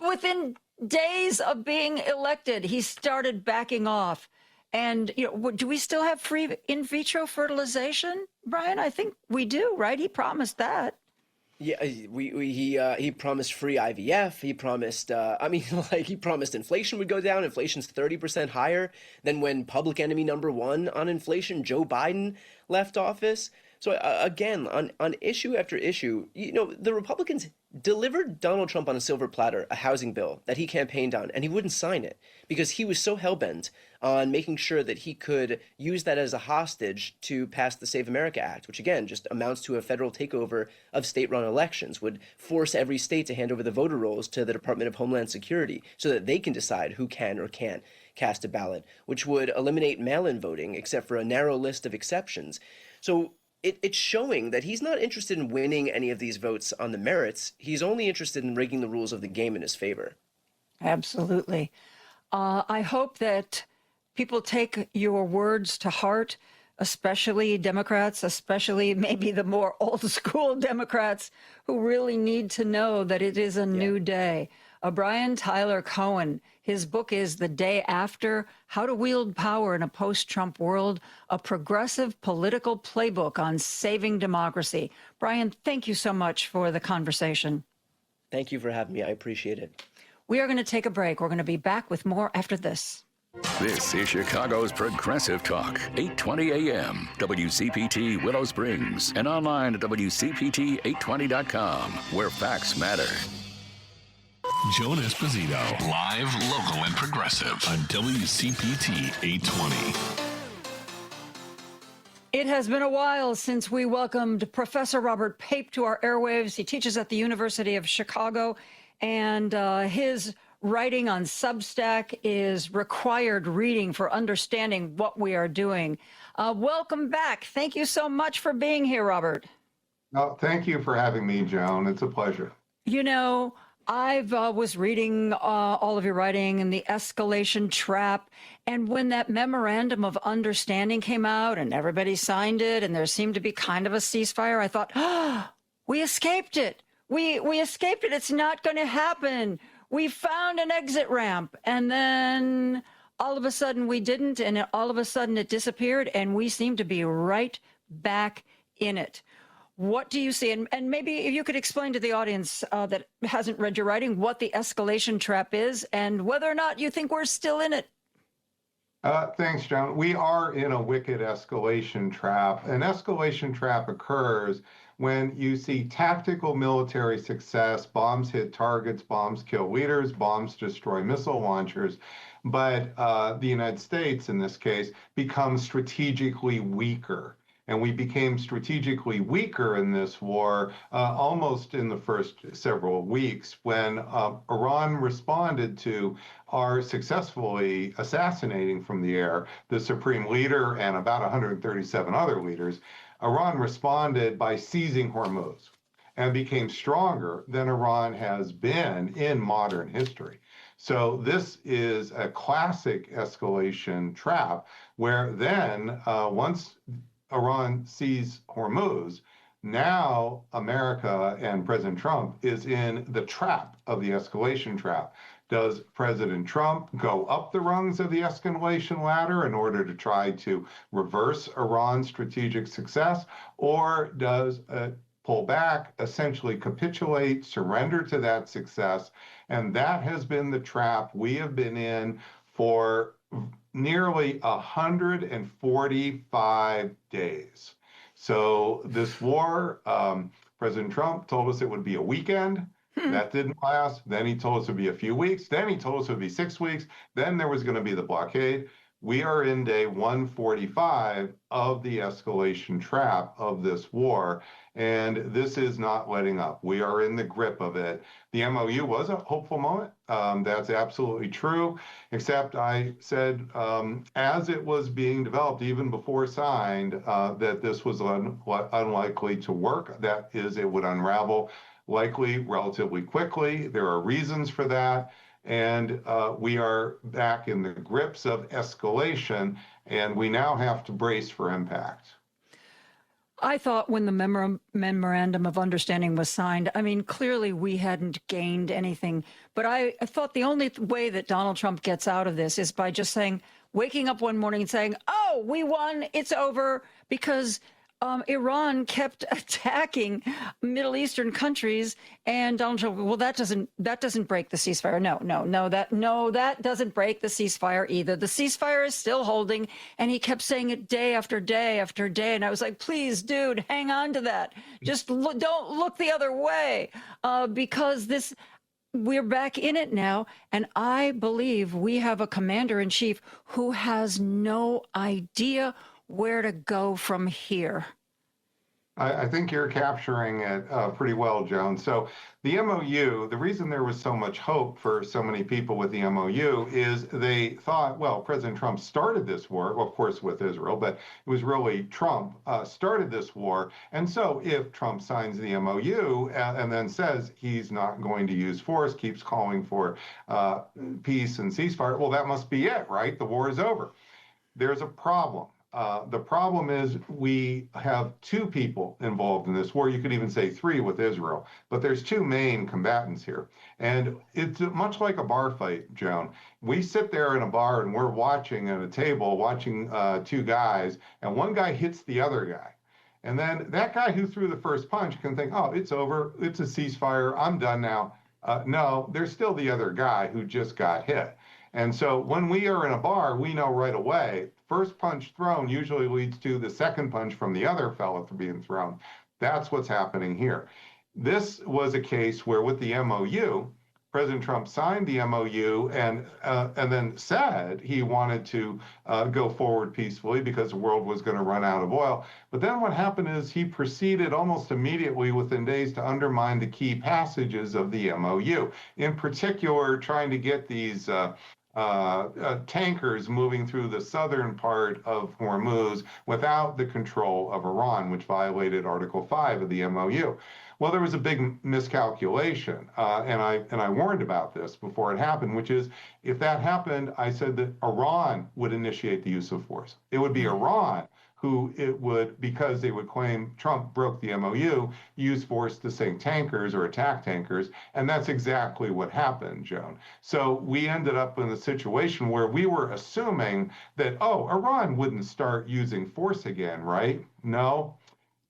Within days of being elected, he started backing off. And, do we still have free in vitro fertilization, Brian? I think we do, right? He promised that. Yeah, he promised free IVF. He promised, he promised inflation would go down. Inflation's 30% higher than when public enemy number one on inflation, Joe Biden, left office. So again, on issue after issue, the Republicans delivered Donald Trump on a silver platter a housing bill that he campaigned on, and he wouldn't sign it because he was so hell-bent on making sure that he could use that as a hostage to pass the Save America Act, which again just amounts to a federal takeover of state-run elections, would force every state to hand over the voter rolls to the Department of Homeland Security so that they can decide who can or can't cast a ballot, which would eliminate mail-in voting except for a narrow list of exceptions. So it's showing that he's not interested in winning any of these votes on the merits. He's only interested in rigging the rules of the game in his favor. Absolutely. I hope that people take your words to heart. especially Democrats, especially maybe the more old school Democrats who really need to know that it is a new day. Brian Tyler Cohen, his book is The Day After, How to Wield Power in a Post-Trump World, a progressive political playbook on saving democracy. Brian, thank you so much for the conversation. Thank you for having me. I appreciate it. We are going to take a break. We're going to be back with more after this. This is Chicago's Progressive Talk, 820 AM, WCPT Willow Springs, and online at WCPT820.com, where facts matter. Joan Esposito, live, local, and progressive on WCPT 820. It has been a while since we welcomed Professor Robert Pape to our airwaves. He teaches at the University of Chicago, and his writing on Substack is required reading for understanding what we are doing. Welcome back. Thank you so much for being here, Robert. No, thank you for having me, Joan. It's a pleasure. You know, I was reading all of your writing and the escalation trap. And when that memorandum of understanding came out and everybody signed it and there seemed to be kind of a ceasefire, I thought, oh, we escaped it. We escaped it. It's not going to happen. We found an exit ramp. And then all of a sudden we didn't. And all of a sudden it disappeared. And we seem to be right back in it. What do you see? And maybe if you could explain to the audience that hasn't read your writing what the escalation trap is and whether or not you think we're still in it. Thanks, Joan. We are in a wicked escalation trap. An escalation trap occurs when you see tactical military success, bombs hit targets, bombs kill leaders, bombs destroy missile launchers. But the United States, in this case, becomes strategically weaker. And we became strategically weaker in this war almost in the first several weeks when Iran responded to our successfully assassinating from the air the supreme leader and about 137 other leaders. Iran responded by seizing Hormuz and became stronger than Iran has been in modern history. So this is a classic escalation trap where then once Iran sees Hormuz, now America and President Trump is in the trap of the escalation trap. Does President Trump go up the rungs of the escalation ladder in order to try to reverse Iran's strategic success, or does pull back, essentially capitulate, surrender to that success? And that has been the trap we have been in for nearly 145 days. So this war, President Trump told us it would be a weekend. That didn't last. Then he told us it would be a few weeks. Then he told us it would be 6 weeks. Then there was going to be the blockade. We are in day 145 of the escalation trap of this war, and this is not letting up. We are in the grip of it. The MOU was a hopeful moment. That's absolutely true, except I said as it was being developed, even before signed, that this was unlikely to work. That is, it would unravel likely relatively quickly. There are reasons for that. And we are back in the grips of escalation, and we now have to brace for impact. I thought when the memorandum of understanding was signed, I mean, clearly we hadn't gained anything. But I thought the only way that Donald Trump gets out of this is by just waking up one morning and saying, oh, we won, it's over, because Iran kept attacking Middle Eastern countries, and Donald Trump, well, that doesn't break the ceasefire. No, that doesn't break the ceasefire either. The ceasefire is still holding, and he kept saying it day after day after day. And I was like, please, dude, hang on to that. Just don't look the other way, because we're back in it now, and I believe we have a commander-in-chief who has no idea where to go from here. I think you're capturing it pretty well, Joan. So the MOU, the reason there was so much hope for so many people with the MOU is they thought, well, President Trump started this war, well, of course, with Israel, but it was really Trump started this war. And so if Trump signs the MOU and then says he's not going to use force, keeps calling for peace and ceasefire, well, that must be it, right? The war is over. There's a problem. The problem is we have two people involved in this war. You could even say three with Israel, but there's two main combatants here. And it's much like a bar fight, Joan. We sit there in a bar and we're watching at a table, watching two guys, and one guy hits the other guy. And then that guy who threw the first punch can think, oh, it's over. It's a ceasefire. I'm done now. No, there's still the other guy who just got hit. And so when we are in a bar, we know right away, first punch thrown usually leads to the second punch from the other fellow being thrown. That's what's happening here. This was a case where with the MOU, President Trump signed the MOU and then said he wanted to go forward peacefully because the world was going to run out of oil. But then what happened is he proceeded almost immediately within days to undermine the key passages of the MOU, in particular trying to get these tankers moving through the southern part of Hormuz without the control of Iran, which violated Article 5 of the MOU. Well, there was a big miscalculation, and I warned about this before it happened, which is if that happened, I said that Iran would initiate the use of force. It would be Iran who it would, because they would claim Trump broke the MOU, use force to sink tankers or attack tankers, and that's exactly what happened, Joan. So we ended up in a situation where we were assuming that, oh, Iran wouldn't start using force again, right? No.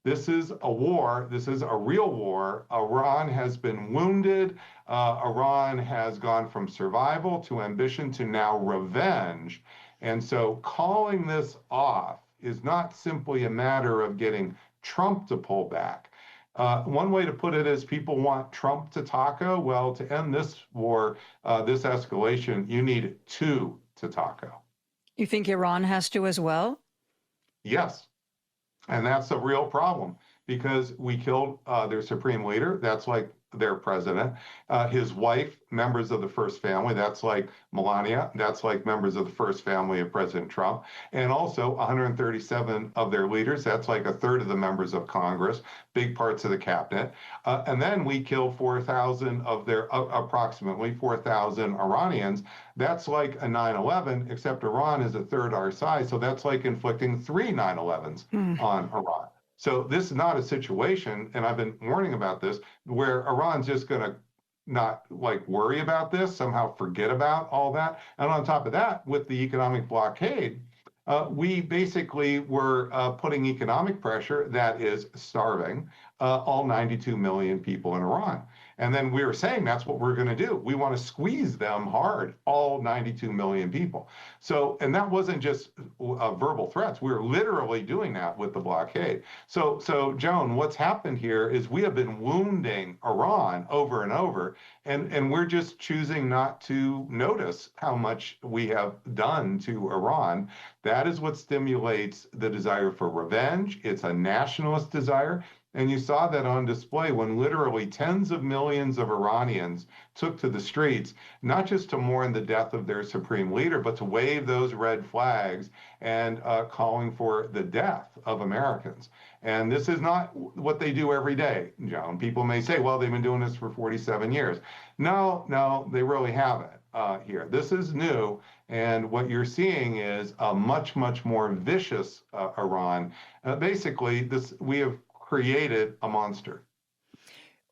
This is a war. This is a real war. Iran has been wounded. Iran has gone from survival to ambition to now revenge. And so calling this off is not simply a matter of getting Trump to pull back. One way to put it is people want Trump to taco. Well, to end this war, this escalation, you need two to taco. You think Iran has to as well? Yes. And that's a real problem because we killed their supreme leader. That's like their president. His wife, members of the first family. That's like Melania. That's like members of the first family of President Trump. And also 137 of their leaders. That's like a third of the members of Congress, big parts of the cabinet. And then we killed 4,000 of their, approximately 4,000 Iranians. That's like a 9/11, except Iran is a third our size. So that's like inflicting 3 9/11s on Iran. So this is not a situation, and I've been warning about this, where Iran's just going to not like worry about this, somehow forget about all that. And on top of that, with the economic blockade, we basically were putting economic pressure that is starving all 92 million people in Iran. And then we were saying that's what we're going to do. We want to squeeze them hard, all 92 million people. So, and that wasn't just verbal threats. We were literally doing that with the blockade. So Joan, what's happened here is we have been wounding Iran over and over, and we're just choosing not to notice how much we have done to Iran. That is what stimulates the desire for revenge. It's a nationalist desire. And you saw that on display when literally tens of millions of Iranians took to the streets, not just to mourn the death of their supreme leader, but to wave those red flags and calling for the death of Americans. And this is not what they do every day, Joan. People may say, well, they've been doing this for 47 years. No, they really haven't here. This is new. And what you're seeing is a much, much more vicious Iran. Basically, we have created a monster.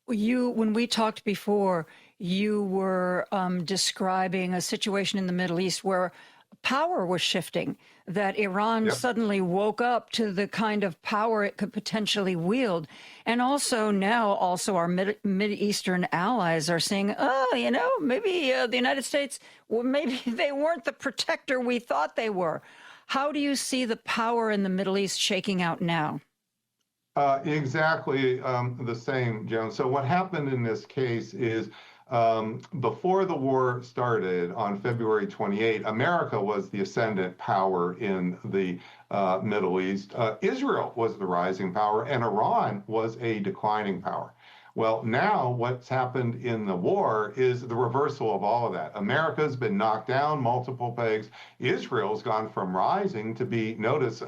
When we talked before, you were describing a situation in the Middle East where power was shifting, that Iran suddenly woke up to the kind of power it could potentially wield. And also now our Mid-Eastern allies are saying, maybe the United States, maybe they weren't the protector we thought they were. How do you see the power in the Middle East shaking out now? Exactly the same, Joan. So what happened in this case is before the war started on February 28, America was the ascendant power in the Middle East. Israel was the rising power, and Iran was a declining power. Well, now what's happened in the war is the reversal of all of that. America's been knocked down multiple pegs. Israel's gone from rising to be, notice,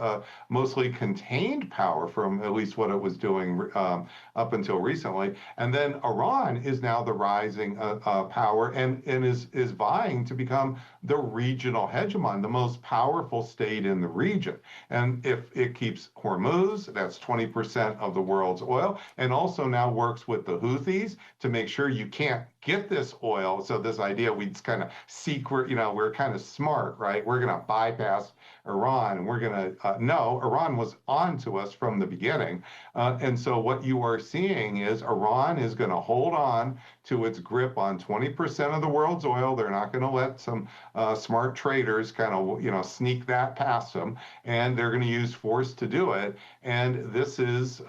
mostly contained power from at least what it was doing up until recently. And then Iran is now the rising power and is vying to become the regional hegemon, the most powerful state in the region. And if it keeps Hormuz, that's 20% of the world's oil, and also now works with the Houthis to make sure you can't get this oil. So this idea we just kind of secret, we're kind of smart, right? We're going to bypass Iran, and we're going to, no, Iran was on to us from the beginning. And so what you are seeing is Iran is going to hold on to its grip on 20% of the world's oil. They're not going to let some smart traders kind of, sneak that past them, and they're going to use force to do it. And this is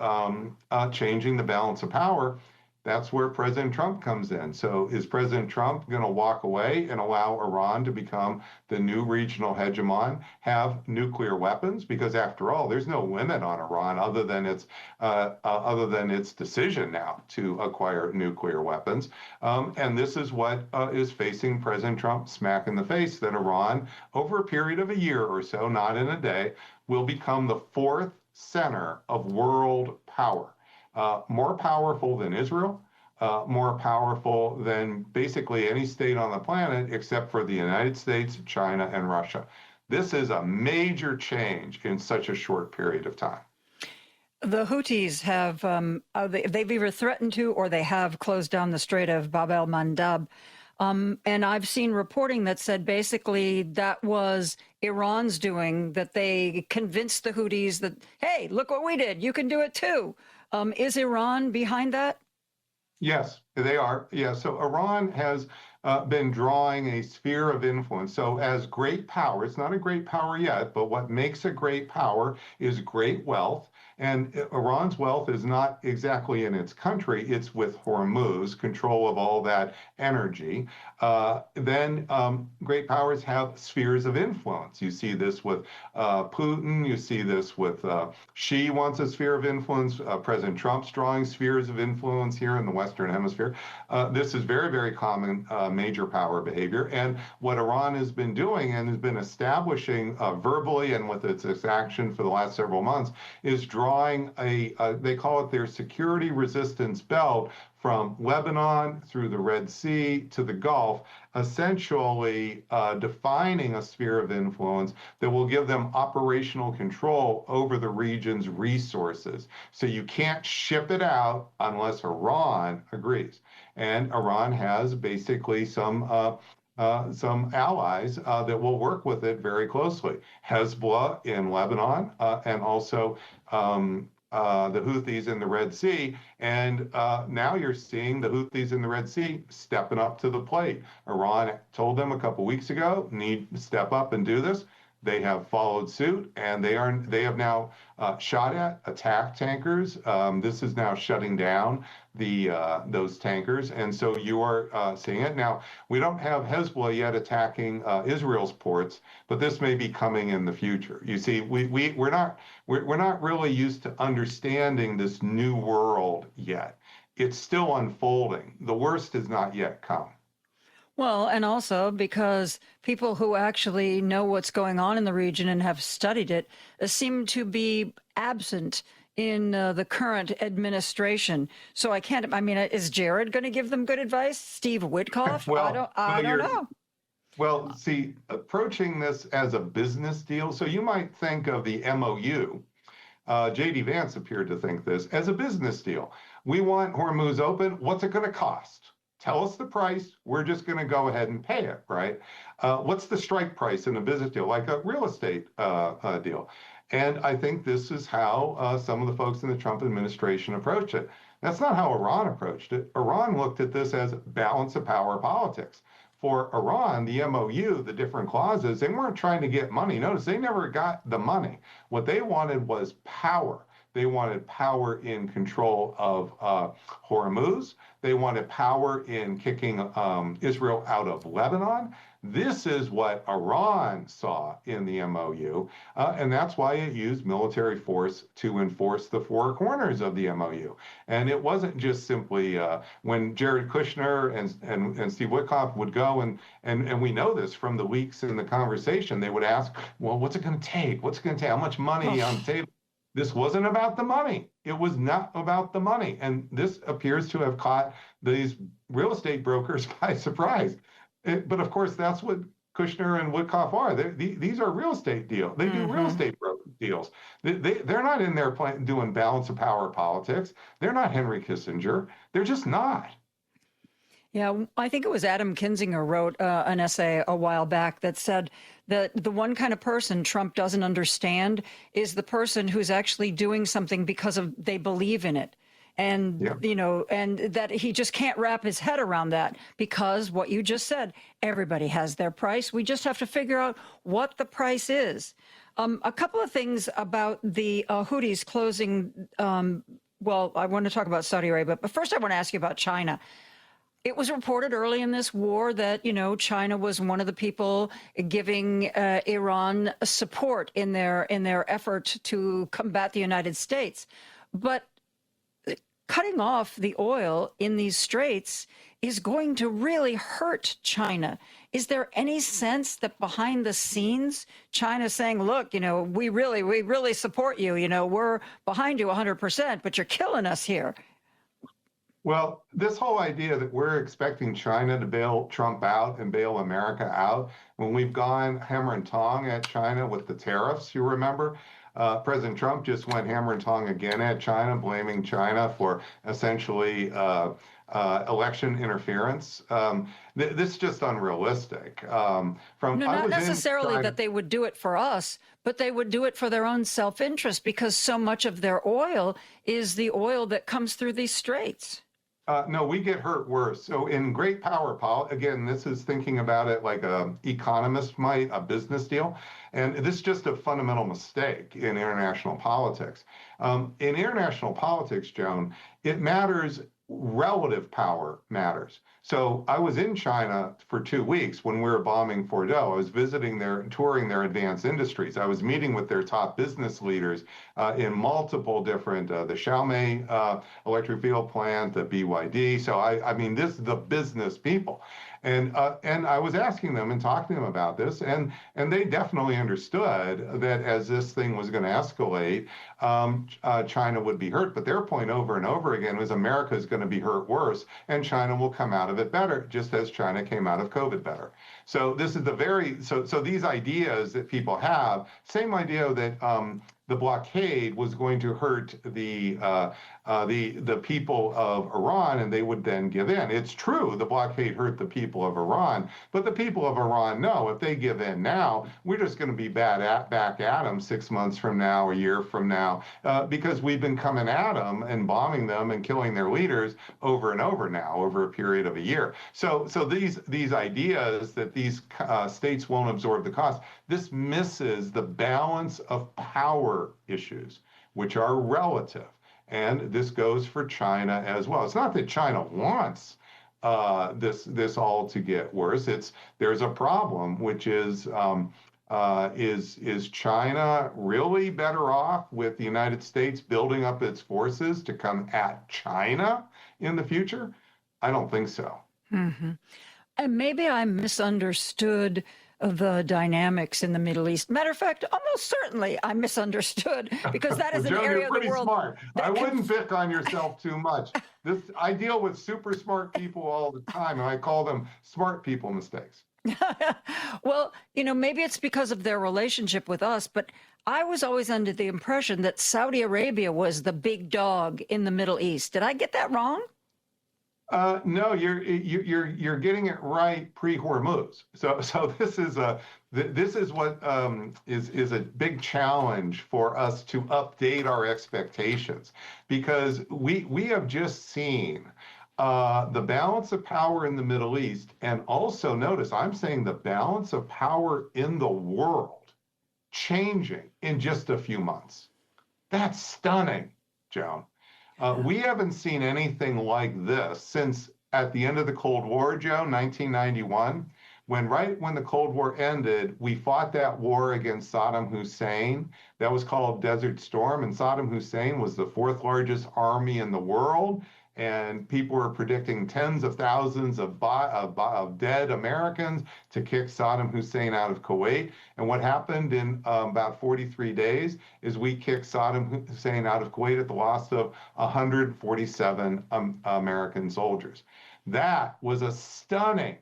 changing the balance of power. That's where President Trump comes in. So is President Trump going to walk away and allow Iran to become the new regional hegemon, have nuclear weapons? Because after all, there's no limit on Iran other than its decision now to acquire nuclear weapons. And this is what is facing President Trump smack in the face, that Iran, over a period of a year or so, not in a day, will become the fourth center of world power. More powerful than Israel, more powerful than basically any state on the planet except for the United States, China, and Russia. This is a major change in such a short period of time. The Houthis have, they've either threatened to or they have closed down the Strait of Bab el-Mandab. And I've seen reporting that said basically that was Iran's doing, that they convinced the Houthis that, hey, look what we did, you can do it too. Is Iran behind that? Yes, they are. Yeah, so Iran has been drawing a sphere of influence. So as great power, it's not a great power yet, but what makes a great power is great wealth. And Iran's wealth is not exactly in its country, it's with Hormuz, control of all that energy. Then great powers have spheres of influence. You see this with Putin, you see this with Xi wants a sphere of influence, President Trump's drawing spheres of influence here in the Western Hemisphere. This is very, very common major power behavior. And what Iran has been doing and has been establishing verbally and with its action for the last several months is drawing they call it their security resistance belt from Lebanon through the Red Sea to the Gulf, essentially defining a sphere of influence that will give them operational control over the region's resources. So you can't ship it out unless Iran agrees. And Iran has basically some allies that will work with it very closely. Hezbollah in Lebanon and also the Houthis in the Red Sea. And now you're seeing the Houthis in the Red Sea stepping up to the plate. Iran told them a couple weeks ago, need to step up and do this. They have followed suit, and they have now shot at, attacked tankers. This is now shutting down those tankers, and so you are seeing it now. We don't have Hezbollah yet attacking Israel's ports, but this may be coming in the future. You see, we're not really used to understanding this new world yet. It's still unfolding. The worst has not yet come. Well, and also because people who actually know what's going on in the region and have studied it seem to be absent in the current administration. So is Jared going to give them good advice? Steve Witkoff? I don't know. Well, see, approaching this as a business deal, so you might think of the MOU. J.D. Vance appeared to think this as a business deal. We want Hormuz open. What's it going to cost? Tell us the price. We're just going to go ahead and pay it, right? What's the strike price in a business deal, like a real estate deal? And I think this is how some of the folks in the Trump administration approached it. That's not how Iran approached it. Iran looked at this as balance of power politics. For Iran, the MOU, the different clauses, they weren't trying to get money. Notice they never got the money. What they wanted was power. They wanted power in control of Hormuz. They wanted power in kicking Israel out of Lebanon. This is what Iran saw in the MOU, and that's why it used military force to enforce the four corners of the MOU. And it wasn't just simply when Jared Kushner and Steve Witkoff would go, and we know this from the leaks in the conversation, they would ask, well, what's it going to take? What's it going to take? How much money on the table? This wasn't about the money. It was not about the money. And this appears to have caught these real estate brokers by surprise. But of course, that's what Kushner and Witkoff are. These are real estate deals. They do real estate deals. They're not in there doing balance of power politics. They're not Henry Kissinger. They're just not. Yeah, I think it was Adam Kinzinger wrote an essay a while back that said that the one kind of person Trump doesn't understand is the person who's actually doing something because they believe in it. And, you know, and that he just can't wrap his head around that because what you just said, everybody has their price. We just have to figure out what the price is. A couple of things about the Houthis closing. Well, I want to talk about Saudi Arabia, but first I want to ask you about China. It was reported early in this war that, you know, China was one of the people giving Iran support in their effort to combat the United States. But cutting off the oil in these straits is going to really hurt China. Is there any sense that behind the scenes, China's saying, look, you know, we really support you, you know, we're behind you 100%, but you're killing us here? Well, this whole idea that we're expecting China to bail Trump out and bail America out, when we've gone hammer and tong at China with the tariffs, you remember? President Trump just went hammer and tong again at China, blaming China for essentially election interference. This is just unrealistic. Not necessarily that they would do it for us, but they would do it for their own self-interest because so much of their oil is the oil that comes through these straits. No, we get hurt worse. So in great power, again, this is thinking about it like an economist might, a business deal. And this is just a fundamental mistake in international politics. In international politics, Joan, it matters, relative power matters. So I was in China for 2 weeks when we were bombing Fordo. I was visiting touring their advanced industries. I was meeting with their top business leaders in multiple different, the Xiaomi electric vehicle plant, the BYD. So I mean, this is the business people. And I was asking them and talking to them about this, and they definitely understood that as this thing was going to escalate, China would be hurt. But their point over and over again was America is going to be hurt worse, and China will come out of it better, just as China came out of COVID better. So this is so these ideas that people have, same idea that the blockade was going to hurt the people of Iran, and they would then give in. It's true, the blockade hurt the people of Iran, but the people of Iran know if they give in now, we're just going to be back at them 6 months from now, a year from now, because we've been coming at them and bombing them and killing their leaders over and over now, over a period of a year. So these ideas that these states won't absorb the cost, this misses the balance of power issues, which are relative. And this goes for China as well. It's not that China wants this all to get worse. There's a problem, which is China really better off with the United States building up its forces to come at China in the future? I don't think so. Mm-hmm. And maybe I misunderstood the dynamics in the Middle East. Matter of fact, almost certainly I misunderstood because that is an Joan, area of the world. Smart. I wouldn't pick on yourself too much. I deal with super smart people all the time, and I call them smart people mistakes. Well, you know, maybe it's because of their relationship with us, but I was always under the impression that Saudi Arabia was the big dog in the Middle East. Did I get that wrong? No, you're getting it right pre-Hormuz. So this is what is a big challenge for us to update our expectations, because we have just seen the balance of power in the Middle East, and also notice I'm saying the balance of power in the world changing in just a few months. That's stunning, Joan. We haven't seen anything like this since at the end of the Cold War, Joe, 1991, right when the Cold War ended, we fought that war against Saddam Hussein. That was called Desert Storm, and Saddam Hussein was the fourth largest army in the world. And people were predicting tens of thousands of dead Americans to kick Saddam Hussein out of Kuwait. And what happened in about 43 days is we kicked Saddam Hussein out of Kuwait at the loss of 147 American soldiers. That was a stunning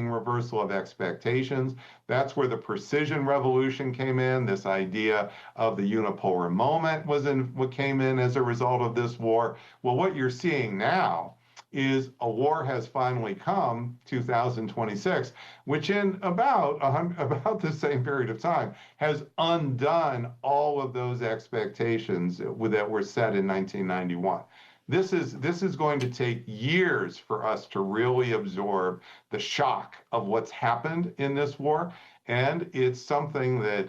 reversal of expectations. That's where the precision revolution came in. This idea of the unipolar moment what came in as a result of this war. Well, what you're seeing now is a war has finally come, 2026, which in about the same period of time has undone all of those expectations that were set in 1991. This is going to take years for us to really absorb the shock of what's happened in this war, and it's something that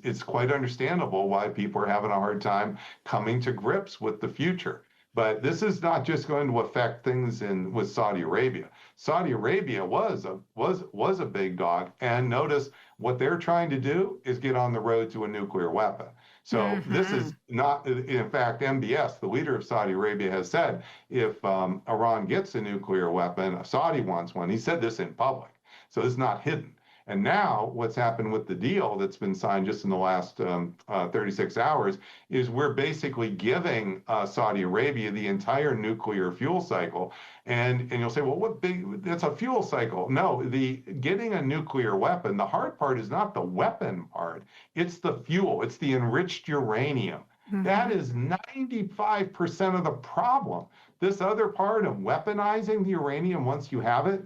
it's quite understandable why people are having a hard time coming to grips with the future. But this is not just going to affect things with Saudi Arabia. Saudi Arabia was a big dog, and notice what they're trying to do is get on the road to a nuclear weapon. So this is not, in fact, MBS, the leader of Saudi Arabia, has said if Iran gets a nuclear weapon, Saudi wants one. He said this in public, so it's not hidden. And now what's happened with the deal that's been signed just in the last 36 hours is we're basically giving Saudi Arabia the entire nuclear fuel cycle. And you'll say, well, that's a fuel cycle. No, getting a nuclear weapon, the hard part is not the weapon part. It's the fuel. It's the enriched uranium. That is 95% of the problem. This other part of weaponizing the uranium once you have it,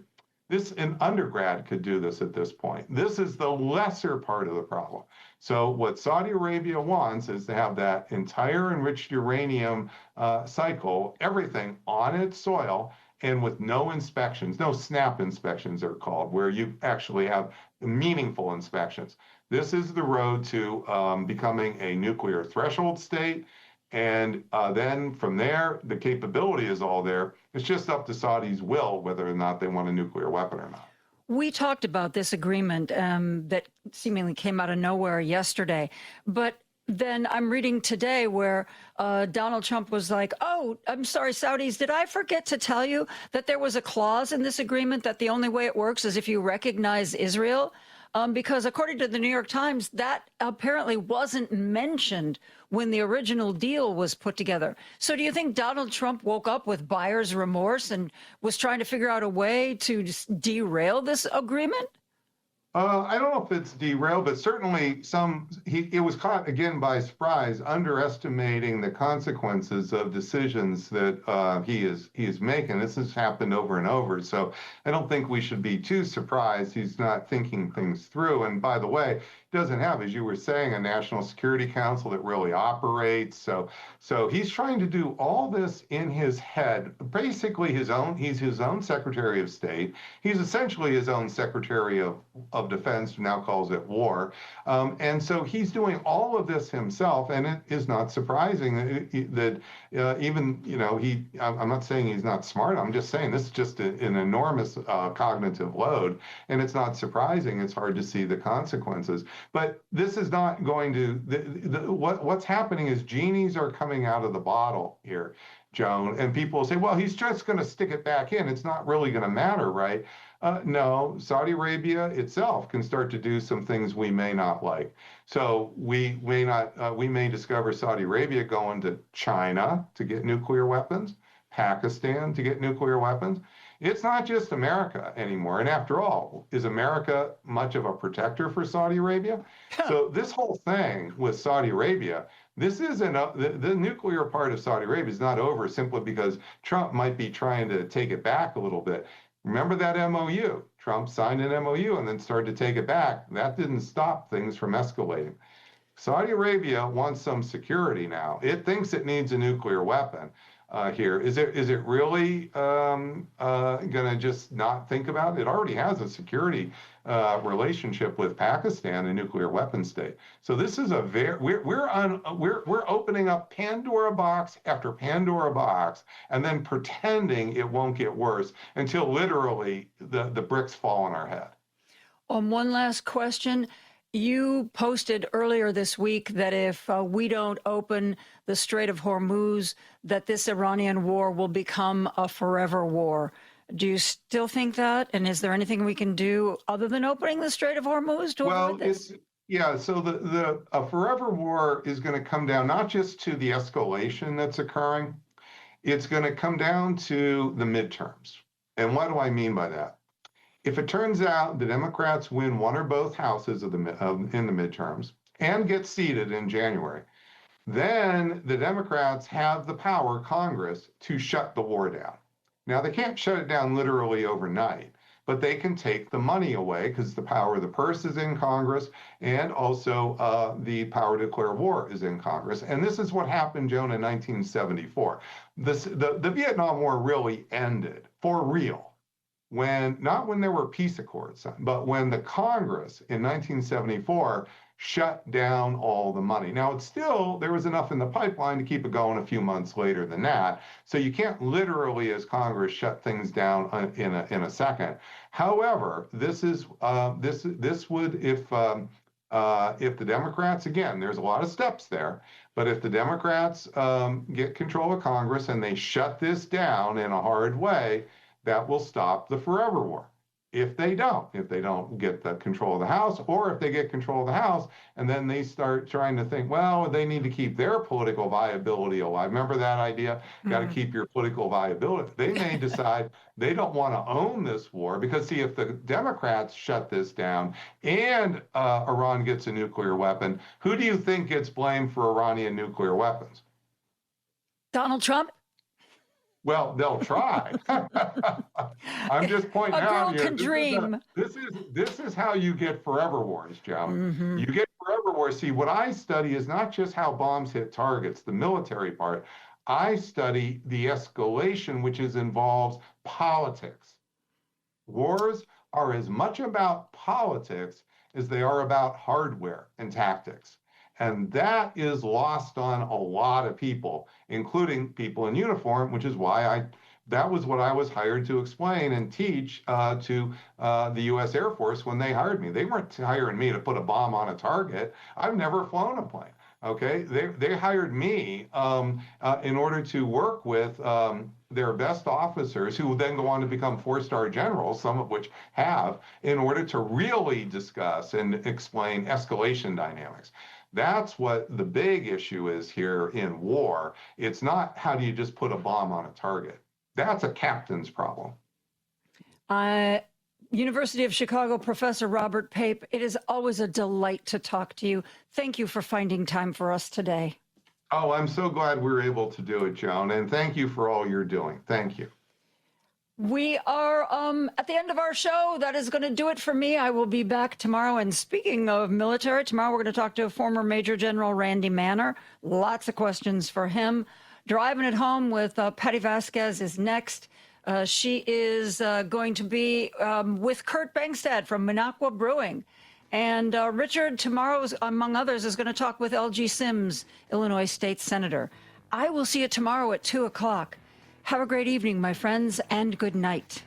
an undergrad could do this at this point. This is the lesser part of the problem. So what Saudi Arabia wants is to have that entire enriched uranium cycle, everything on its soil, and with no inspections, no snap inspections they're called, where you actually have meaningful inspections. This is the road to becoming a nuclear threshold state. And then from there, the capability is all there. It's just up to Saudis' will whether or not they want a nuclear weapon or not. We talked about this agreement that seemingly came out of nowhere yesterday. But then I'm reading today where Donald Trump was like, oh, I'm sorry, Saudis, did I forget to tell you that there was a clause in this agreement that the only way it works is if you recognize Israel? Because according to the New York Times, that apparently wasn't mentioned when the original deal was put together. So do you think Donald Trump woke up with buyer's remorse and was trying to figure out a way to just derail this agreement? I don't know if it's derailed, but certainly it was caught again by surprise, underestimating the consequences of decisions that he is making. This has happened over and over, so I don't think we should be too surprised he's not thinking things through. And by the way, he doesn't have, as you were saying, a National Security Council that really operates. So he's trying to do all this in his head, basically he's his own Secretary of State. He's essentially his own Secretary of Defense, now calls it War. And so he's doing all of this himself, and it is not surprising that even, I'm not saying he's not smart, I'm just saying this is just an enormous cognitive load, and it's not surprising. It's hard to see the consequences. But this is not going to, what's happening is genies are coming out of the bottle here, Joan, and people will say, well, he's just going to stick it back in. It's not really going to matter, right? No, Saudi Arabia itself can start to do some things we may not like. So we may discover Saudi Arabia going to China to get nuclear weapons, Pakistan to get nuclear weapons. It's not just America anymore. And after all, is America much of a protector for Saudi Arabia? So this whole thing with Saudi Arabia, this isn't the nuclear part of Saudi Arabia is not over simply because Trump might be trying to take it back a little bit. Remember that MOU? Trump signed an MOU and then started to take it back. That didn't stop things from escalating. Saudi Arabia wants some security now. It thinks it needs a nuclear weapon. here. Is it really going to just not think about it? It already has a security relationship with Pakistan, a nuclear weapon state. So this is we're opening up Pandora box after Pandora box, and then pretending it won't get worse until literally the bricks fall on our head. One last question. You posted earlier this week that if we don't open the Strait of Hormuz, that this Iranian war will become a forever war. Do you still think that? And is there anything we can do other than opening the Strait of Hormuz to avoid this? Yeah, so the forever war is going to come down not just to the escalation that's occurring, it's going to come down to the midterms. And what do I mean by that? If it turns out the Democrats win one or both houses in the midterms and get seated in January, then the Democrats have the power, Congress, to shut the war down. Now, they can't shut it down literally overnight, but they can take the money away because the power of the purse is in Congress, and also the power to declare war is in Congress. And this is what happened, Joan, in 1974. The Vietnam War really ended for real. Not when there were peace accords, but when the Congress in 1974 shut down all the money. Now, there was enough in the pipeline to keep it going a few months later than that. So you can't literally, as Congress, shut things down in a second. However, this would, if the Democrats, again, there's a lot of steps there, but if the Democrats get control of Congress and they shut this down in a hard way, that will stop the forever war. If they don't get the control of the House, or if they get control of the House and then they start trying to think, well, they need to keep their political viability alive. Remember that idea? Got to keep your political viability. They may decide they don't want to own this war because, see, if the Democrats shut this down and Iran gets a nuclear weapon, who do you think gets blamed for Iranian nuclear weapons? Donald Trump? Well, they'll try. I'm just pointing out here. Can dream. This is how you get forever wars, Joan. Mm-hmm. You get forever wars. See, what I study is not just how bombs hit targets, the military part. I study the escalation, which involves politics. Wars are as much about politics as they are about hardware and tactics. And that is lost on a lot of people, including people in uniform, which is why that was what I was hired to explain and teach to the U.S. Air Force when they hired me. They weren't hiring me to put a bomb on a target. I've never flown a plane. Okay, they hired me in order to work with their best officers, who then go on to become four-star generals, some of which have, in order to really discuss and explain escalation dynamics. That's what the big issue is here in war. It's not how do you just put a bomb on a target. That's a captain's problem. University of Chicago professor Robert Pape, it is always a delight to talk to you. Thank you for finding time for us today. Oh, I'm so glad we were able to do it, Joan, and thank you for all you're doing. Thank you. We are at the end of our show. That is going to do it for me. I will be back tomorrow. And speaking of military, tomorrow we're going to talk to former Major General Randy Manner. Lots of questions for him. Driving it home with Patty Vasquez is next. She is going to be with Kurt Bengstad from Minocqua Brewing. And Richard, tomorrow, among others, is going to talk with L.G. Sims, Illinois State Senator. I will see you tomorrow at 2 o'clock. Have a great evening, my friends, and good night.